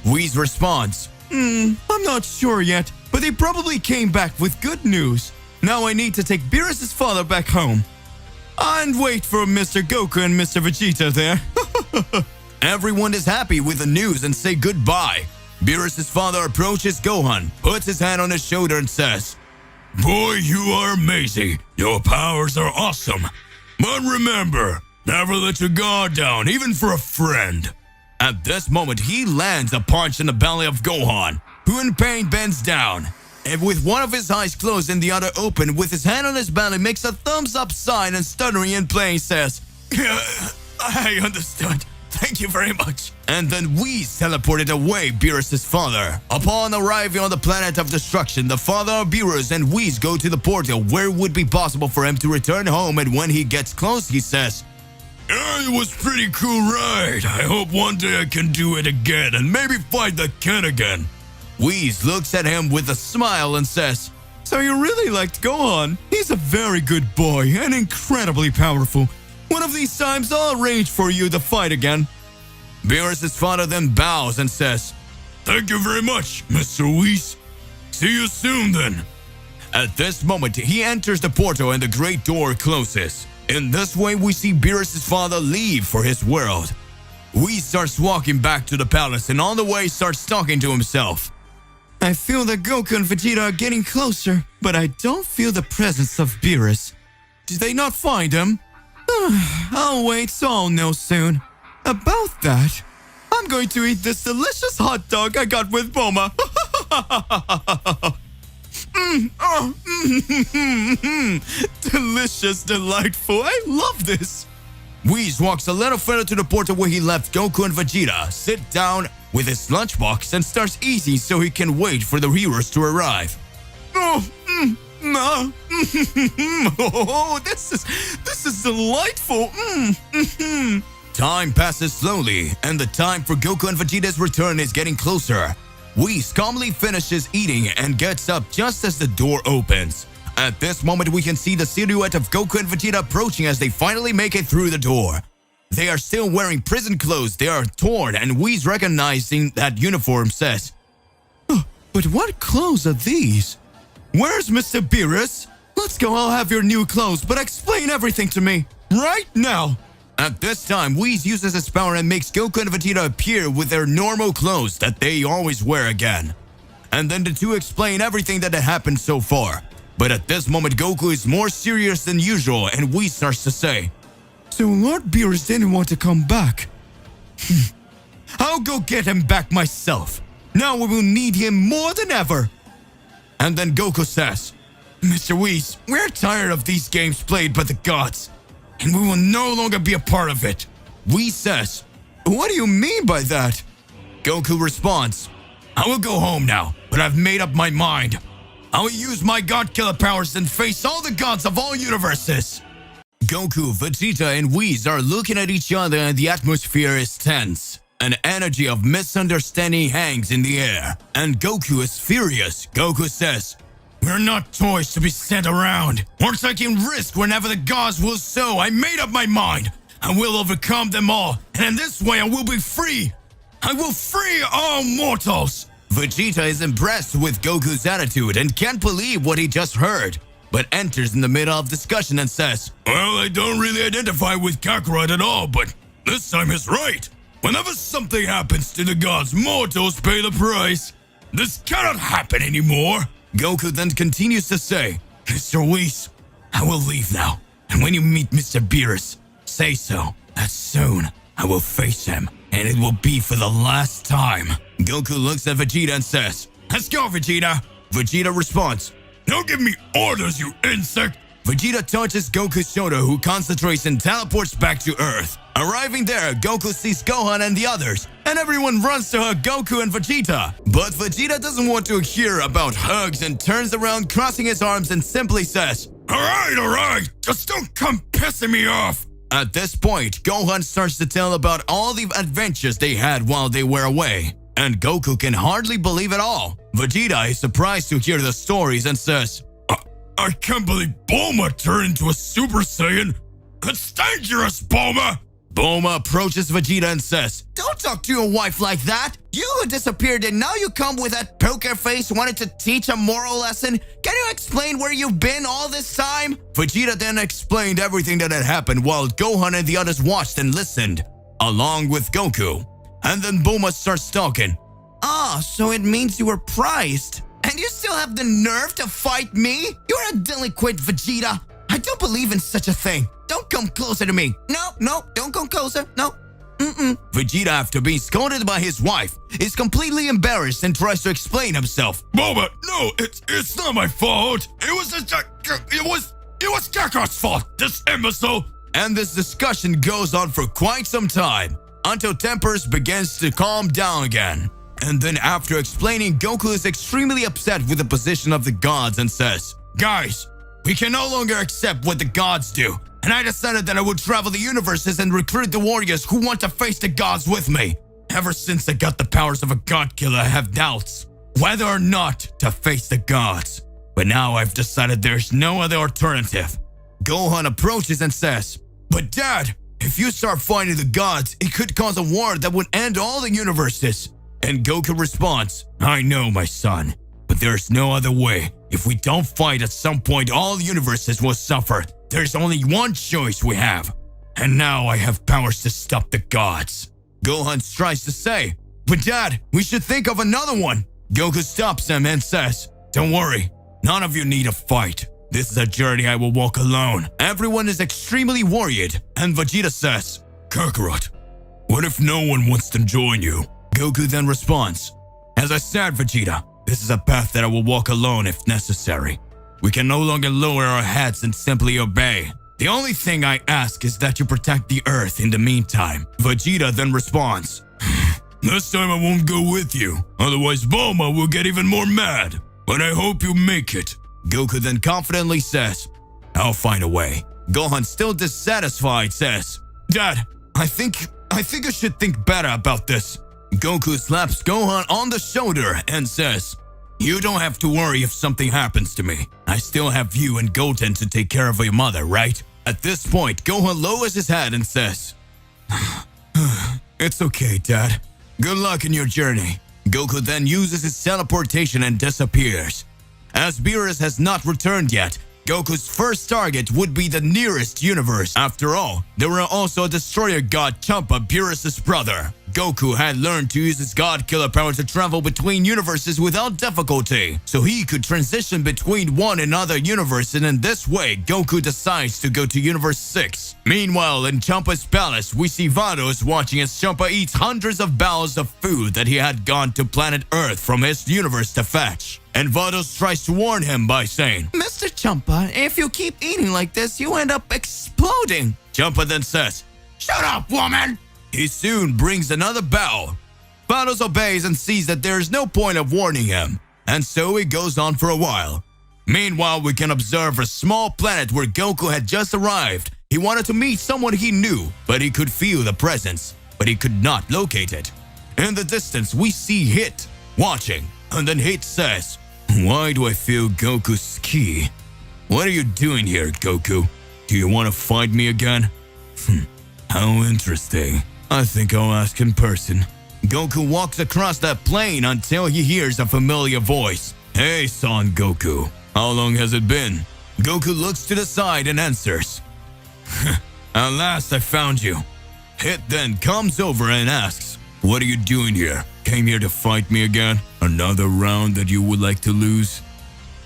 Whis responds, I'm not sure yet, but he probably came back with good news. Now I need to take Beerus' father back home. And wait for Mr. Goku and Mr. Vegeta there. Everyone is happy with the news and say goodbye. Beerus' father approaches Gohan, puts his hand on his shoulder and says, Boy, you are amazing. Your powers are awesome. But remember, never let your guard down, even for a friend. At this moment, he lands a punch in the belly of Gohan, who in pain bends down. And with one of his eyes closed and the other open, with his hand on his belly, makes a thumbs up sign and stuttering in pain says, I understood. Thank you very much. And then Whis teleported away Beerus' father. Upon arriving on the planet of destruction, the father of Beerus and Whis go to the portal where it would be possible for him to return home, and when he gets close, he says, It was pretty cool ride. I hope one day I can do it again and maybe fight the Ken again. Whis looks at him with a smile and says, So you really liked Gohan? He's a very good boy and incredibly powerful. One of these times I'll arrange for you to fight again. Beerus' father then bows and says, Thank you very much, Mr. Whis. See you soon then. At this moment, he enters the portal and the great door closes. In this way, we see Beerus' father leave for his world. Whis starts walking back to the palace and on the way starts talking to himself. I feel that Goku and Vegeta are getting closer, but I don't feel the presence of Beerus. Did they not find him? I'll wait, so I'll know soon. About that, I'm going to eat this delicious hot dog I got with Boma. Delicious, delightful. I love this. Whis walks a little further to the portal where he left Goku and Vegeta, sit down with his lunchbox and starts eating so he can wait for the heroes to arrive. Oh, this is delightful. Time passes slowly, and the time for Goku and Vegeta's return is getting closer. Whis calmly finishes eating and gets up just as the door opens. At this moment, we can see the silhouette of Goku and Vegeta approaching as they finally make it through the door. They are still wearing prison clothes. They are torn, and Whis, recognizing that uniform, says, But what clothes are these? Where's Mr. Beerus? Let's go, I'll have your new clothes, but explain everything to me, right now. At this time, Whis uses his power and makes Goku and Vegeta appear with their normal clothes that they always wear again. And then the two explain everything that had happened so far. But at this moment, Goku is more serious than usual, and Whis starts to say, So Lord Beerus didn't want to come back. I'll go get him back myself. Now we will need him more than ever. And then Goku says, Mr. Whis, we're tired of these games played by the gods, and we will no longer be a part of it. Whis says, What do you mean by that? Goku responds, I will go home now, but I've made up my mind. I will use my God Killer powers and face all the gods of all universes. Goku, Vegeta, and Whis are looking at each other and the atmosphere is tense. An energy of misunderstanding hangs in the air, and Goku is furious. Goku says, We're not toys to be sent around or taking risk whenever the gods will so. I made up my mind. I will overcome them all, and in this way I will be free. I will free all mortals. Vegeta is impressed with Goku's attitude and can't believe what he just heard, but enters in the middle of discussion and says, Well, I don't really identify with Kakarot at all, but this time he's right. Whenever something happens to the gods, mortals pay the price. This cannot happen anymore. Goku then continues to say, Mr. Whis, I will leave now, and when you meet Mr. Beerus, say so, that soon I will face him, and it will be for the last time. Goku looks at Vegeta and says, Let's go, Vegeta. Vegeta responds, Don't give me orders, you insect! Vegeta touches Goku's shoulder, who concentrates and teleports back to Earth. Arriving there, Goku sees Gohan and the others, and everyone runs to hug Goku and Vegeta. But Vegeta doesn't want to hear about hugs and turns around, crossing his arms, and simply says, Alright, just don't come pissing me off! At this point, Gohan starts to tell about all the adventures they had while they were away, and Goku can hardly believe it all. Vegeta is surprised to hear the stories and says, I can't believe Bulma turned into a Super Saiyan! It's dangerous, Bulma! Bulma approaches Vegeta and says, Don't talk to your wife like that! You who disappeared and now you come with that poker face wanting to teach a moral lesson? Can you explain where you've been all this time? Vegeta then explained everything that had happened while Gohan and the others watched and listened, along with Goku. And then Bulma starts talking. So it means you were prized. And you still have the nerve to fight me? You're a delinquent, Vegeta. I don't believe in such a thing. Don't come closer to me. No, don't come closer. No. Vegeta, after being scolded by his wife, is completely embarrassed and tries to explain himself. Bulma, no, it's not my fault. It was Kaka's fault, this imbecile. And this discussion goes on for quite some time, until tempers begins to calm down again. And then after explaining, Goku is extremely upset with the position of the gods and says, Guys, we can no longer accept what the gods do, and I decided that I would travel the universes and recruit the warriors who want to face the gods with me. Ever since I got the powers of a god killer, I have doubts whether or not to face the gods. But now I've decided there's no other alternative. Gohan approaches and says, But Dad, if you start fighting the gods, it could cause a war that would end all the universes. And Goku responds, I know, my son, but there's no other way. If we don't fight at some point, all universes will suffer. There's only one choice we have. And now I have powers to stop the gods. Gohan tries to say, But Dad, we should think of another one. Goku stops him and says, Don't worry, none of you need a fight. This is a journey I will walk alone. Everyone is extremely worried, and Vegeta says, Kakarot, what if no one wants to join you? Goku then responds, As I said, Vegeta, this is a path that I will walk alone if necessary. We can no longer lower our heads and simply obey. The only thing I ask is that you protect the Earth in the meantime. Vegeta then responds, This time I won't go with you, otherwise Bulma will get even more mad. But I hope you make it. Goku then confidently says, I'll find a way. Gohan, still dissatisfied, says, Dad, I think you should think better about this. Goku slaps Gohan on the shoulder and says, You don't have to worry if something happens to me. I still have you and Goten to take care of your mother, right? At this point, Gohan lowers his head and says, It's okay, Dad. Good luck in your journey. Goku then uses his teleportation and disappears. As Beerus has not returned yet, Goku's first target would be the nearest universe. After all, there were also a destroyer god Champa, Beerus' brother. Goku had learned to use his god killer power to travel between universes without difficulty, so he could transition between one and other universe, and in this way, Goku decides to go to Universe 6. Meanwhile, in Champa's palace, we see Vados watching as Champa eats hundreds of bowls of food that he had gone to planet Earth from his universe to fetch. And Vados tries to warn him by saying, Mr. Champa, if you keep eating like this, you end up exploding. Champa then says, Shut up, woman! He soon brings another bowl. Vados obeys and sees that there is no point of warning him, and so he goes on for a while. Meanwhile, we can observe a small planet where Goku had just arrived. He wanted to meet someone he knew, but he could feel the presence, but he could not locate it. In the distance, we see Hit watching, and then Hit says, Why do I feel Goku's ki? What are you doing here, Goku? Do you want to fight me again? How interesting. I think I'll ask in person. Goku walks across that plain until he hears a familiar voice. Hey, Son Goku. How long has it been? Goku looks to the side and answers. At last I found you. Hit then comes over and asks, What are you doing here? Came here to fight me again? Another round that you would like to lose?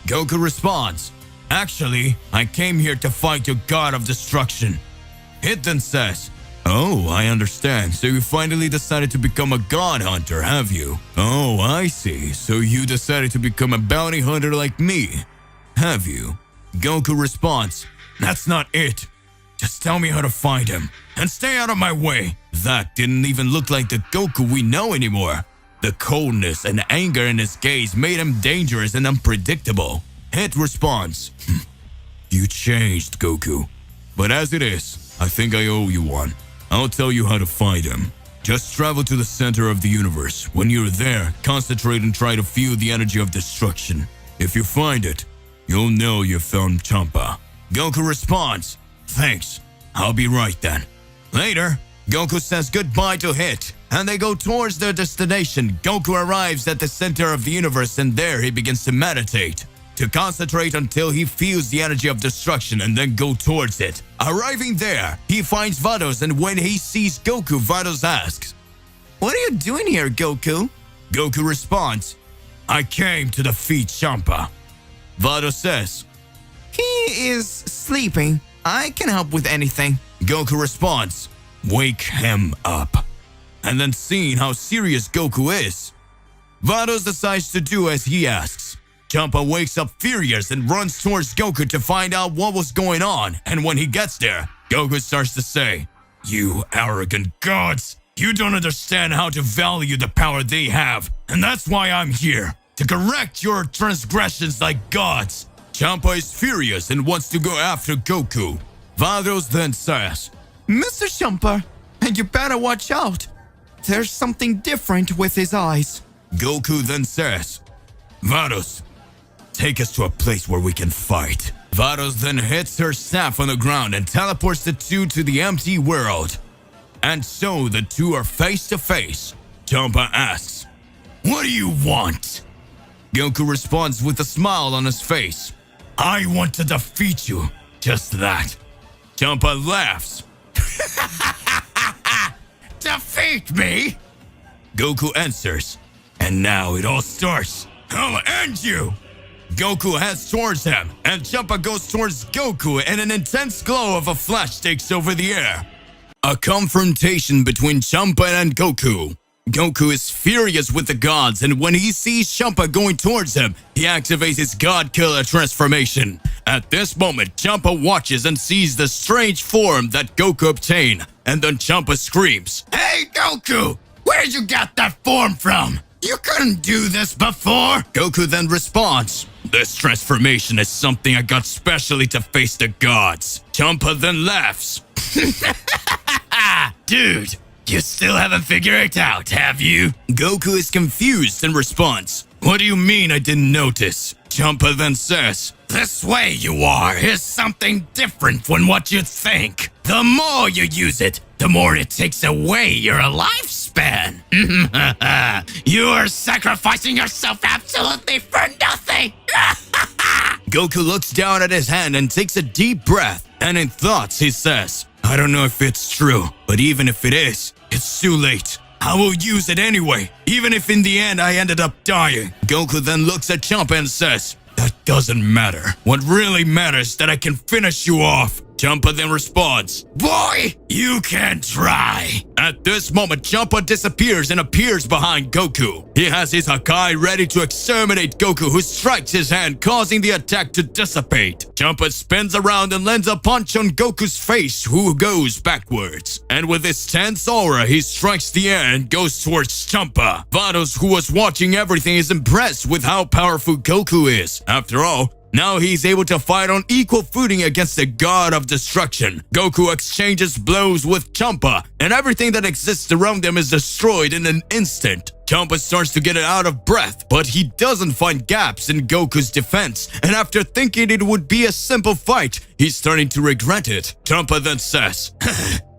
Goku responds, Actually, I came here to fight your god of destruction. Hit then says, Oh, I understand. So you finally decided to become a god hunter, have you? Oh, I see. So you decided to become a bounty hunter like me. Have you? Goku responds, "That's not it. Just tell me how to find him, and stay out of my way." That didn't even look like the Goku we know anymore. The coldness and anger in his gaze made him dangerous and unpredictable. It responds, "You changed, Goku. But as it is, I think I owe you one. I'll tell you how to find him. Just travel to the center of the universe. When you're there, concentrate and try to feel the energy of destruction. If you find it, you'll know you found Champa." Goku responds, "Thanks. I'll be right then." Later, Goku says goodbye to Hit, and they go towards their destination. Goku arrives at the center of the universe, and there he begins to meditate, to concentrate until he feels the energy of destruction and then go towards it. Arriving there, he finds Vados, and when he sees Goku, Vados asks, "What are you doing here, Goku?" Goku responds, "I came to defeat Champa." Vados says, "He is sleeping. I can help with anything." Goku responds, "Wake him up." And then seeing how serious Goku is, Vados decides to do as he asks. Champa wakes up furious and runs towards Goku to find out what was going on, and when he gets there, Goku starts to say, "You arrogant gods! You don't understand how to value the power they have, and that's why I'm here, to correct your transgressions like gods." Champa is furious and wants to go after Goku. Vados then says, "Mr. Champa, you better watch out. There's something different with his eyes." Goku then says, "Vados, take us to a place where we can fight." Vados then hits her staff on the ground and teleports the two to the empty world. And so the two are face to face. Champa asks, "What do you want?" Goku responds with a smile on his face, "I want to defeat you, just that." Champa laughs. "Defeat me?" Goku answers, "And now it all starts. I'll end you." Goku heads towards him, and Champa goes towards Goku, and an intense glow of a flash takes over the air. A confrontation between Champa and Goku. Goku is furious with the gods, and when he sees Champa going towards him, he activates his God Killer transformation. At this moment, Champa watches and sees the strange form that Goku obtained, and then Champa screams, "Hey Goku! Where did you get that form from? You couldn't do this before!" Goku then responds, "This transformation is something I got specially to face the gods." Champa then laughs. "Dude, you still haven't figured it out, have you?" Goku is confused and responds, "What do you mean I didn't notice?" Champa then says, "This way you are is something different from what you think. The more you use it, the more it takes away your lifespan. You are sacrificing yourself absolutely for nothing." Goku looks down at his hand and takes a deep breath, and in thoughts he says, "I don't know if it's true, but even if it is, it's too late. I will use it anyway, even if in the end I ended up dying." Goku then looks at Champa and says, "That doesn't matter. What really matters is that I can finish you off." Champa then responds, "Boy, you can try." At this moment, Champa disappears and appears behind Goku. He has his Hakai ready to exterminate Goku, who strikes his hand, causing the attack to dissipate. Champa spins around and lands a punch on Goku's face, who goes backwards. And with his tense aura, he strikes the air and goes towards Champa. Vados, who was watching everything, is impressed with how powerful Goku is. After all, now he's able to fight on equal footing against the god of destruction. Goku exchanges blows with Champa, and everything that exists around them is destroyed in an instant. Champa starts to get out of breath, but he doesn't find gaps in Goku's defense, and after thinking it would be a simple fight, he's starting to regret it. Champa then says,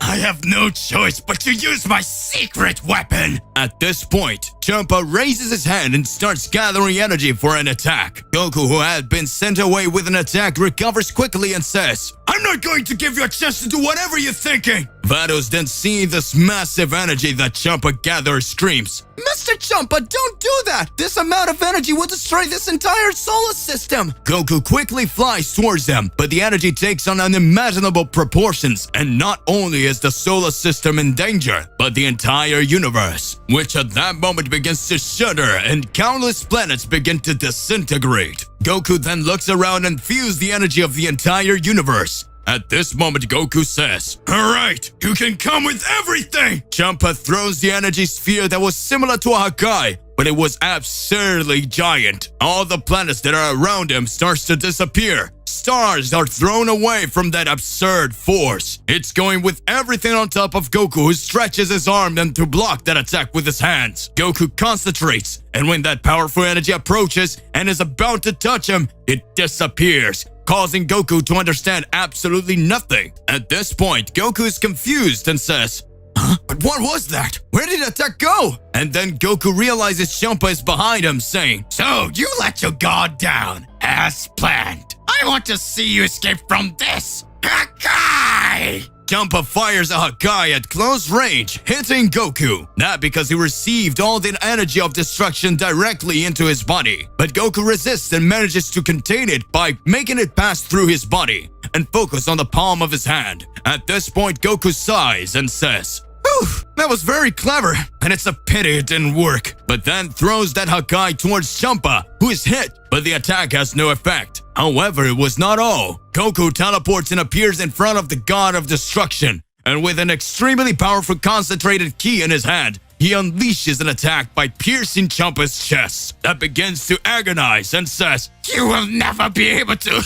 "I have no choice but to use my secret weapon." At this point, Champa raises his hand and starts gathering energy for an attack. Goku, who had been sent away with an attack, recovers quickly and says, "I'm not going to give you a chance to do whatever you're thinking. Vados then seeing this massive energy that Champa gathers screams, "Mr. Champa, don't do that! This amount of energy will destroy this entire solar system!" Goku quickly flies towards them, but the energy takes on unimaginable proportions, and not only is the solar system in danger, but the entire universe, which at that moment begins to shudder and countless planets begin to disintegrate. Goku then looks around and feels the energy of the entire universe. At this moment, Goku says, "Alright, you can come with everything!" Champa throws the energy sphere that was similar to a Hakai, but it was absurdly giant. All the planets that are around him starts to disappear. Stars are thrown away from that absurd force. It's going with everything on top of Goku, who stretches his arm then to block that attack with his hands. Goku concentrates, and when that powerful energy approaches and is about to touch him, it disappears, causing Goku to understand absolutely nothing. At this point, Goku is confused and says, "Huh? But what was that? Where did the attack go?" And then Goku realizes Champa is behind him, saying, "So you let your guard down, as planned. I want to see you escape from this. Hakai!" Champa fires a Hakai at close range, hitting Goku. Not because he received all the energy of destruction directly into his body, but Goku resists and manages to contain it by making it pass through his body and focus on the palm of his hand. At this point, Goku sighs and says, "Whew, that was very clever, and it's a pity it didn't work," but then throws that Hakai towards Champa, who is hit, but the attack has no effect. However, it was not all. Goku teleports and appears in front of the God of Destruction, and with an extremely powerful concentrated ki in his hand, he unleashes an attack by piercing Champa's chest that begins to agonize and says, "You will never be able to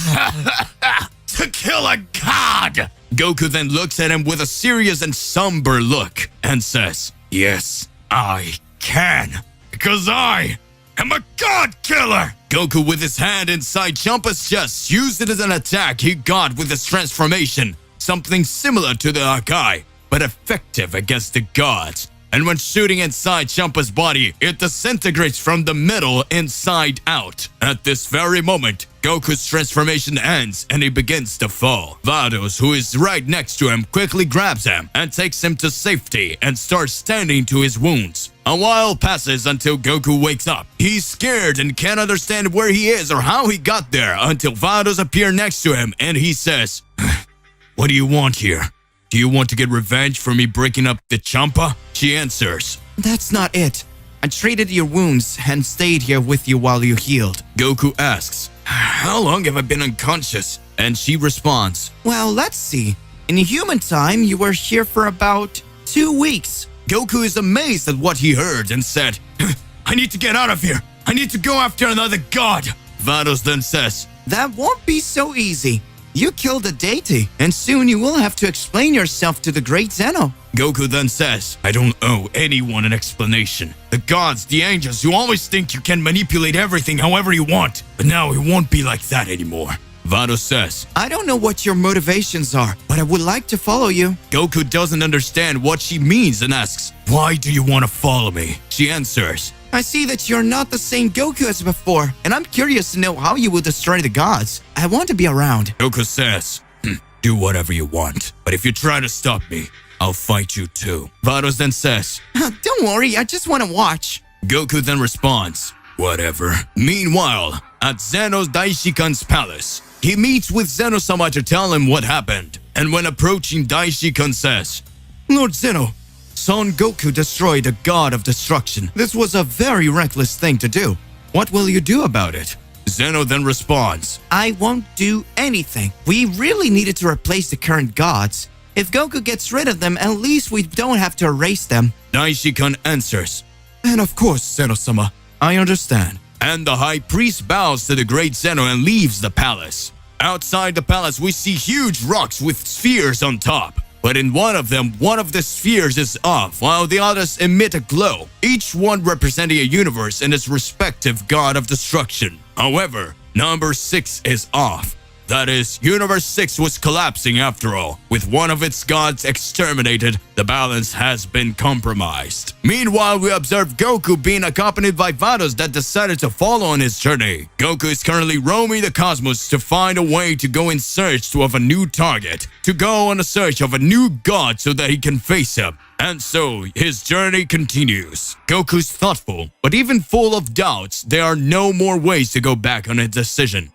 kill a god!" Goku then looks at him with a serious and somber look and says, "Yes, I can, because I am a god killer!" Goku, with his hand inside Champa's chest, used it as an attack he got with his transformation, something similar to the Hakai, but effective against the gods. And when shooting inside Champa's body, it disintegrates from the middle inside out. At this very moment, Goku's transformation ends and he begins to fall. Vados, who is right next to him, quickly grabs him and takes him to safety and starts standing to his wounds. A while passes until Goku wakes up. He's scared and can't understand where he is or how he got there until Vados appear next to him and he says, "What do you want here? Do you want to get revenge for me breaking up the Champa?" She answers, "That's not it. I treated your wounds and stayed here with you while you healed." Goku asks, "How long have I been unconscious?" And she responds, "Well, let's see. In human time, you were here for about 2 weeks. Goku is amazed at what he heard and said, "I need to get out of here. I need to go after another god." Vados then says, "That won't be so easy. You killed a deity, and soon you will have to explain yourself to the great Zeno." Goku then says, "I don't owe anyone an explanation. The gods, the angels, you always think you can manipulate everything however you want, but now it won't be like that anymore." Vados says, "I don't know what your motivations are, but I would like to follow you." Goku doesn't understand what she means and asks, "Why do you want to follow me?" She answers, "I see that you're not the same Goku as before, and I'm curious to know how you will destroy the gods. I want to be around." Goku says, "Do whatever you want, but if you try to stop me, I'll fight you too." Vados then says, "Don't worry, I just want to watch." Goku then responds, "Whatever." Meanwhile, at Zeno's Daishikan's palace, he meets with Zeno-sama to tell him what happened, and when approaching, Daishikan says, "Lord Zeno, Son Goku destroyed a god of destruction. This was a very reckless thing to do. What will you do about it?" Zeno then responds, "I won't do anything. We really needed to replace the current gods. If Goku gets rid of them, at least we don't have to erase them." Daishikan answers, "And of course, Zeno-sama, I understand." And the high priest bows to the great Zeno and leaves the palace. Outside the palace, we see huge rocks with spheres on top. But in one of them, one of the spheres is off, while the others emit a glow, each one representing a universe and its respective god of destruction. However, number 6 is off. That is, Universe 6 was collapsing after all. With one of its gods exterminated, the balance has been compromised. Meanwhile, we observe Goku being accompanied by Vados that decided to follow on his journey. Goku is currently roaming the cosmos to find a way to go in search of a new target, to go on a search of a new god so that he can face him. And so, his journey continues. Goku's thoughtful, but even full of doubts, there are no more ways to go back on his decision.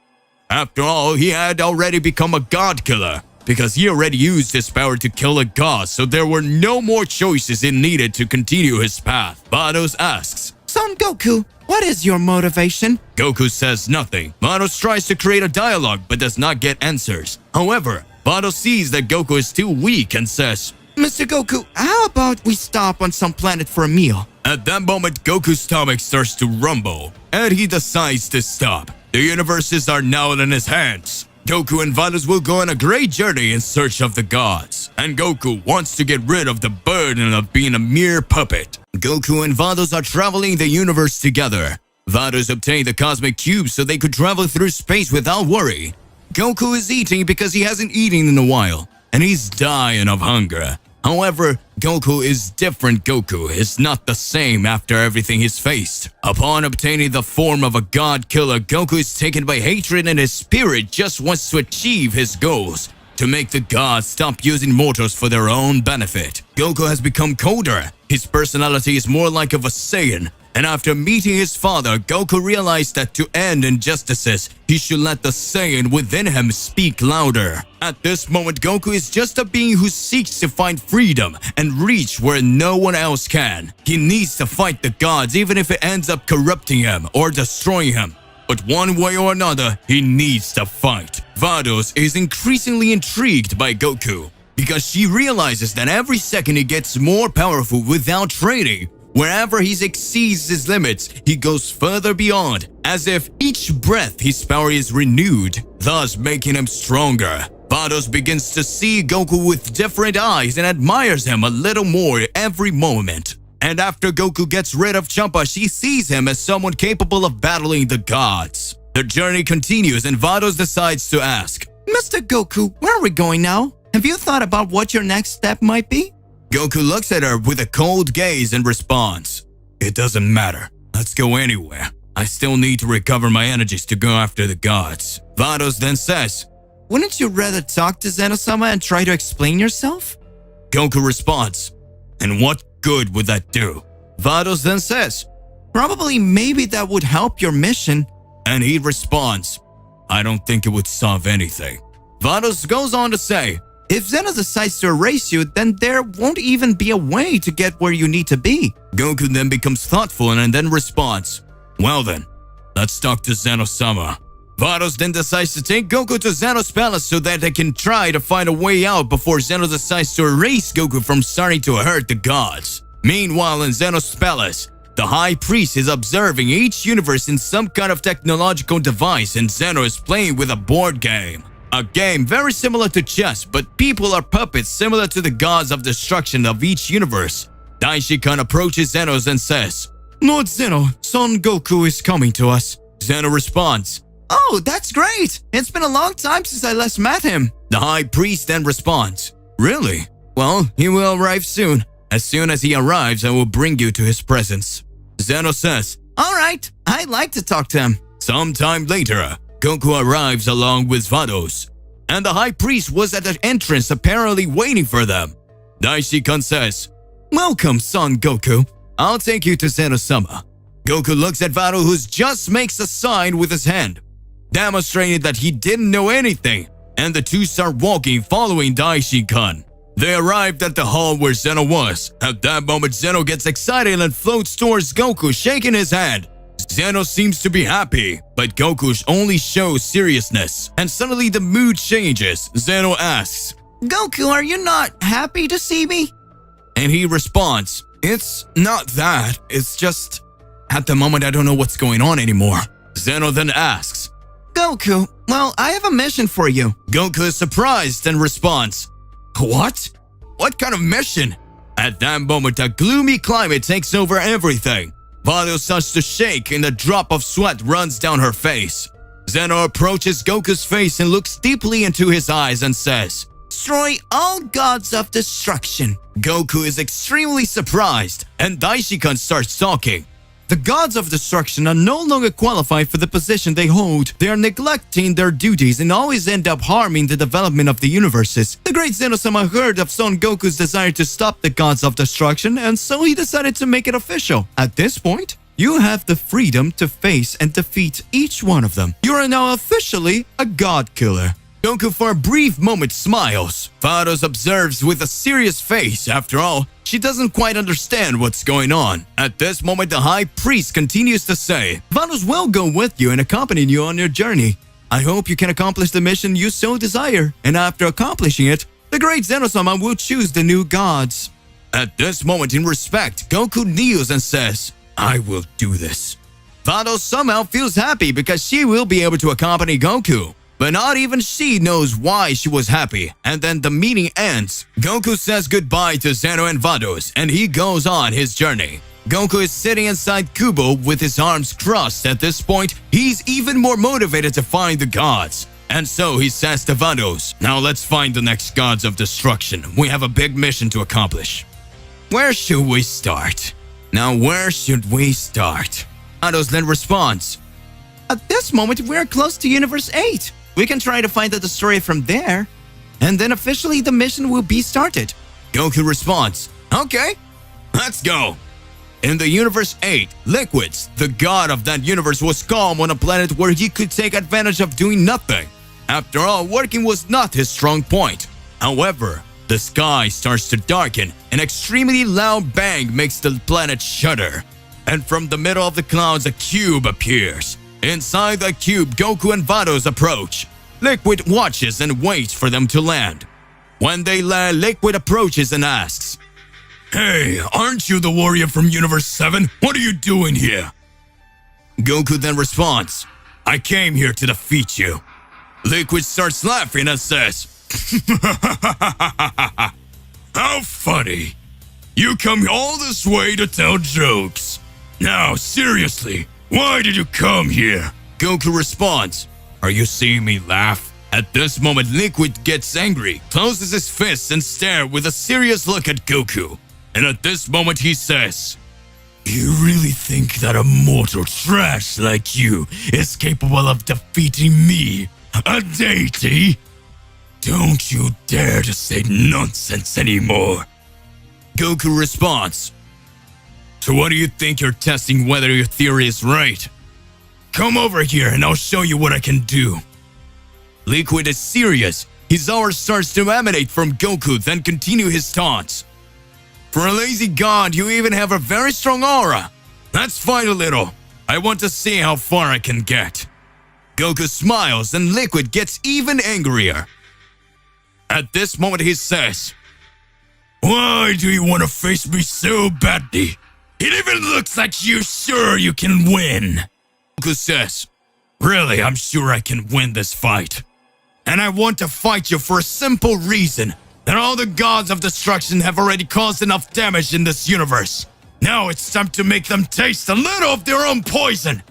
After all, he had already become a god killer, because he already used his power to kill a god, so there were no more choices he needed to continue his path. Vados asks, Son Goku, what is your motivation? Goku says nothing. Vados tries to create a dialogue, but does not get answers. However, Vados sees that Goku is too weak and says, Mr. Goku, how about we stop on some planet for a meal? At that moment, Goku's stomach starts to rumble, and he decides to stop. The universes are now in his hands. Goku and Vados will go on a great journey in search of the gods, and Goku wants to get rid of the burden of being a mere puppet. Goku and Vados are traveling the universe together. Vados obtained the cosmic cube so they could travel through space without worry. Goku is eating because he hasn't eaten in a while, and he's dying of hunger. However, Goku is different. Goku is not the same after everything he's faced. Upon obtaining the form of a god killer, Goku is taken by hatred and his spirit just wants to achieve his goals, to make the gods stop using mortals for their own benefit. Goku has become colder. His personality is more like of a saiyan. And after meeting his father, Goku realized that to end injustices, he should let the Saiyan within him speak louder. At this moment, Goku is just a being who seeks to find freedom and reach where no one else can. He needs to fight the gods even if it ends up corrupting him or destroying him. But one way or another, he needs to fight. Vados is increasingly intrigued by Goku because she realizes that every second he gets more powerful without training. Wherever he exceeds his limits, he goes further beyond, as if each breath his power is renewed, thus making him stronger. Vados begins to see Goku with different eyes and admires him a little more every moment. And after Goku gets rid of Champa, she sees him as someone capable of battling the gods. The journey continues and Vados decides to ask, Mr. Goku, where are we going now? Have you thought about what your next step might be? Goku looks at her with a cold gaze and responds, It doesn't matter. Let's go anywhere. I still need to recover my energies to go after the gods. Vados then says, Wouldn't you rather talk to Zeno-sama and try to explain yourself? Goku responds, And what good would that do? Vados then says, Probably maybe that would help your mission. And he responds, I don't think it would solve anything. Vados goes on to say, If Zeno decides to erase you, then there won't even be a way to get where you need to be. Goku then becomes thoughtful and then responds, Well then, let's talk to Zeno-sama. Vados then decides to take Goku to Zeno's palace so that they can try to find a way out before Zeno decides to erase Goku from starting to hurt the gods. Meanwhile, in Zeno's palace, the High Priest is observing each universe in some kind of technological device and Zeno is playing with a board game. A game very similar to chess, but people are puppets similar to the gods of destruction of each universe. Daishi-kun approaches Zeno and says, Lord Zeno, Son Goku is coming to us. Zeno responds, Oh, that's great! It's been a long time since I last met him. The High Priest then responds, Really? Well, he will arrive soon. As soon as he arrives, I will bring you to his presence. Zeno says, All right, I'd like to talk to him. Sometime later, Goku arrives along with Vados, and the High Priest was at the entrance apparently waiting for them. Daishi-kun says, Welcome, Son Goku. I'll take you to Zeno-sama. Goku looks at Vados who just makes a sign with his hand, demonstrating that he didn't know anything, and the two start walking following Daishi-kun. They arrived at the hall where Zeno was. At that moment, Zeno gets excited and floats towards Goku, shaking his hand. Zeno seems to be happy, but Goku only shows seriousness. And suddenly the mood changes. Zeno asks, Goku, are you not happy to see me? And he responds, It's not that. It's just, at the moment I don't know what's going on anymore. Zeno then asks, Goku, well, I have a mission for you. Goku is surprised and responds, What? What kind of mission? At that moment, a gloomy climate takes over everything. Vados starts to shake and a drop of sweat runs down her face. Zeno approaches Goku's face and looks deeply into his eyes and says, "Destroy all gods of destruction." Goku is extremely surprised, and Daishikan starts talking. The gods of destruction are no longer qualified for the position they hold. They are neglecting their duties and always end up harming the development of the universes. The great Zeno-sama heard of Son Goku's desire to stop the gods of destruction, and so he decided to make it official. At this point, you have the freedom to face and defeat each one of them. You are now officially a god killer. Goku for a brief moment smiles. Vados observes with a serious face. After all, she doesn't quite understand what's going on. At this moment, the high priest continues to say, "Vados will go with you and accompany you on your journey. I hope you can accomplish the mission you so desire. And after accomplishing it, the great Zeno-sama will choose the new gods." At this moment, in respect, Goku kneels and says, "I will do this." Vados somehow feels happy because she will be able to accompany Goku. But not even she knows why she was happy, and then the meeting ends. Goku says goodbye to Zeno and Vados, and he goes on his journey. Goku is sitting inside Kubo with his arms crossed. At this point, he's even more motivated to find the gods. And so he says to Vados, "Now let's find the next gods of destruction. We have a big mission to accomplish." Where should we start? Where should we start? Vados then responds, "At this moment, we're close to Universe 8. We can try to find the destroyer from there, and then officially the mission will be started." Goku responds, "Okay, let's go." In the Universe 8, Liquids, the god of that universe, was calm on a planet where he could take advantage of doing nothing. After all, working was not his strong point. However, the sky starts to darken. An extremely loud bang makes the planet shudder. And from the middle of the clouds, a cube appears. Inside the cube, Goku and Vados approach. Liquid watches and waits for them to land. When they land, Liquid approaches and asks, "Hey, aren't you the warrior from Universe 7? What are you doing here?" Goku then responds, "I came here to defeat you." Liquid starts laughing and says, "How funny. You come all this way to tell jokes. Now, seriously, why did you come here?" Goku responds, "Are you seeing me laugh?" At this moment, Liquid gets angry, closes his fists and stares with a serious look at Goku. And at this moment, he says, "You really think that a mortal trash like you is capable of defeating me, a deity? Don't you dare to say nonsense anymore." Goku responds, "So what do you think you're testing whether your theory is right? Come over here and I'll show you what I can do." Liquid is serious. His aura starts to emanate from Goku, then continue his taunts. "For a lazy god, you even have a very strong aura. Let's fight a little. I want to see how far I can get." Goku smiles and Liquid gets even angrier. At this moment, he says, "Why do you want to face me so badly? It even looks like you're sure you can win." Goku says, "Really, I'm sure I can win this fight. And I want to fight you for a simple reason, that all the gods of destruction have already caused enough damage in this universe. Now it's time to make them taste a little of their own poison."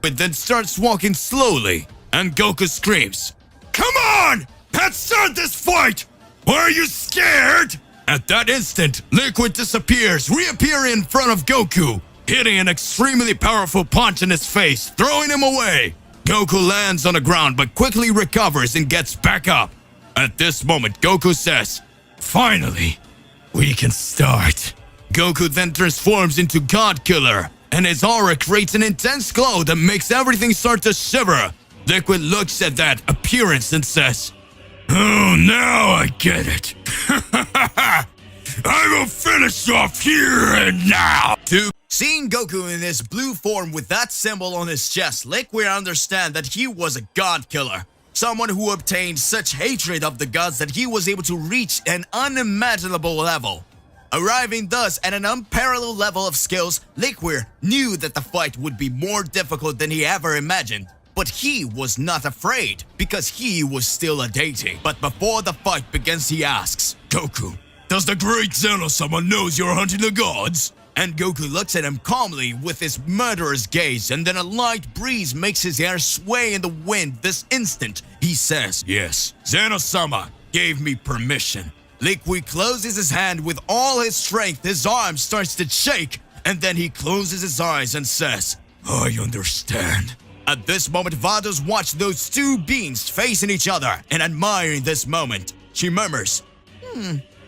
But then starts walking slowly, and Goku screams, "Come on! Let's start this fight! Or are you scared?" At that instant, Liquid disappears, reappearing in front of Goku, hitting an extremely powerful punch in his face, throwing him away. Goku lands on the ground but quickly recovers and gets back up. At this moment, Goku says, "Finally, we can start." Goku then transforms into God Killer, and his aura creates an intense glow that makes everything start to shiver. Liquid looks at that appearance and says, "Oh, now I get it. I will finish off here and now." Seeing Goku in his blue form with that symbol on his chest, Liquid understands that he was a god killer. Someone who obtained such hatred of the gods that he was able to reach an unimaginable level. Arriving thus at an unparalleled level of skills, Liquid knew that the fight would be more difficult than he ever imagined. But he was not afraid, because he was still a deity. But before the fight begins, he asks, "Goku, does the great Zeno-sama knows you're hunting the gods?" And Goku looks at him calmly with his murderous gaze, and then a light breeze makes his hair sway in the wind. This instant, he says, "Yes, Zeno-sama gave me permission." Liquid closes his hand with all his strength. His arm starts to shake, and then he closes his eyes and says, "I understand." At this moment, Vados watched those two beings facing each other and admiring this moment. She murmurs,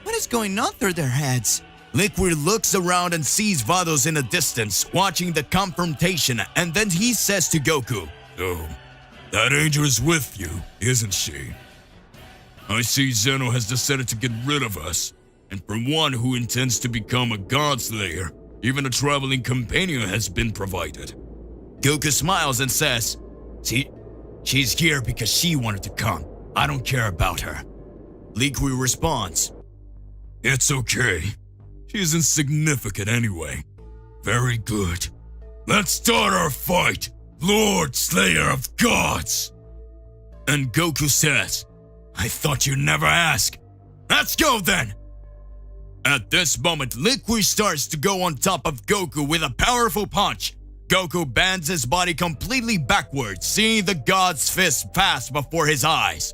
What is going on through their heads? Liquid looks around and sees Vados in the distance, watching the confrontation, and then he says to Goku, "So, that angel is with you, isn't she? I see Zeno has decided to get rid of us, and for one who intends to become a god slayer, even a traveling companion has been provided." Goku smiles and says, She's here because she wanted to come. I don't care about her." Liquid responds, "It's okay. She's insignificant anyway." "Very good. Let's start our fight, Lord Slayer of Gods." And Goku says, "I thought you'd never ask. Let's go then." At this moment, Liquid starts to go on top of Goku with a powerful punch. Goku bends his body completely backwards, seeing the god's fist pass before his eyes.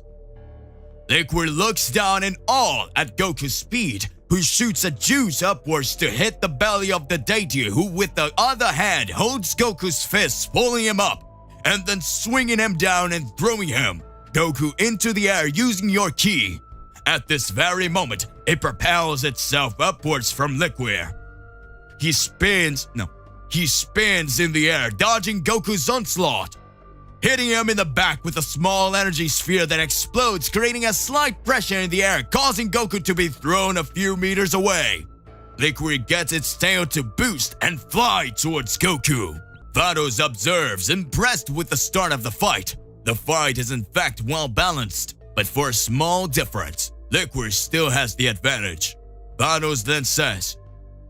Liquid looks down in awe at Goku's speed, who shoots a juice upwards to hit the belly of the deity, who with the other hand holds Goku's fist, pulling him up, and then swinging him down and throwing him, Goku, into the air using your ki. At this very moment, it propels itself upwards from Liquid. He spins in the air, dodging Goku's onslaught, hitting him in the back with a small energy sphere that explodes, creating a slight pressure in the air, causing Goku to be thrown a few meters away. Liquid gets its tail to boost and fly towards Goku. Vados observes, impressed with the start of the fight. The fight is in fact well balanced, but for a small difference, Liquid still has the advantage. Vados then says,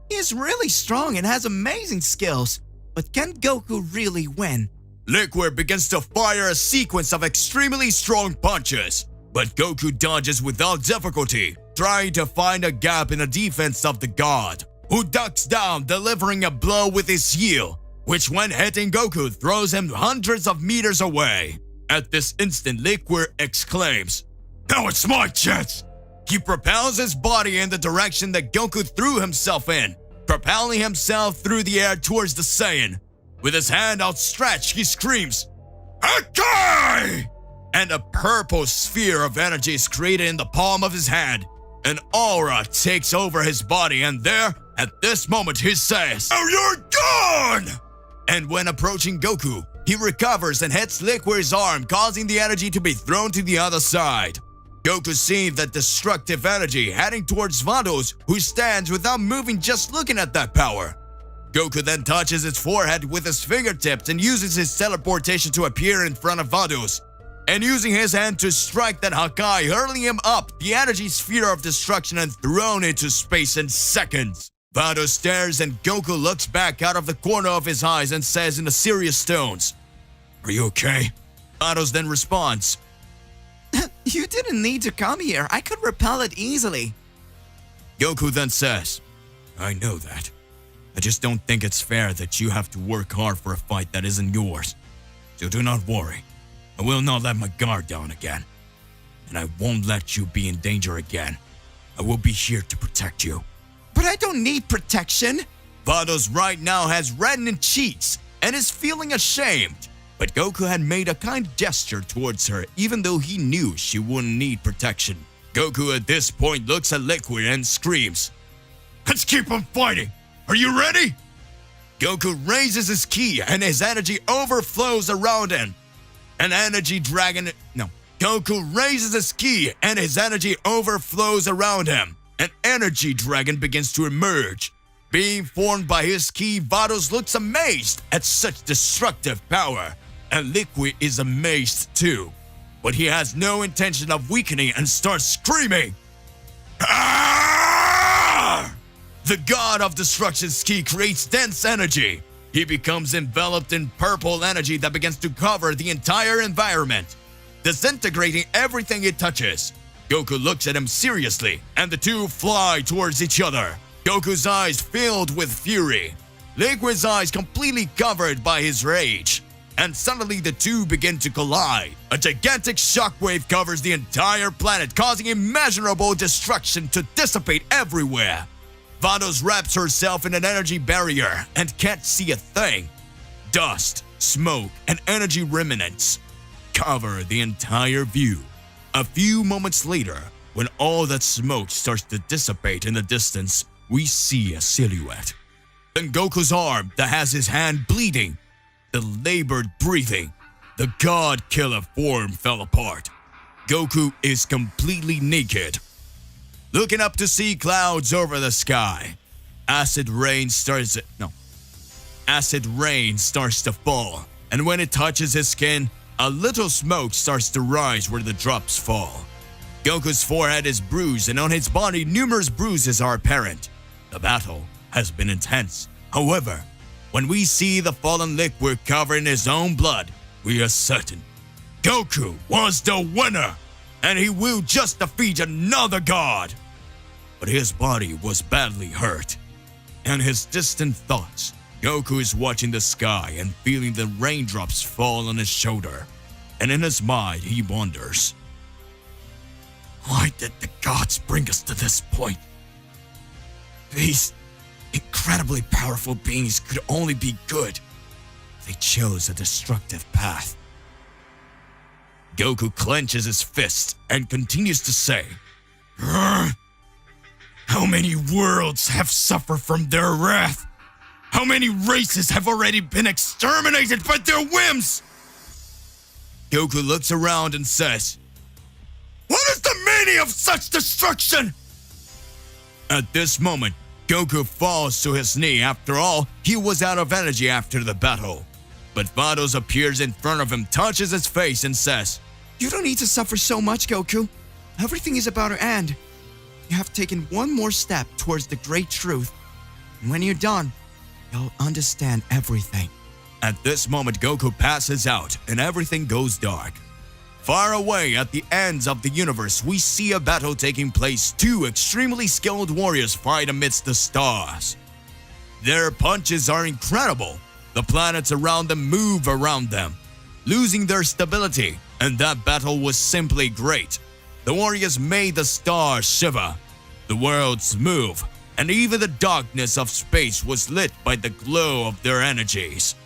He is really strong and has amazing skills, but can Goku really win? Liquid begins to fire a sequence of extremely strong punches, but Goku dodges without difficulty, trying to find a gap in the defense of the god, who ducks down, delivering a blow with his heel, which when hitting Goku throws him hundreds of meters away. At this instant, Liquid exclaims, "Now it's my chance!" He propels his body in the direction that Goku threw himself in, propelling himself through the air towards the Saiyan. With his hand outstretched, he screams, "Akai!" And a purple sphere of energy is created in the palm of his hand. An aura takes over his body, and there, at this moment, he says, "Oh, you're gone!" And when approaching Goku, he recovers and hits Liquid's arm, causing the energy to be thrown to the other side. Goku sees that destructive energy heading towards Vados, who stands without moving, just looking at that power. Goku then touches his forehead with his fingertips and uses his teleportation to appear in front of Vados, and using his hand to strike that Hakai, hurling him up the energy sphere of destruction and thrown into space in seconds. Vados stares and Goku looks back out of the corner of his eyes and says in a serious tones, "Are you okay?" Vados then responds, You didn't need to come here. I could repel it easily. Goku then says, "I know that. I just don't think it's fair that you have to work hard for a fight that isn't yours. So do not worry. I will not let my guard down again. And I won't let you be in danger again. I will be here to protect you." But I don't need protection. Vados right now has reddened cheeks and is feeling ashamed. But Goku had made a kind gesture towards her, even though he knew she wouldn't need protection. Goku at this point looks at Liquid and screams, "Let's keep on fighting! Are you ready?" Goku raises his ki and his energy overflows around him. Goku raises his ki and his energy overflows around him. An energy dragon begins to emerge. Being formed by his ki, Vados looks amazed at such destructive power. And Liquid is amazed too. But he has no intention of weakening and starts screaming, "Ah!" The god of destruction's ki creates dense energy. He becomes enveloped in purple energy that begins to cover the entire environment, disintegrating everything it touches. Goku looks at him seriously, and the two fly towards each other. Goku's eyes filled with fury, Liquid's eyes completely covered by his rage, and suddenly the two begin to collide. A gigantic shockwave covers the entire planet, causing immeasurable destruction to dissipate everywhere. Vados wraps herself in an energy barrier and can't see a thing. Dust, smoke, and energy remnants cover the entire view. A few moments later, when all that smoke starts to dissipate in the distance, we see a silhouette. Then Goku's arm that has his hand bleeding, the labored breathing, the god killer form fell apart. Goku is completely naked, looking up to see clouds over the sky. Acid rain starts to fall, and when it touches his skin, a little smoke starts to rise where the drops fall. Goku's forehead is bruised, and on his body numerous bruises are apparent. The battle has been intense. However, when we see the fallen Liquid covered in his own blood, we are certain Goku was the winner, and he will just defeat another god. But his body was badly hurt. In his distant thoughts, Goku is watching the sky and feeling the raindrops fall on his shoulder. And in his mind, he wonders, why did the gods bring us to this point? These incredibly powerful beings could only be good. They chose a destructive path. Goku clenches his fist and continues to say, how many worlds have suffered from their wrath? How many races have already been exterminated by their whims? Goku looks around and says, what is the meaning of such destruction? At this moment, Goku falls to his knee. After all, he was out of energy after the battle. But Vados appears in front of him, touches his face, and says, You don't need to suffer so much, Goku. Everything is about to end. You have taken one more step towards the great truth. And when you're done, you'll understand everything. At this moment, Goku passes out and everything goes dark. Far away at the ends of the universe, we see a battle taking place. Two extremely skilled warriors fight amidst the stars. Their punches are incredible. The planets around them move around them, losing their stability, and that battle was simply great. The warriors made the stars shiver, the worlds move, and even the darkness of space was lit by the glow of their energies.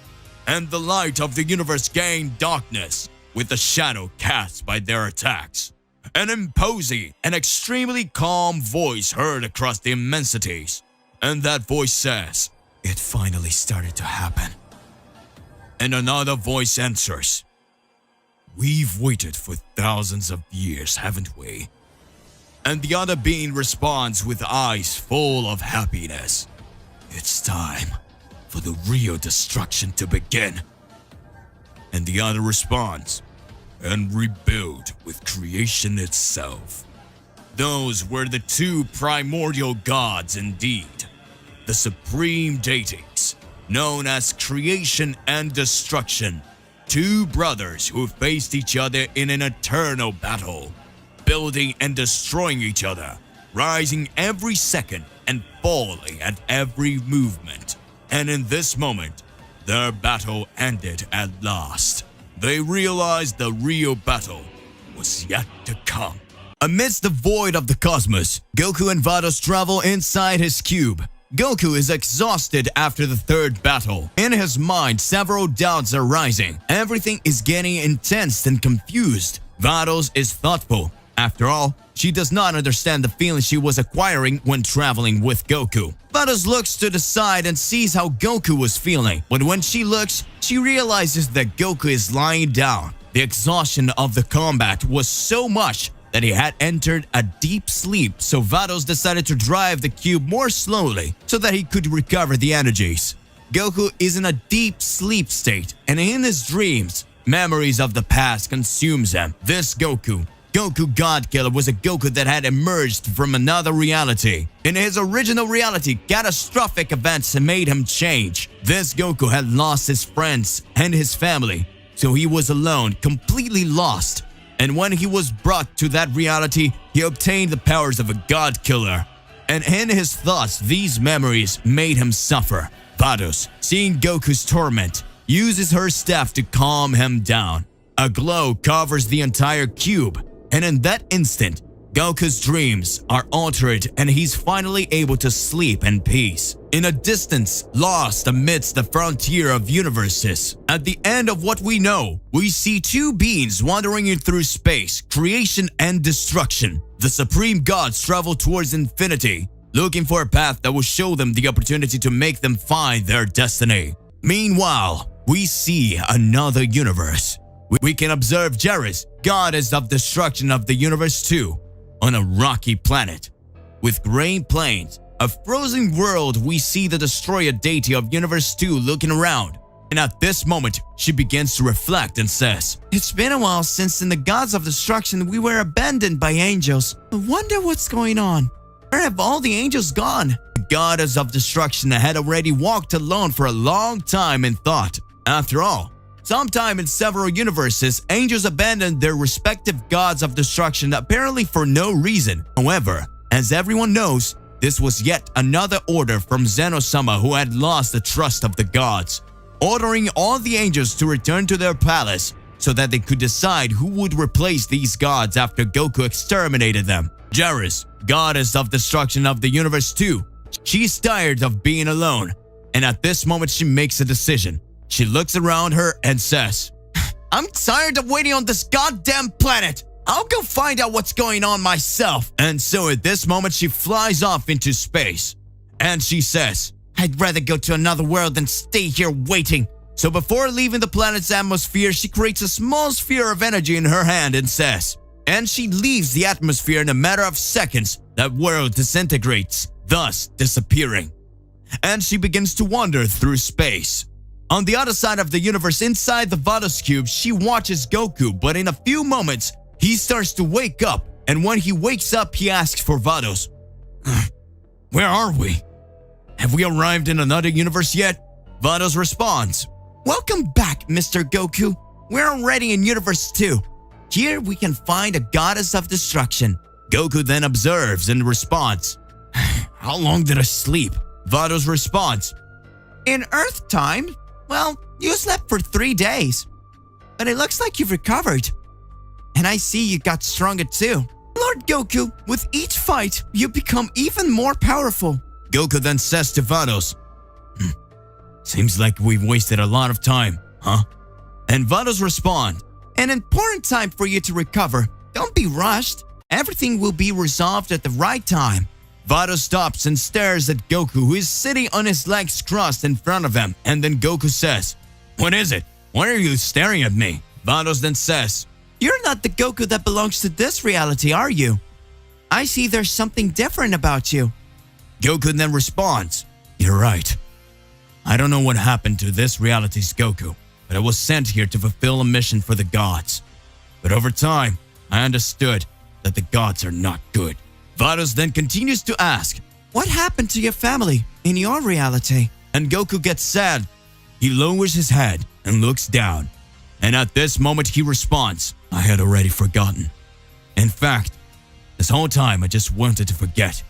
And the light of the universe gained darkness with the shadow cast by their attacks. An imposing and extremely calm voice heard across the immensities, and that voice says, It finally started to happen. And another voice answers, We've waited for thousands of years, haven't we? And the other being responds with eyes full of happiness, It's time for the real destruction to begin. And the other responds, and rebuild with creation itself. Those were the two primordial gods indeed, the supreme deities, known as creation and destruction, two brothers who faced each other in an eternal battle, building and destroying each other, rising every second and falling at every movement. And in this moment, their battle ended at last. They realized the real battle was yet to come. Amidst the void of the cosmos, Goku and Vados travel inside his cube. Goku is exhausted after the third battle. In his mind, several doubts are rising. Everything is getting intense and confused. Vados is thoughtful. After all, she does not understand the feeling she was acquiring when traveling with Goku. Vados looks to the side and sees how Goku was feeling, but when she looks, she realizes that Goku is lying down. The exhaustion of the combat was so much that he had entered a deep sleep, so Vados decided to drive the cube more slowly so that he could recover the energies. Goku is in a deep sleep state, and in his dreams, memories of the past consumes him. This Goku God Killer, was a Goku that had emerged from another reality. In his original reality, catastrophic events made him change. This Goku had lost his friends and his family, so he was alone, completely lost. And when he was brought to that reality, he obtained the powers of a God Killer. And in his thoughts, these memories made him suffer. Vados, seeing Goku's torment, uses her staff to calm him down. A glow covers the entire cube, and in that instant, Goku's dreams are altered and he's finally able to sleep in peace. In a distance lost amidst the frontier of universes, at the end of what we know, we see two beings wandering through space, creation and destruction. The supreme gods travel towards infinity, looking for a path that will show them the opportunity to make them find their destiny. Meanwhile, we see another universe. We can observe Geras, goddess of destruction of the universe too, on a rocky planet. With grey plains, a frozen world, we see the destroyer deity of Universe 2 looking around. And at this moment, she begins to reflect and says, "It's been a while since in the gods of destruction we were abandoned by angels. I wonder what's going on. Where have all the angels gone?" The goddess of destruction had already walked alone for a long time and thought. After all, sometime in several universes, angels abandoned their respective gods of destruction apparently for no reason. However, as everyone knows, this was yet another order from Zeno-sama, who had lost the trust of the gods, ordering all the angels to return to their palace so that they could decide who would replace these gods after Goku exterminated them. Geras, goddess of destruction of the universe too, she's tired of being alone, and at this moment she makes a decision. She looks around her and says, "I'm tired of waiting on this goddamn planet. I'll go find out what's going on myself." And so at this moment she flies off into space. And she says, "I'd rather go to another world than stay here waiting." So before leaving the planet's atmosphere, she creates a small sphere of energy in her hand and says, and she leaves the atmosphere in a matter of seconds. That world disintegrates, thus disappearing. And she begins to wander through space. On the other side of the universe, inside the Vados cube, she watches Goku, but in a few moments, he starts to wake up, and when he wakes up, he asks for Vados. "Where are we? Have we arrived in another universe yet?" Vados responds, "Welcome back, Mr. Goku. We're already in Universe 2. Here we can find a goddess of destruction." Goku then observes and responds, "How long did I sleep?" Vados responds, "In Earth time, well, you slept for 3 days. But it looks like you've recovered. And I see you got stronger too. Lord Goku, with each fight, you become even more powerful." Goku then says to Vados, "Seems like we've wasted a lot of time, huh?" And Vados responds, "An important time for you to recover. Don't be rushed. Everything will be resolved at the right time." Vados stops and stares at Goku, who is sitting on his legs crossed in front of him, and then Goku says, "What is it? Why are you staring at me?" Vados then says, "You're not the Goku that belongs to this reality, are you? I see there's something different about you." Goku then responds, "You're right. I don't know what happened to this reality's Goku, but I was sent here to fulfill a mission for the gods. But over time, I understood that the gods are not good." Vados then continues to ask, "What happened to your family in your reality?" And Goku gets sad. He lowers his head and looks down. And at this moment he responds, "I had already forgotten. In fact, this whole time I just wanted to forget,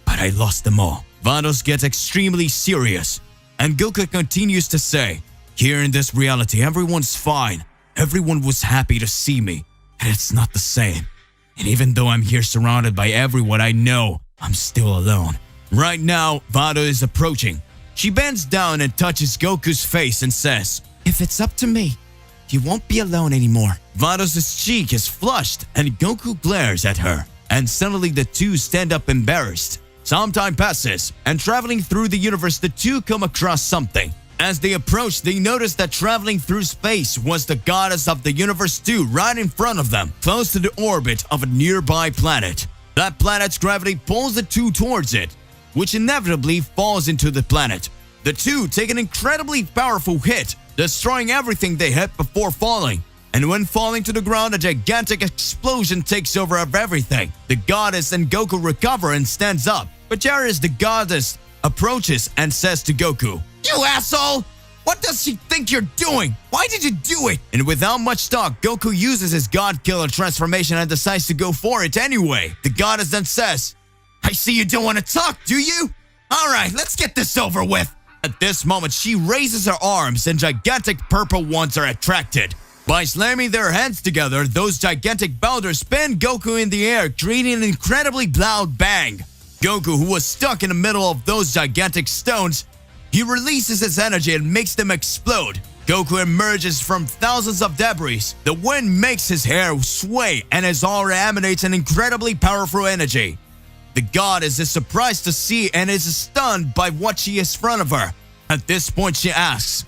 but I lost them all." Vados gets extremely serious, and Goku continues to say, "Here in this reality, everyone's fine. Everyone was happy to see me, and it's not the same. And even though I'm here surrounded by everyone I know, I'm still alone." Right now, Vados is approaching. She bends down and touches Goku's face and says, "If it's up to me, you won't be alone anymore." Vados' cheek is flushed and Goku glares at her. And suddenly the two stand up embarrassed. Some time passes, and traveling through the universe, the two come across something. As they approach, they notice that traveling through space was the goddess of the universe too, right in front of them, close to the orbit of a nearby planet. That planet's gravity pulls the two towards it, which inevitably falls into the planet. The two take an incredibly powerful hit, destroying everything they hit before falling. And when falling to the ground, a gigantic explosion takes over of everything. The goddess and Goku recover and stands up. But Geras, the goddess, approaches and says to Goku, "You asshole! What does she think you're doing? Why did you do it?" And without much talk, Goku uses his God Killer transformation and decides to go for it anyway. The goddess then says, I see you don't want to talk, do you? Alright, let's get this over with. At this moment, she raises her arms and gigantic purple ones are attracted. By slamming their hands together, those gigantic boulders spin Goku in the air, creating an incredibly loud bang. Goku, who was stuck in the middle of those gigantic stones, he releases his energy and makes them explode. Goku emerges from thousands of debris. The wind makes his hair sway and his aura emanates an incredibly powerful energy. The goddess is surprised to see and is stunned by what she is in front of her. At this point, she asks,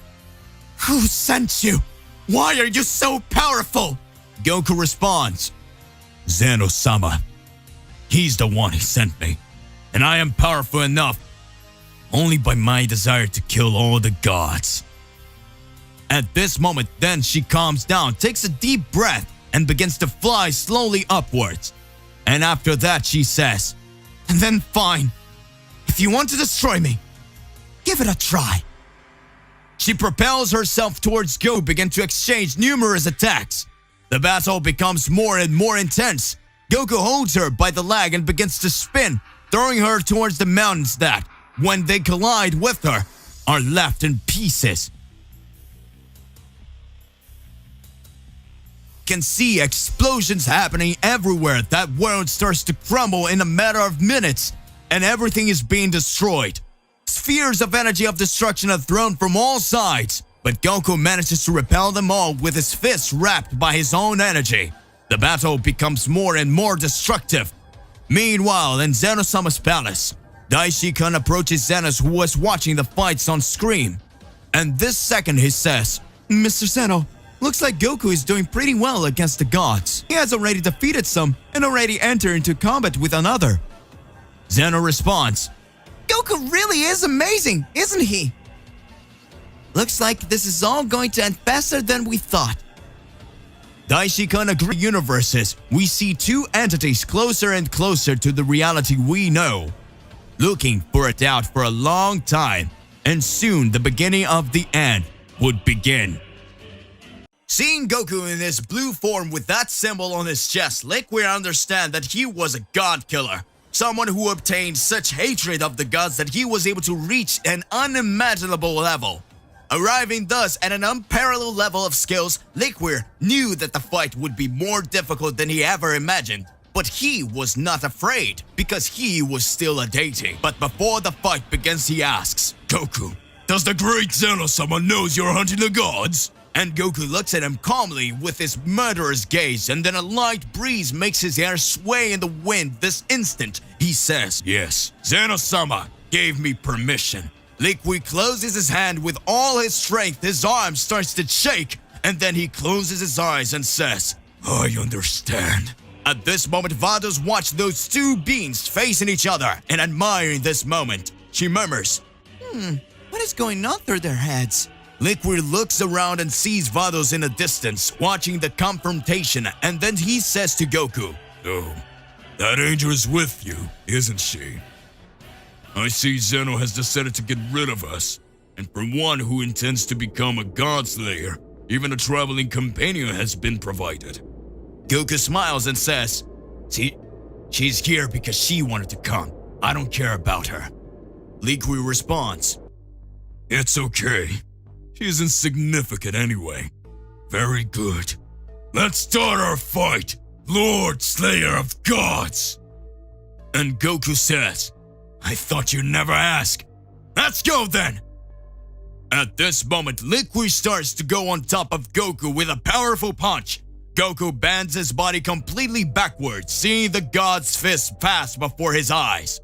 "Who sent you? Why are you so powerful?" Goku responds, Zeno-sama. He's the one who sent me. And I am powerful enough only by my desire to kill all the gods. At this moment, then she calms down, takes a deep breath, and begins to fly slowly upwards. And after that, she says, "And then fine. If you want to destroy me, give it a try." She propels herself towards Goku, begin to exchange numerous attacks. The battle becomes more and more intense. Goku holds her by the leg and begins to spin, throwing her towards the mountains that, when they collide with her, are left in pieces. Can see explosions happening everywhere. That world starts to crumble in a matter of minutes, and everything is being destroyed. Spheres of energy of destruction are thrown from all sides, but Goku manages to repel them all with his fists wrapped by his own energy. The battle becomes more and more destructive. Meanwhile, in Zeno-sama's palace, Daishi-kun approaches Zenos, who was watching the fights on screen. And this second he says, "Mr. Zeno, looks like Goku is doing pretty well against the gods. He has already defeated some and already entered into combat with another." Zeno responds, "Goku really is amazing, isn't he? Looks like this is all going to end faster than we thought." Daishi-kun agrees. Universes, we see two entities closer and closer to the reality we know, looking for it out for a long time, and soon the beginning of the end would begin. Seeing Goku in his blue form with that symbol on his chest, Liquid understand that he was a god killer. Someone who obtained such hatred of the gods that he was able to reach an unimaginable level. Arriving thus at an unparalleled level of skills, Liquid knew that the fight would be more difficult than he ever imagined. But he was not afraid, because he was still a deity. But before the fight begins, he asks, Goku, does the great Zeno-sama knows you're hunting the gods? And Goku looks at him calmly with his murderous gaze, and then a light breeze makes his hair sway in the wind. This instant, he says, Yes, Zeno-sama gave me permission. Liquid closes his hand with all his strength. His arm starts to shake, and then he closes his eyes and says, I understand. At this moment, Vados watch those two beings facing each other and admiring this moment. She murmurs, what is going on through their heads? Liquid looks around and sees Vados in the distance, watching the confrontation, and then he says to Goku, Oh, that angel is with you, isn't she? I see Zeno has decided to get rid of us, and for one who intends to become a god slayer, even a traveling companion has been provided. Goku smiles and says, She's here because she wanted to come. I don't care about her. Liquid responds, It's okay. She's insignificant anyway. Very good. Let's start our fight, Lord Slayer of Gods! And Goku says, I thought you'd never ask. Let's go then! At this moment, Liquid starts to go on top of Goku with a powerful punch. Goku bends his body completely backwards, seeing the god's fist pass before his eyes.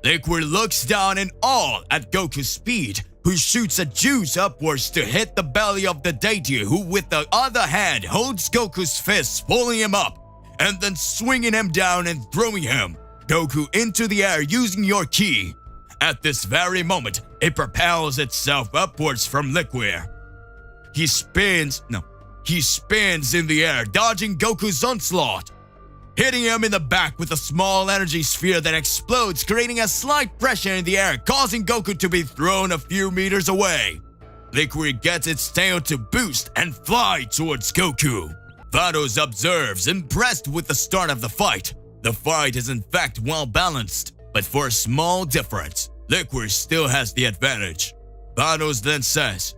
Liquid looks down in awe at Goku's speed, who shoots a juice upwards to hit the belly of the deity, who with the other hand holds Goku's fist, pulling him up, and then swinging him down and throwing him, Goku, into the air using your ki. At this very moment, it propels itself upwards from Liquid. He spins in the air, dodging Goku's onslaught, hitting him in the back with a small energy sphere that explodes, creating a slight pressure in the air, causing Goku to be thrown a few meters away. Liquid gets its tail to boost and fly towards Goku. Vados observes, impressed with the start of the fight. The fight is in fact well balanced, but for a small difference, Liquid still has the advantage. Vados then says,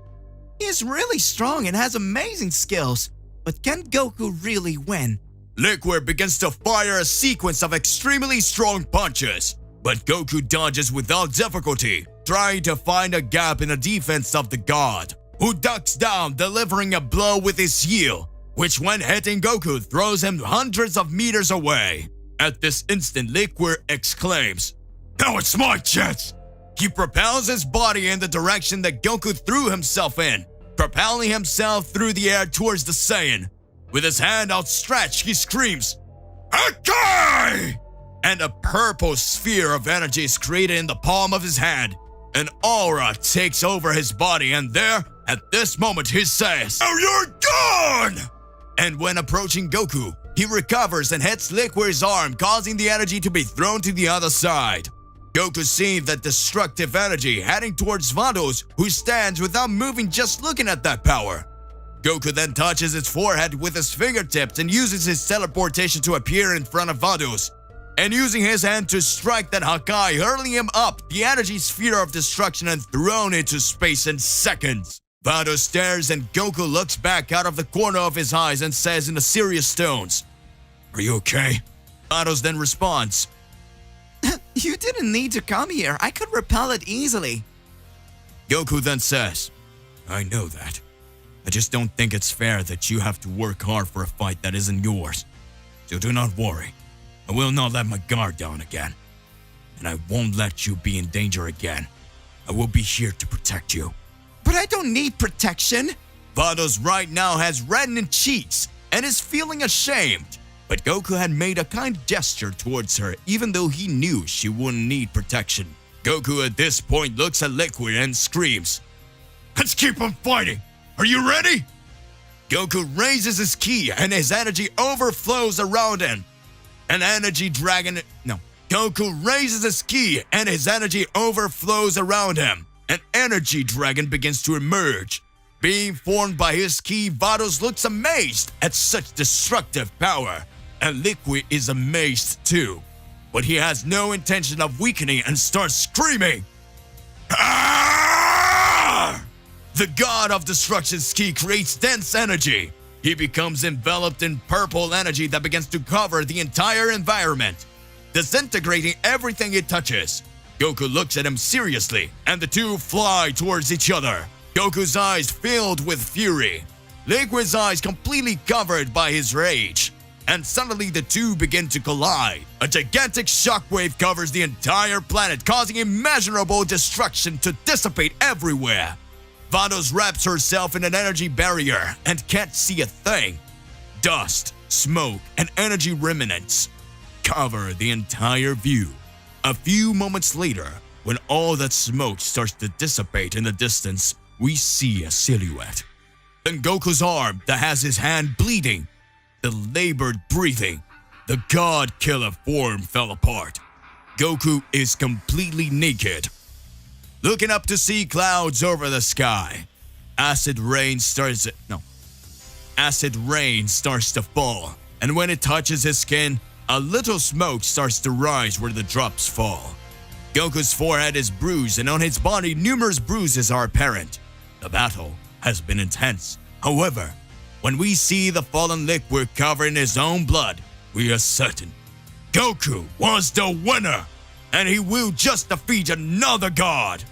He is really strong and has amazing skills, but can Goku really win? Liquid begins to fire a sequence of extremely strong punches, but Goku dodges without difficulty, trying to find a gap in the defense of the god, who ducks down, delivering a blow with his heel, which when hitting Goku throws him hundreds of meters away. At this instant, Liquid exclaims, "Now it's my chance!" He propels his body in the direction that Goku threw himself in, propelling himself through the air towards the Saiyan. With his hand outstretched, he screams, "Akai!" And a purple sphere of energy is created in the palm of his hand. An aura takes over his body, and there, at this moment, he says, "Oh, you're gone!" And when approaching Goku, he recovers and hits Liquid's arm, causing the energy to be thrown to the other side. Goku sees that destructive energy heading towards Vados, who stands without moving just looking at that power. Goku then touches his forehead with his fingertips and uses his teleportation to appear in front of Vados, and using his hand to strike that Hakai, hurling him up the energy sphere of destruction and thrown into space in seconds. Vados stares and Goku looks back out of the corner of his eyes and says in a serious tones, "Are you okay?" Vados then responds, You didn't need to come here. I could repel it easily. Goku then says, "I know that. I just don't think it's fair that you have to work hard for a fight that isn't yours. So do not worry. I will not let my guard down again. And I won't let you be in danger again. I will be here to protect you." But I don't need protection. Vados right now has reddened cheeks and is feeling ashamed. But Goku had made a kind gesture towards her even though he knew she wouldn't need protection. Goku at this point looks at Liquid and screams, "Let's keep on fighting! Are you ready?" Goku raises his ki and his energy overflows around him. Goku raises his ki and his energy overflows around him. An energy dragon begins to emerge. Being formed by his ki, Vados looks amazed at such destructive power, and Liquid is amazed too. But he has no intention of weakening and starts screaming, "Ah!" The god of destruction's ki creates dense energy. He becomes enveloped in purple energy that begins to cover the entire environment, disintegrating everything it touches. Goku looks at him seriously, and the two fly towards each other. Goku's eyes filled with fury, Liquid's eyes completely covered by his rage, and suddenly the two begin to collide. A gigantic shockwave covers the entire planet, causing immeasurable destruction to dissipate everywhere. Vados wraps herself in an energy barrier and can't see a thing. Dust, smoke, and energy remnants cover the entire view. A few moments later, when all that smoke starts to dissipate in the distance, we see a silhouette. Then Goku's arm that has his hand bleeding, the labored breathing, the god killer form fell apart. Goku is completely naked, looking up to see clouds over the sky. Acid rain starts to fall, and when it touches his skin, a little smoke starts to rise where the drops fall. Goku's forehead is bruised, and on his body numerous bruises are apparent. The battle has been intense. However, when we see the fallen Liquid covered in his own blood, we are certain Goku was the winner, and he will just defeat another god.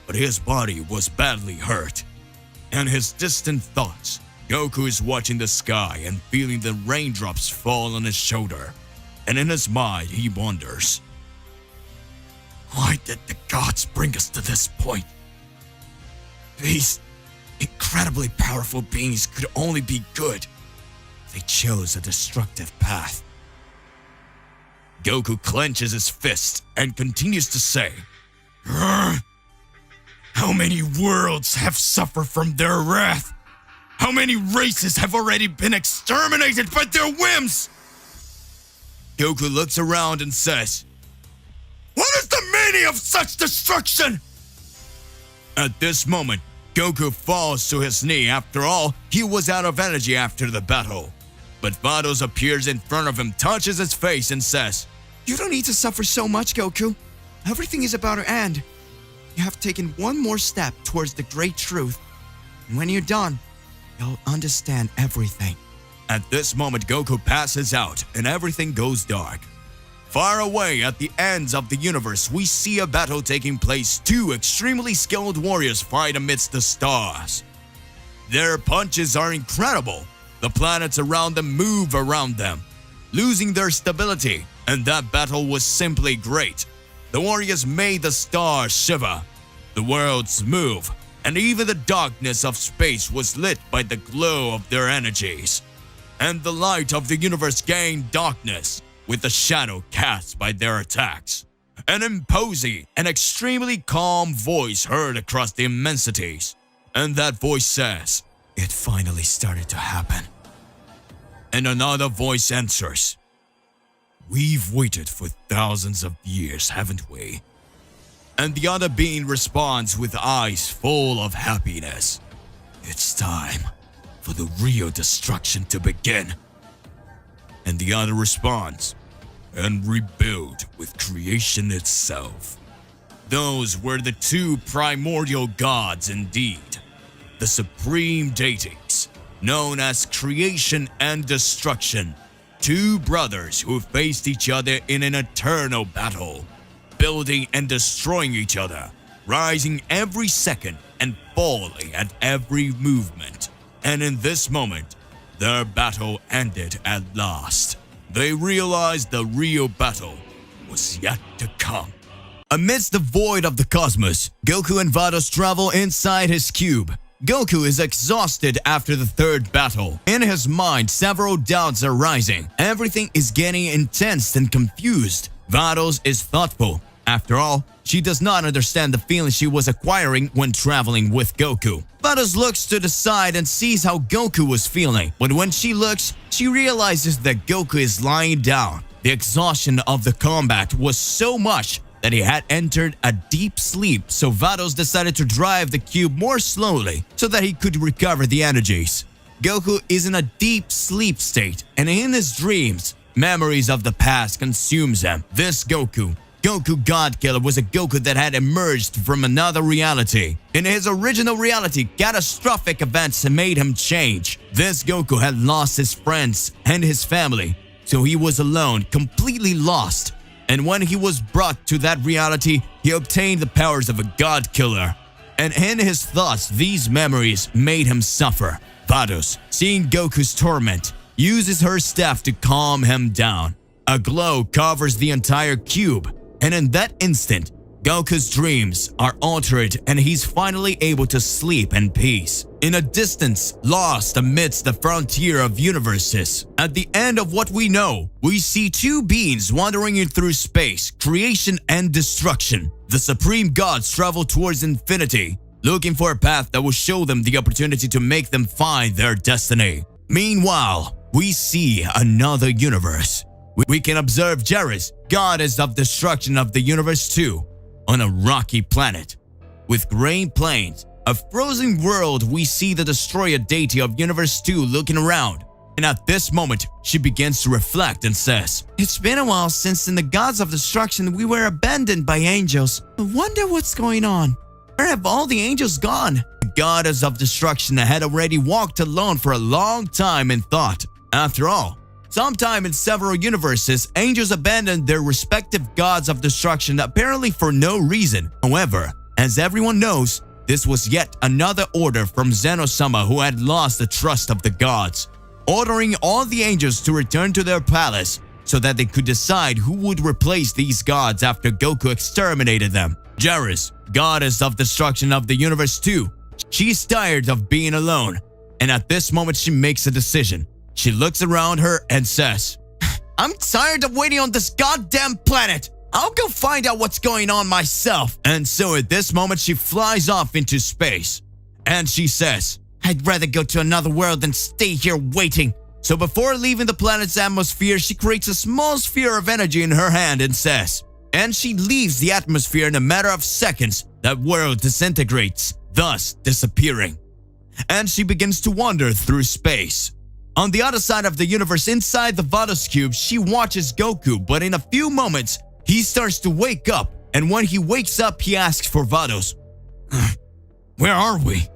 But his body was badly hurt. In his distant thoughts, Goku is watching the sky and feeling the raindrops fall on his shoulder. And in his mind, he wonders, why did the gods bring us to this point? These incredibly powerful beings could only be good. They chose a destructive path. Goku clenches his fist and continues to say, how many worlds have suffered from their wrath? How many races have already been exterminated by their whims? Goku looks around and says, what is the meaning of such destruction? At this moment, Goku falls to his knee. After all, he was out of energy after the battle. But Vados appears in front of him, touches his face, and says, You don't need to suffer so much, Goku. Everything is about to end. You have taken one more step towards the great truth. And when you're done, you'll understand everything. At this moment, Goku passes out and everything goes dark. Far away at the ends of the universe, we see a battle taking place. Two extremely skilled warriors fight amidst the stars. Their punches are incredible. The planets around them move around them, losing their stability, and that battle was simply great. The warriors made the stars shiver, the worlds move, and even the darkness of space was lit by the glow of their energies. And the light of the universe gained darkness with the shadow cast by their attacks. An imposing and extremely calm voice heard across the immensities, and that voice says, It finally started to happen. And another voice answers, We've waited for thousands of years, haven't we? And the other being responds with eyes full of happiness, It's time for the real destruction to begin. And the other responds, And rebuild with creation itself. Those were the two primordial gods indeed, the supreme deities, known as creation and destruction, two brothers who faced each other in an eternal battle, building and destroying each other, rising every second and falling at every movement. And in this moment, their battle ended at last. They realized the real battle was yet to come. Amidst the void of the cosmos, Goku and Vados travel inside his cube. Goku is exhausted after the third battle. In his mind, several doubts are rising. Everything is getting intense and confused. Vados is thoughtful. After all, she does not understand the feeling she was acquiring when traveling with Goku. Vados looks to the side and sees how Goku was feeling. But when she looks, she realizes that Goku is lying down. The exhaustion of the combat was so much that he had entered a deep sleep, so Vados decided to drive the cube more slowly so that he could recover the energies. Goku is in a deep sleep state, and in his dreams, memories of the past consumes him. This Goku Godkiller, was a Goku that had emerged from another reality. In his original reality, catastrophic events made him change. This Goku had lost his friends and his family, so he was alone, completely lost. And when he was brought to that reality, he obtained the powers of a God Killer. And in his thoughts, these memories made him suffer. Vados, seeing Goku's torment, uses her staff to calm him down. A glow covers the entire cube, and in that instant, Goku's dreams are altered and he's finally able to sleep in peace. In a distance lost amidst the frontier of universes, at the end of what we know, we see two beings wandering through space, creation and destruction. The supreme gods travel towards infinity, looking for a path that will show them the opportunity to make them find their destiny. Meanwhile, we see another universe. We can observe Geras, goddess of destruction of the universe too, on a rocky planet. With grey plains, a frozen world, we see the destroyer deity of Universe 2 looking around. And at this moment, she begins to reflect and says, It's been a while since in the gods of destruction we were abandoned by angels. I wonder what's going on. Where have all the angels gone? The goddess of destruction had already walked alone for a long time in thought. After all, sometime in several universes, angels abandoned their respective gods of destruction apparently for no reason. However, as everyone knows, this was yet another order from Zeno-sama, who had lost the trust of the gods, ordering all the angels to return to their palace so that they could decide who would replace these gods after Goku exterminated them. Geras, goddess of destruction of the universe 2, she's tired of being alone, and at this moment she makes a decision. She looks around her and says, I'm tired of waiting on this goddamn planet. I'll go find out what's going on myself. And so at this moment, she flies off into space. And she says, I'd rather go to another world than stay here waiting. So before leaving the planet's atmosphere, she creates a small sphere of energy in her hand and says, and she leaves the atmosphere in a matter of seconds. That world disintegrates, thus disappearing. And she begins to wander through space. On the other side of the universe, inside the Vados cube, she watches Goku, but in a few moments, he starts to wake up, and when he wakes up, he asks for Vados. Where are we?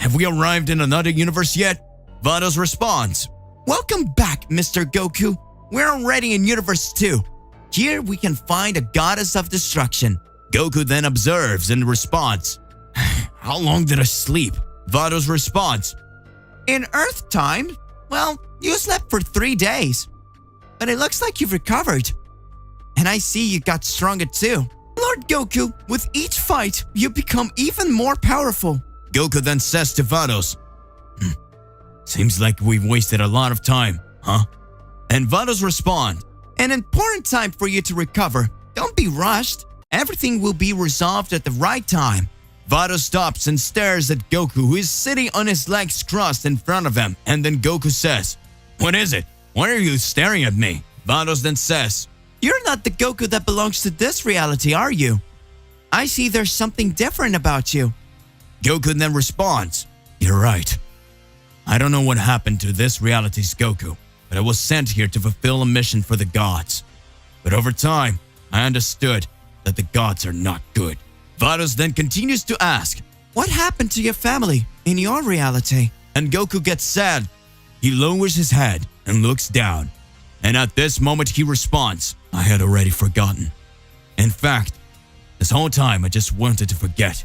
Have we arrived in another universe yet? Vados responds, "Welcome back, Mr. Goku. We're already in Universe 2. Here we can find a goddess of destruction." Goku then observes and responds, How long did I sleep? Vados responds, "In Earth time, well, you slept for 3 days. But it looks like you've recovered. And I see you got stronger too. Lord Goku, with each fight, you become even more powerful." Goku then says to Vados, Seems like we've wasted a lot of time, huh? and Vados responds, "An important time for you to recover. Don't be rushed. Everything will be resolved at the right time." Vados stops and stares at Goku, who is sitting on his legs crossed in front of him, and then Goku says, What is it? Why are you staring at me? Vados then says, "You're not the Goku that belongs to this reality, are you? I see there's something different about you." Goku then responds, You're right. I don't know what happened to this reality's Goku, but I was sent here to fulfill a mission for the gods. But over time, I understood that the gods are not good. Vados then continues to ask, "What happened to your family in your reality?" And Goku gets sad. He lowers his head and looks down. And at this moment he responds, I had already forgotten. In fact, this whole time I just wanted to forget,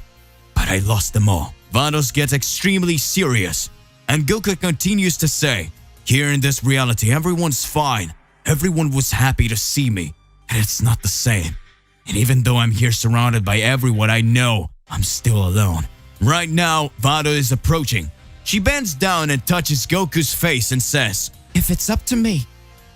but I lost them all. Vados gets extremely serious, and Goku continues to say, Here in this reality everyone's fine. Everyone was happy to see me, and it's not the same. And even though I'm here surrounded by everyone I know, I'm still alone. Right now, Vados is approaching. She bends down and touches Goku's face and says, "If it's up to me,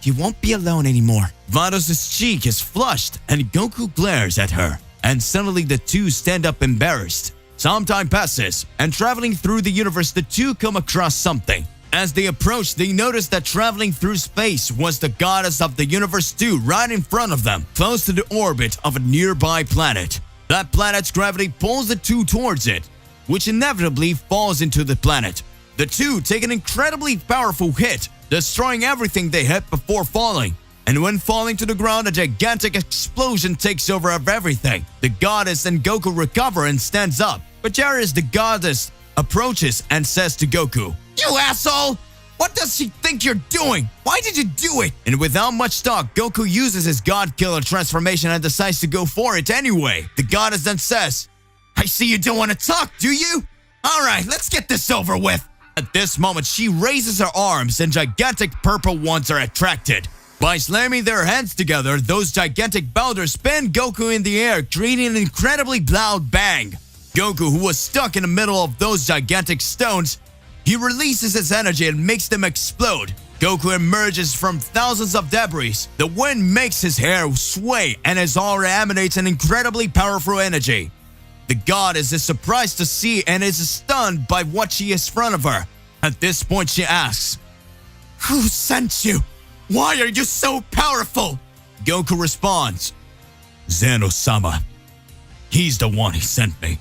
you won't be alone anymore." Vados' cheek is flushed and Goku glares at her, and suddenly the two stand up embarrassed. Some time passes, and traveling through the universe, the two come across something. As they approach, they notice that traveling through space was the goddess of the universe 2 right in front of them, close to the orbit of a nearby planet. That planet's gravity pulls the two towards it, which inevitably falls into the planet. The two take an incredibly powerful hit, destroying everything they hit before falling. And when falling to the ground, a gigantic explosion takes over of everything. The goddess and Goku recover and stands up. But Jarius, the goddess, approaches and says to Goku, "You asshole! What does she think you're doing? Why did you do it?" And without much talk, Goku uses his God Killer transformation and decides to go for it anyway. The goddess then says, "I see you don't want to talk, do you? Alright, let's get this over with." At this moment, she raises her arms and gigantic purple ones are attracted. By slamming their hands together, those gigantic boulders spin Goku in the air, creating an incredibly loud bang. Goku, who was stuck in the middle of those gigantic stones, he releases his energy and makes them explode. Goku emerges from thousands of debris. The wind makes his hair sway and his aura emanates an incredibly powerful energy. The goddess is surprised to see and is stunned by what she is in front of her. At this point, she asks, "Who sent you? Why are you so powerful?" Goku responds, "Zeno-sama. He's the one who sent me.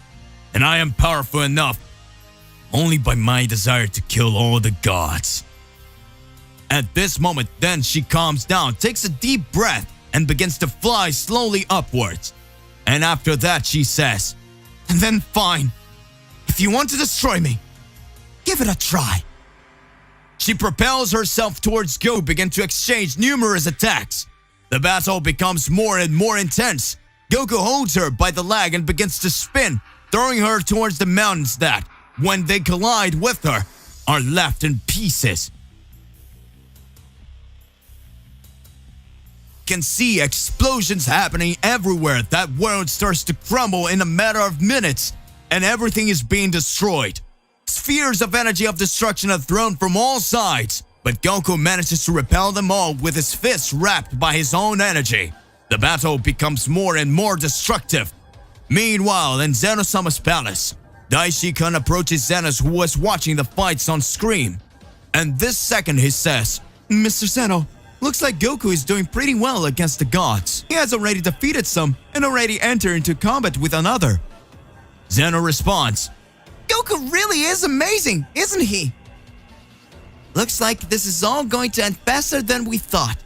And I am powerful enough only by my desire to kill all the gods." At this moment, then she calms down, takes a deep breath, and begins to fly slowly upwards. And after that, she says, "And then fine. If you want to destroy me, give it a try." She propels herself towards Goku, begin to exchange numerous attacks. The battle becomes more and more intense. Goku holds her by the leg and begins to spin, throwing her towards the mountains that, when they collide with her, are left in pieces. You can see explosions happening everywhere. That world starts to crumble in a matter of minutes, and everything is being destroyed. Spheres of energy of destruction are thrown from all sides, but Goku manages to repel them all with his fists wrapped by his own energy. The battle becomes more and more destructive. Meanwhile, in Zeno-sama's palace, Daishi-kun approaches Zenos, who was watching the fights on screen. And this second he says, "Mr. Zeno, looks like Goku is doing pretty well against the gods. He has already defeated some and already entered into combat with another." Zeno responds, "Goku really is amazing, isn't he? Looks like this is all going to end faster than we thought.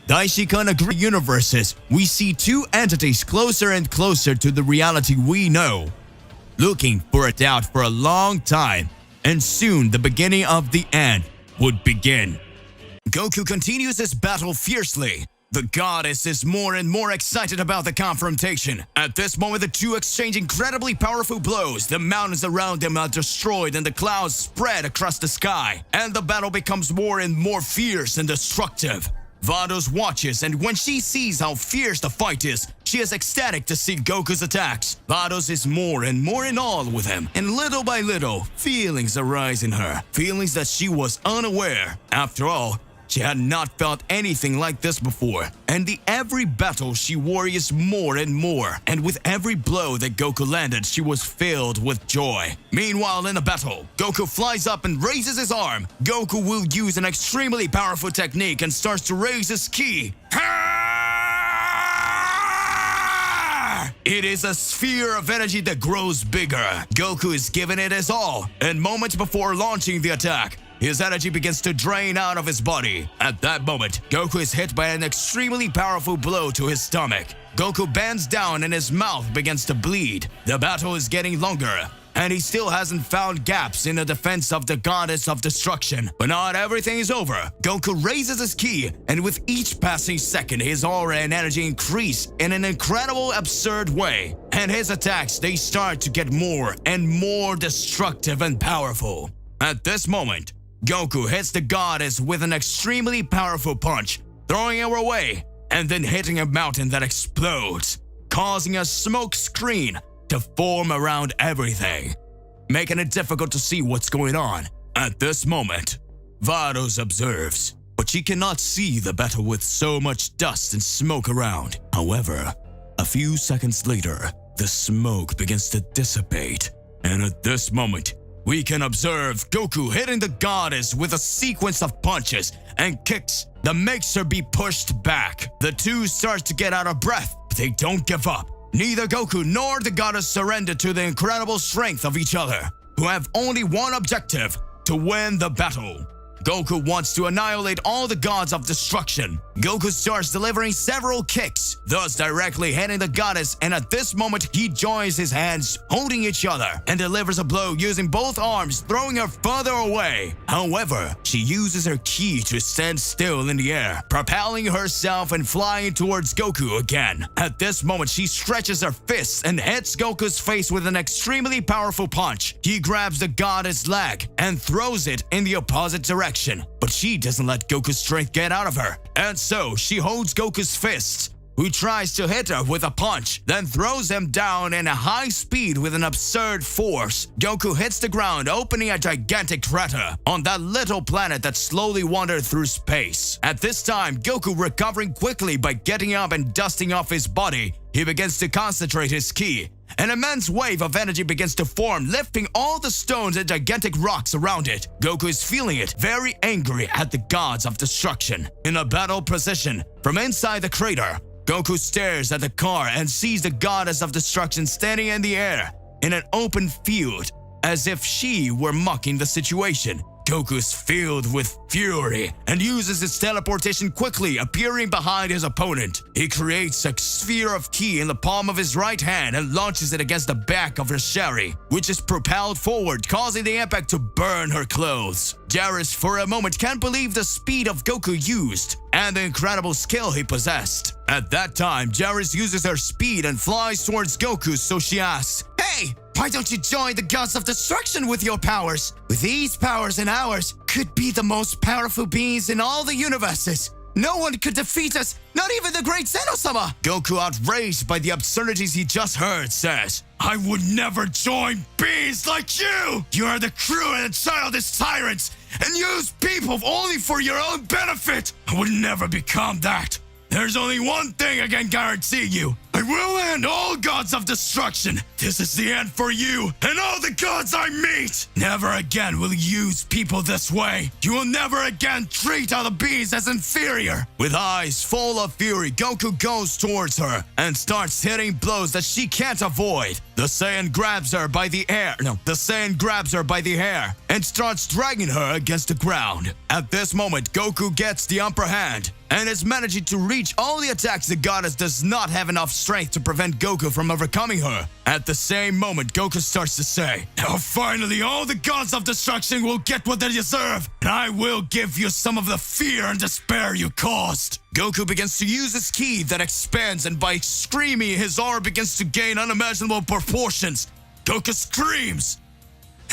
Daishikan agree universes, we see two entities closer and closer to the reality we know. Looking for it out for a long time, and soon the beginning of the end would begin. Goku continues his battle fiercely. The goddess is more and more excited about the confrontation. At this moment, the two exchange incredibly powerful blows. The mountains around them are destroyed and the clouds spread across the sky. And the battle becomes more and more fierce and destructive. Vados watches, and when she sees how fierce the fight is, she is ecstatic to see Goku's attacks. Vados is more and more in awe with him, and little by little, feelings arise in her. Feelings that she was unaware. After all, she had not felt anything like this before, and the every battle she worries more and more, and with every blow that Goku landed, she was filled with joy. Meanwhile, in the battle, Goku flies up and raises his arm. Goku will use an extremely powerful technique and starts to raise his ki. It is a sphere of energy that grows bigger. Goku is giving it his all, and moments before launching the attack, his energy begins to drain out of his body. At that moment, Goku is hit by an extremely powerful blow to his stomach. Goku bends down and his mouth begins to bleed. The battle is getting longer, and he still hasn't found gaps in the defense of the goddess of destruction. But not everything is over. Goku raises his ki, and with each passing second, his aura and energy increase in an incredible, absurd way. And his attacks, they start to get more and more destructive and powerful. At this moment, Goku hits the goddess with an extremely powerful punch, throwing her away, and then hitting a mountain that explodes, causing a smoke screen to form around everything, making it difficult to see what's going on. At this moment, Vados observes, but she cannot see the battle with so much dust and smoke around. However, a few seconds later, the smoke begins to dissipate, and at this moment, we can observe Goku hitting the goddess with a sequence of punches and kicks that makes her be pushed back. The two start to get out of breath, but they don't give up. Neither Goku nor the goddess surrender to the incredible strength of each other, who have only one objective: to win the battle. Goku wants to annihilate all the gods of destruction. Goku starts delivering several kicks, thus directly hitting the goddess, and at this moment he joins his hands holding each other and delivers a blow using both arms, throwing her further away. However, she uses her ki to stand still in the air, propelling herself and flying towards Goku again. At this moment, she stretches her fists and hits Goku's face with an extremely powerful punch. He grabs the goddess' leg and throws it in the opposite direction. But she doesn't let Goku's strength get out of her, and so she holds Goku's fists, who tries to hit her with a punch, then throws him down in a high speed with an absurd force. Goku hits the ground, opening a gigantic crater on that little planet that slowly wandered through space. At this time, Goku, recovering quickly by getting up and dusting off his body, he begins to concentrate his ki. An immense wave of energy begins to form, lifting all the stones and gigantic rocks around it. Goku is feeling it, very angry at the gods of destruction. In a battle position, from inside the crater, Goku stares at the car and sees the goddess of destruction standing in the air, in an open field, as if she were mocking the situation. Goku is filled with fury and uses his teleportation quickly, appearing behind his opponent. He creates a sphere of ki in the palm of his right hand and launches it against the back of her Shari, which is propelled forward, causing the impact to burn her clothes. Jairus, for a moment, can't believe the speed of Goku used and the incredible skill he possessed. At that time, Jairus uses her speed and flies towards Goku, so she asks, "Hey! Why don't you join the gods of destruction with your powers? With these powers and ours, could be the most powerful beings in all the universes. No one could defeat us, not even the great Zeno-sama." Goku, outraged by the absurdities he just heard, says, "I would never join beings like you! You are the cruel and childish tyrants and use people only for your own benefit. I would never become that. There's only one thing I can guarantee you. I will end all gods of destruction. This is the end for you and all the gods I meet. Never again will you use people this way. You will never again treat other beings as inferior. With eyes full of fury, Goku goes towards her and starts hitting blows that she can't avoid. The Saiyan grabs her by the hair and starts dragging her against the ground. At this moment, Goku gets the upper hand and is managing to reach all the attacks. The goddess does not have enough strength to prevent Goku from overcoming her. At the same moment, Goku starts to say, "Now finally all the gods of destruction will get what they deserve, and I will give you some of the fear and despair you caused." Goku begins to use his ki that expands, and by screaming, his aura begins to gain unimaginable proportions. Goku screams,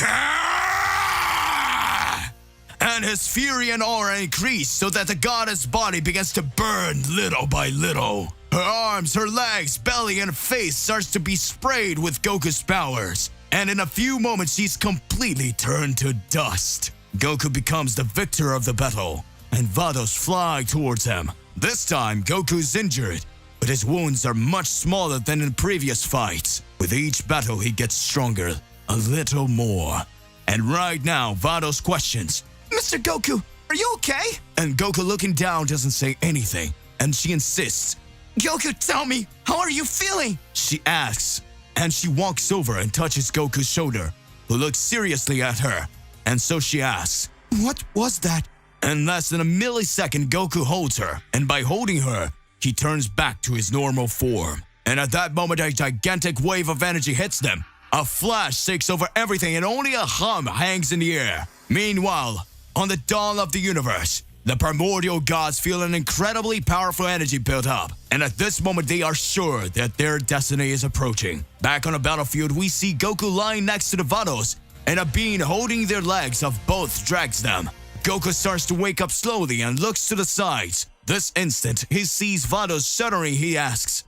"Ah!" and his fury and aura increase so that the goddess' body begins to burn little by little. Her arms, her legs, belly, and face starts to be sprayed with Goku's powers, and in a few moments she's completely turned to dust. Goku becomes the victor of the battle, and Vados fly towards him. This time, Goku's injured, but his wounds are much smaller than in previous fights. With each battle, he gets stronger, a little more. And right now, Vados questions, Mr. Goku, are you okay? and Goku looking down doesn't say anything, and she insists. Goku, tell me, how are you feeling? She asks, and she walks over and touches Goku's shoulder, who looks seriously at her, and so she asks, What was that? In less than a millisecond, Goku holds her, and by holding her, he turns back to his normal form. And at that moment, a gigantic wave of energy hits them. A flash takes over everything, and only a hum hangs in the air. Meanwhile, on the dawn of the universe, the primordial gods feel an incredibly powerful energy build up, and at this moment they are sure that their destiny is approaching. Back on the battlefield, we see Goku lying next to the Vados, and a being holding their legs of both drags them. Goku starts to wake up slowly and looks to the sides. This instant, he sees Vados shuddering. He asks,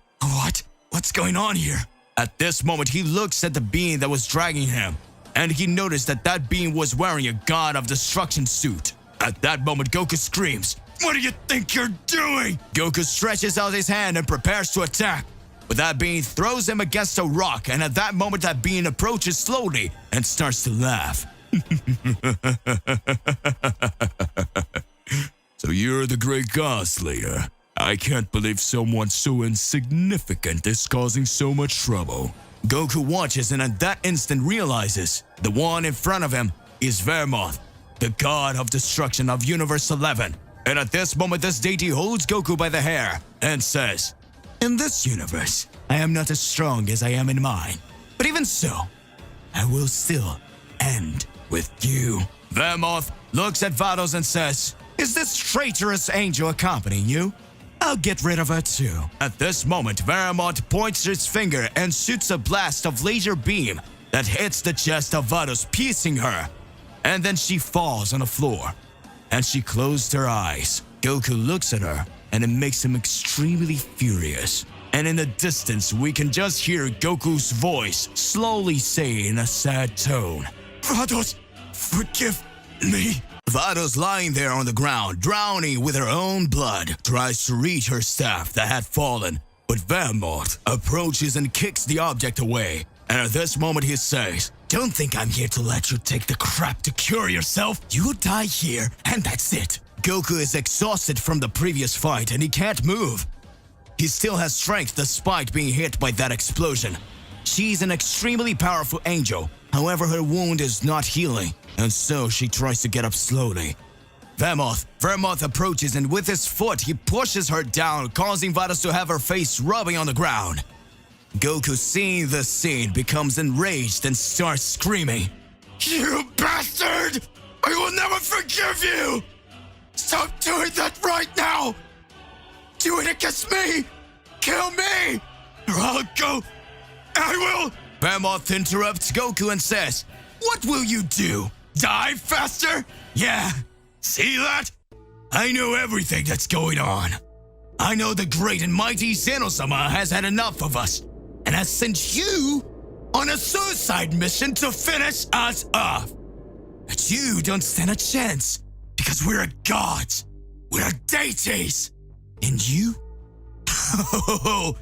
What's going on here? At this moment, he looks at the being that was dragging him, and he noticed that that being was wearing a God of Destruction suit. At that moment, Goku screams, "What do you think you're doing?" Goku stretches out his hand and prepares to attack, but that being throws him against a rock, and at that moment that being approaches slowly and starts to laugh. So you're the great God Slayer. I can't believe someone so insignificant is causing so much trouble. Goku watches and at that instant realizes the one in front of him is Vermoth, the god of destruction of Universe 11. And at this moment, this deity holds Goku by the hair and says, In this universe, I am not as strong as I am in mine. But even so, I will still end with you. Vermoth looks at Vados and says, Is this traitorous angel accompanying you? I'll get rid of her too. At this moment, Vermoth points his finger and shoots a blast of laser beam that hits the chest of Vados, piercing her. And then she falls on the floor, and she closed her eyes. Goku looks at her, and it makes him extremely furious. And in the distance, we can just hear Goku's voice slowly say in a sad tone, Vados, forgive me. Vados, lying there on the ground, drowning with her own blood, tries to reach her staff that had fallen, but Vermoth approaches and kicks the object away. And at this moment he says, Don't think I'm here to let you take the crap to cure yourself. You die here, and that's it. Goku is exhausted from the previous fight, and he can't move. He still has strength despite being hit by that explosion. She's an extremely powerful angel, however her wound is not healing, and so she tries to get up slowly. Vermoth approaches, and with his foot he pushes her down, causing Vados to have her face rubbing on the ground. Goku, seeing this scene, becomes enraged and starts screaming, You bastard! I will never forgive you! Stop doing that right now! Do it against me! Kill me! Or I'll go... I will... Vermoth interrupts Goku and says, What will you do? Die faster? Yeah, see that? I know everything that's going on. I know the great and mighty Zeno-sama has had enough of us and has sent you on a suicide mission to finish us off. But you don't stand a chance because we're gods. We're deities. And you Oh,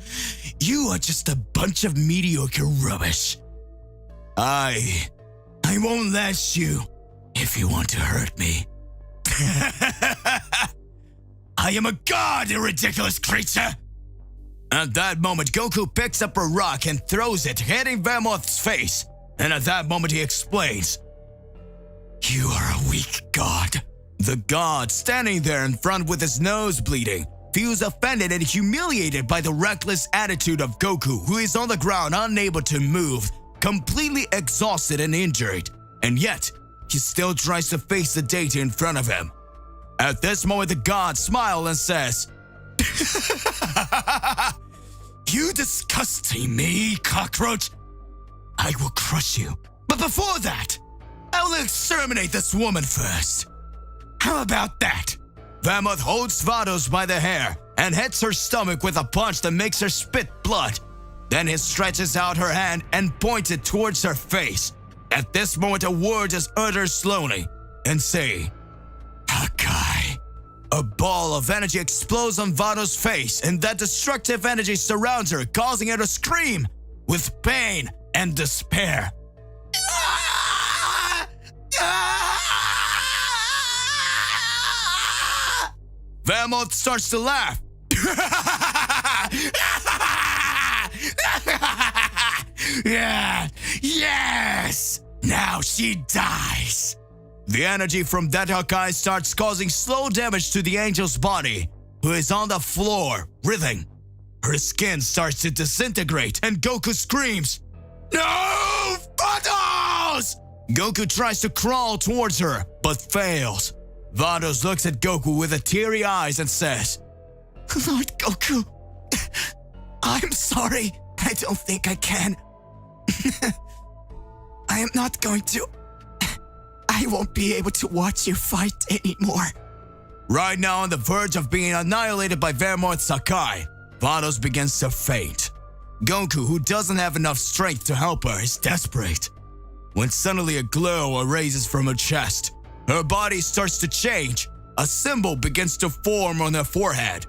you are just a bunch of mediocre rubbish. I won't let you if you want to hurt me. I am a god, you ridiculous creature! At that moment, Goku picks up a rock and throws it, hitting Vemoth's face. And at that moment, he explains, "You are a weak god." The god, standing there in front with his nose bleeding, feels offended and humiliated by the reckless attitude of Goku, who is on the ground unable to move, completely exhausted and injured. And yet, he still tries to face the deity in front of him. At this moment, the god smiles and says, "You disgusting me, cockroach! I will crush you. But before that, I will exterminate this woman first. How about that?" Vemoth holds Vados by the hair and hits her stomach with a punch that makes her spit blood. Then he stretches out her hand and points it towards her face. At this moment, a word is uttered slowly and say, "Hakai." A ball of energy explodes on Vados' face, and that destructive energy surrounds her, causing her to scream with pain and despair. Vemoth starts to laugh. Yeah, yes! Now she dies. The energy from that Hakai starts causing slow damage to the angel's body, who is on the floor, writhing. Her skin starts to disintegrate, and Goku screams, "No! Vados!" Goku tries to crawl towards her, but fails. Vados looks at Goku with a teary eyes and says, "Lord Goku, I'm sorry. I don't think I can. I am not going to. I won't be able to watch you fight anymore." Right now, on the verge of being annihilated by Vemoth Sakai, Vados begins to faint. Goku, who doesn't have enough strength to help her, is desperate. When suddenly a glow arises from her chest, her body starts to change. A symbol begins to form on her forehead.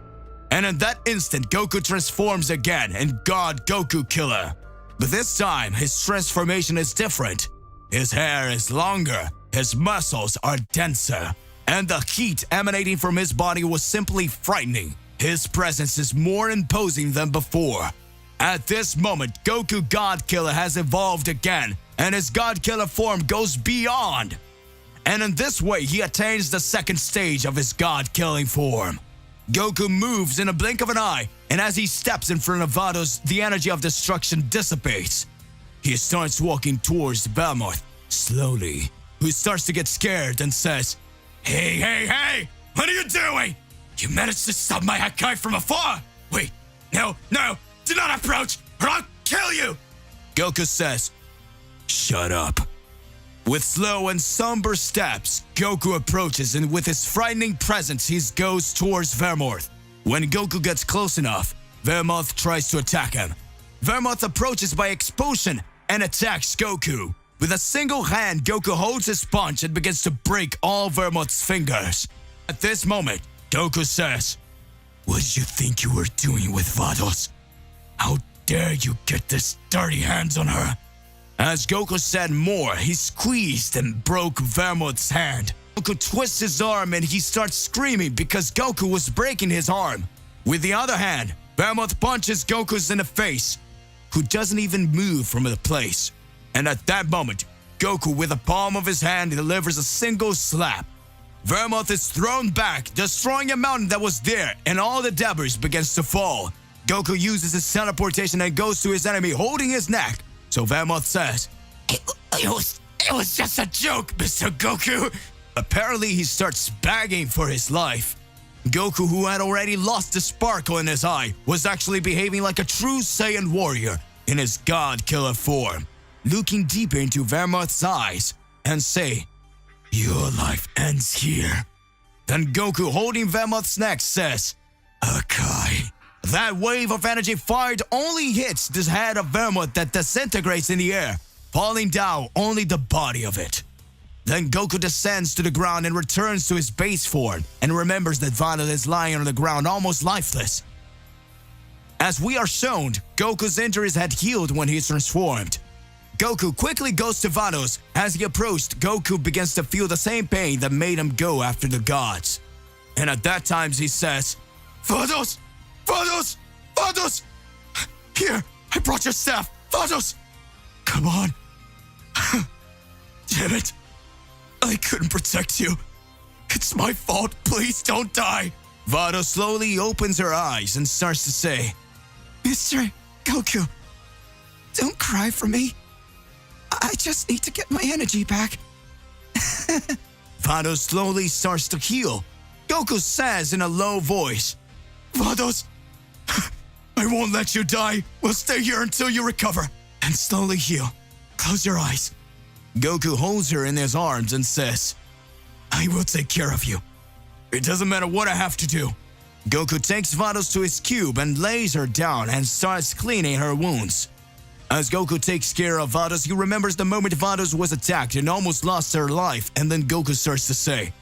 And in that instant, Goku transforms again in God Goku Killer. But this time, his transformation is different. His hair is longer, his muscles are denser, and the heat emanating from his body was simply frightening. His presence is more imposing than before. At this moment, Goku God Killer has evolved again, and his God Killer form goes beyond. And in this way, he attains the second stage of his God-killing form. Goku moves in a blink of an eye, and as he steps in front of Vados, the energy of destruction dissipates. He starts walking towards Vemoth, slowly, who starts to get scared and says, Hey, what are you doing? You managed to stop my Hakai from afar! Wait, no, do not approach, or I'll kill you! Goku says, Shut up. With slow and somber steps, Goku approaches, and with his frightening presence, he goes towards Vemoth. When Goku gets close enough, Vemoth tries to attack him. Vemoth approaches by expulsion and attacks Goku. With a single hand, Goku holds his punch and begins to break all Vemoth's fingers. At this moment, Goku says, What did you think you were doing with Vados? How dare you get this dirty hands on her? As Goku said more, he squeezed and broke Vemoth's hand. Goku twists his arm and he starts screaming because Goku was breaking his arm. With the other hand, Vemoth punches Goku in the face, who doesn't even move from the place. And at that moment, Goku, with the palm of his hand, delivers a single slap. Vemoth is thrown back, destroying a mountain that was there, and all the debris begins to fall. Goku uses his teleportation and goes to his enemy, holding his neck. So Vemoth says, It was just a joke, Mr. Goku. Apparently, he starts begging for his life. Goku, who had already lost the sparkle in his eye, was actually behaving like a true Saiyan warrior in his God-killer form, looking deeper into Vemoth's eyes and say, Your life ends here. Then Goku, holding Vemoth's neck, says, Akai. That wave of energy fired only hits the head of Vemoth that disintegrates in the air, falling down only the body of it. Then Goku descends to the ground and returns to his base form and remembers that Vados is lying on the ground almost lifeless. As we are shown, Goku's injuries had healed when he transformed. Goku quickly goes to Vados. As he approached, Goku begins to feel the same pain that made him go after the gods. And at that time he says, Vados! Vados! Vados! Here, I brought your staff! Vados! Come on! Damn it! I couldn't protect you. It's my fault. Please don't die. Vados slowly opens her eyes and starts to say, Mr. Goku, don't cry for me. I just need to get my energy back. Vados slowly starts to heal. Goku says in a low voice, Vados, I won't let you die. We'll stay here until you recover and slowly heal. Close your eyes. Goku holds her in his arms and says, I will take care of you. It doesn't matter what I have to do. Goku takes Vados to his cube and lays her down and starts cleaning her wounds. As Goku takes care of Vados, he remembers the moment Vados was attacked and almost lost her life, and then Goku starts to say,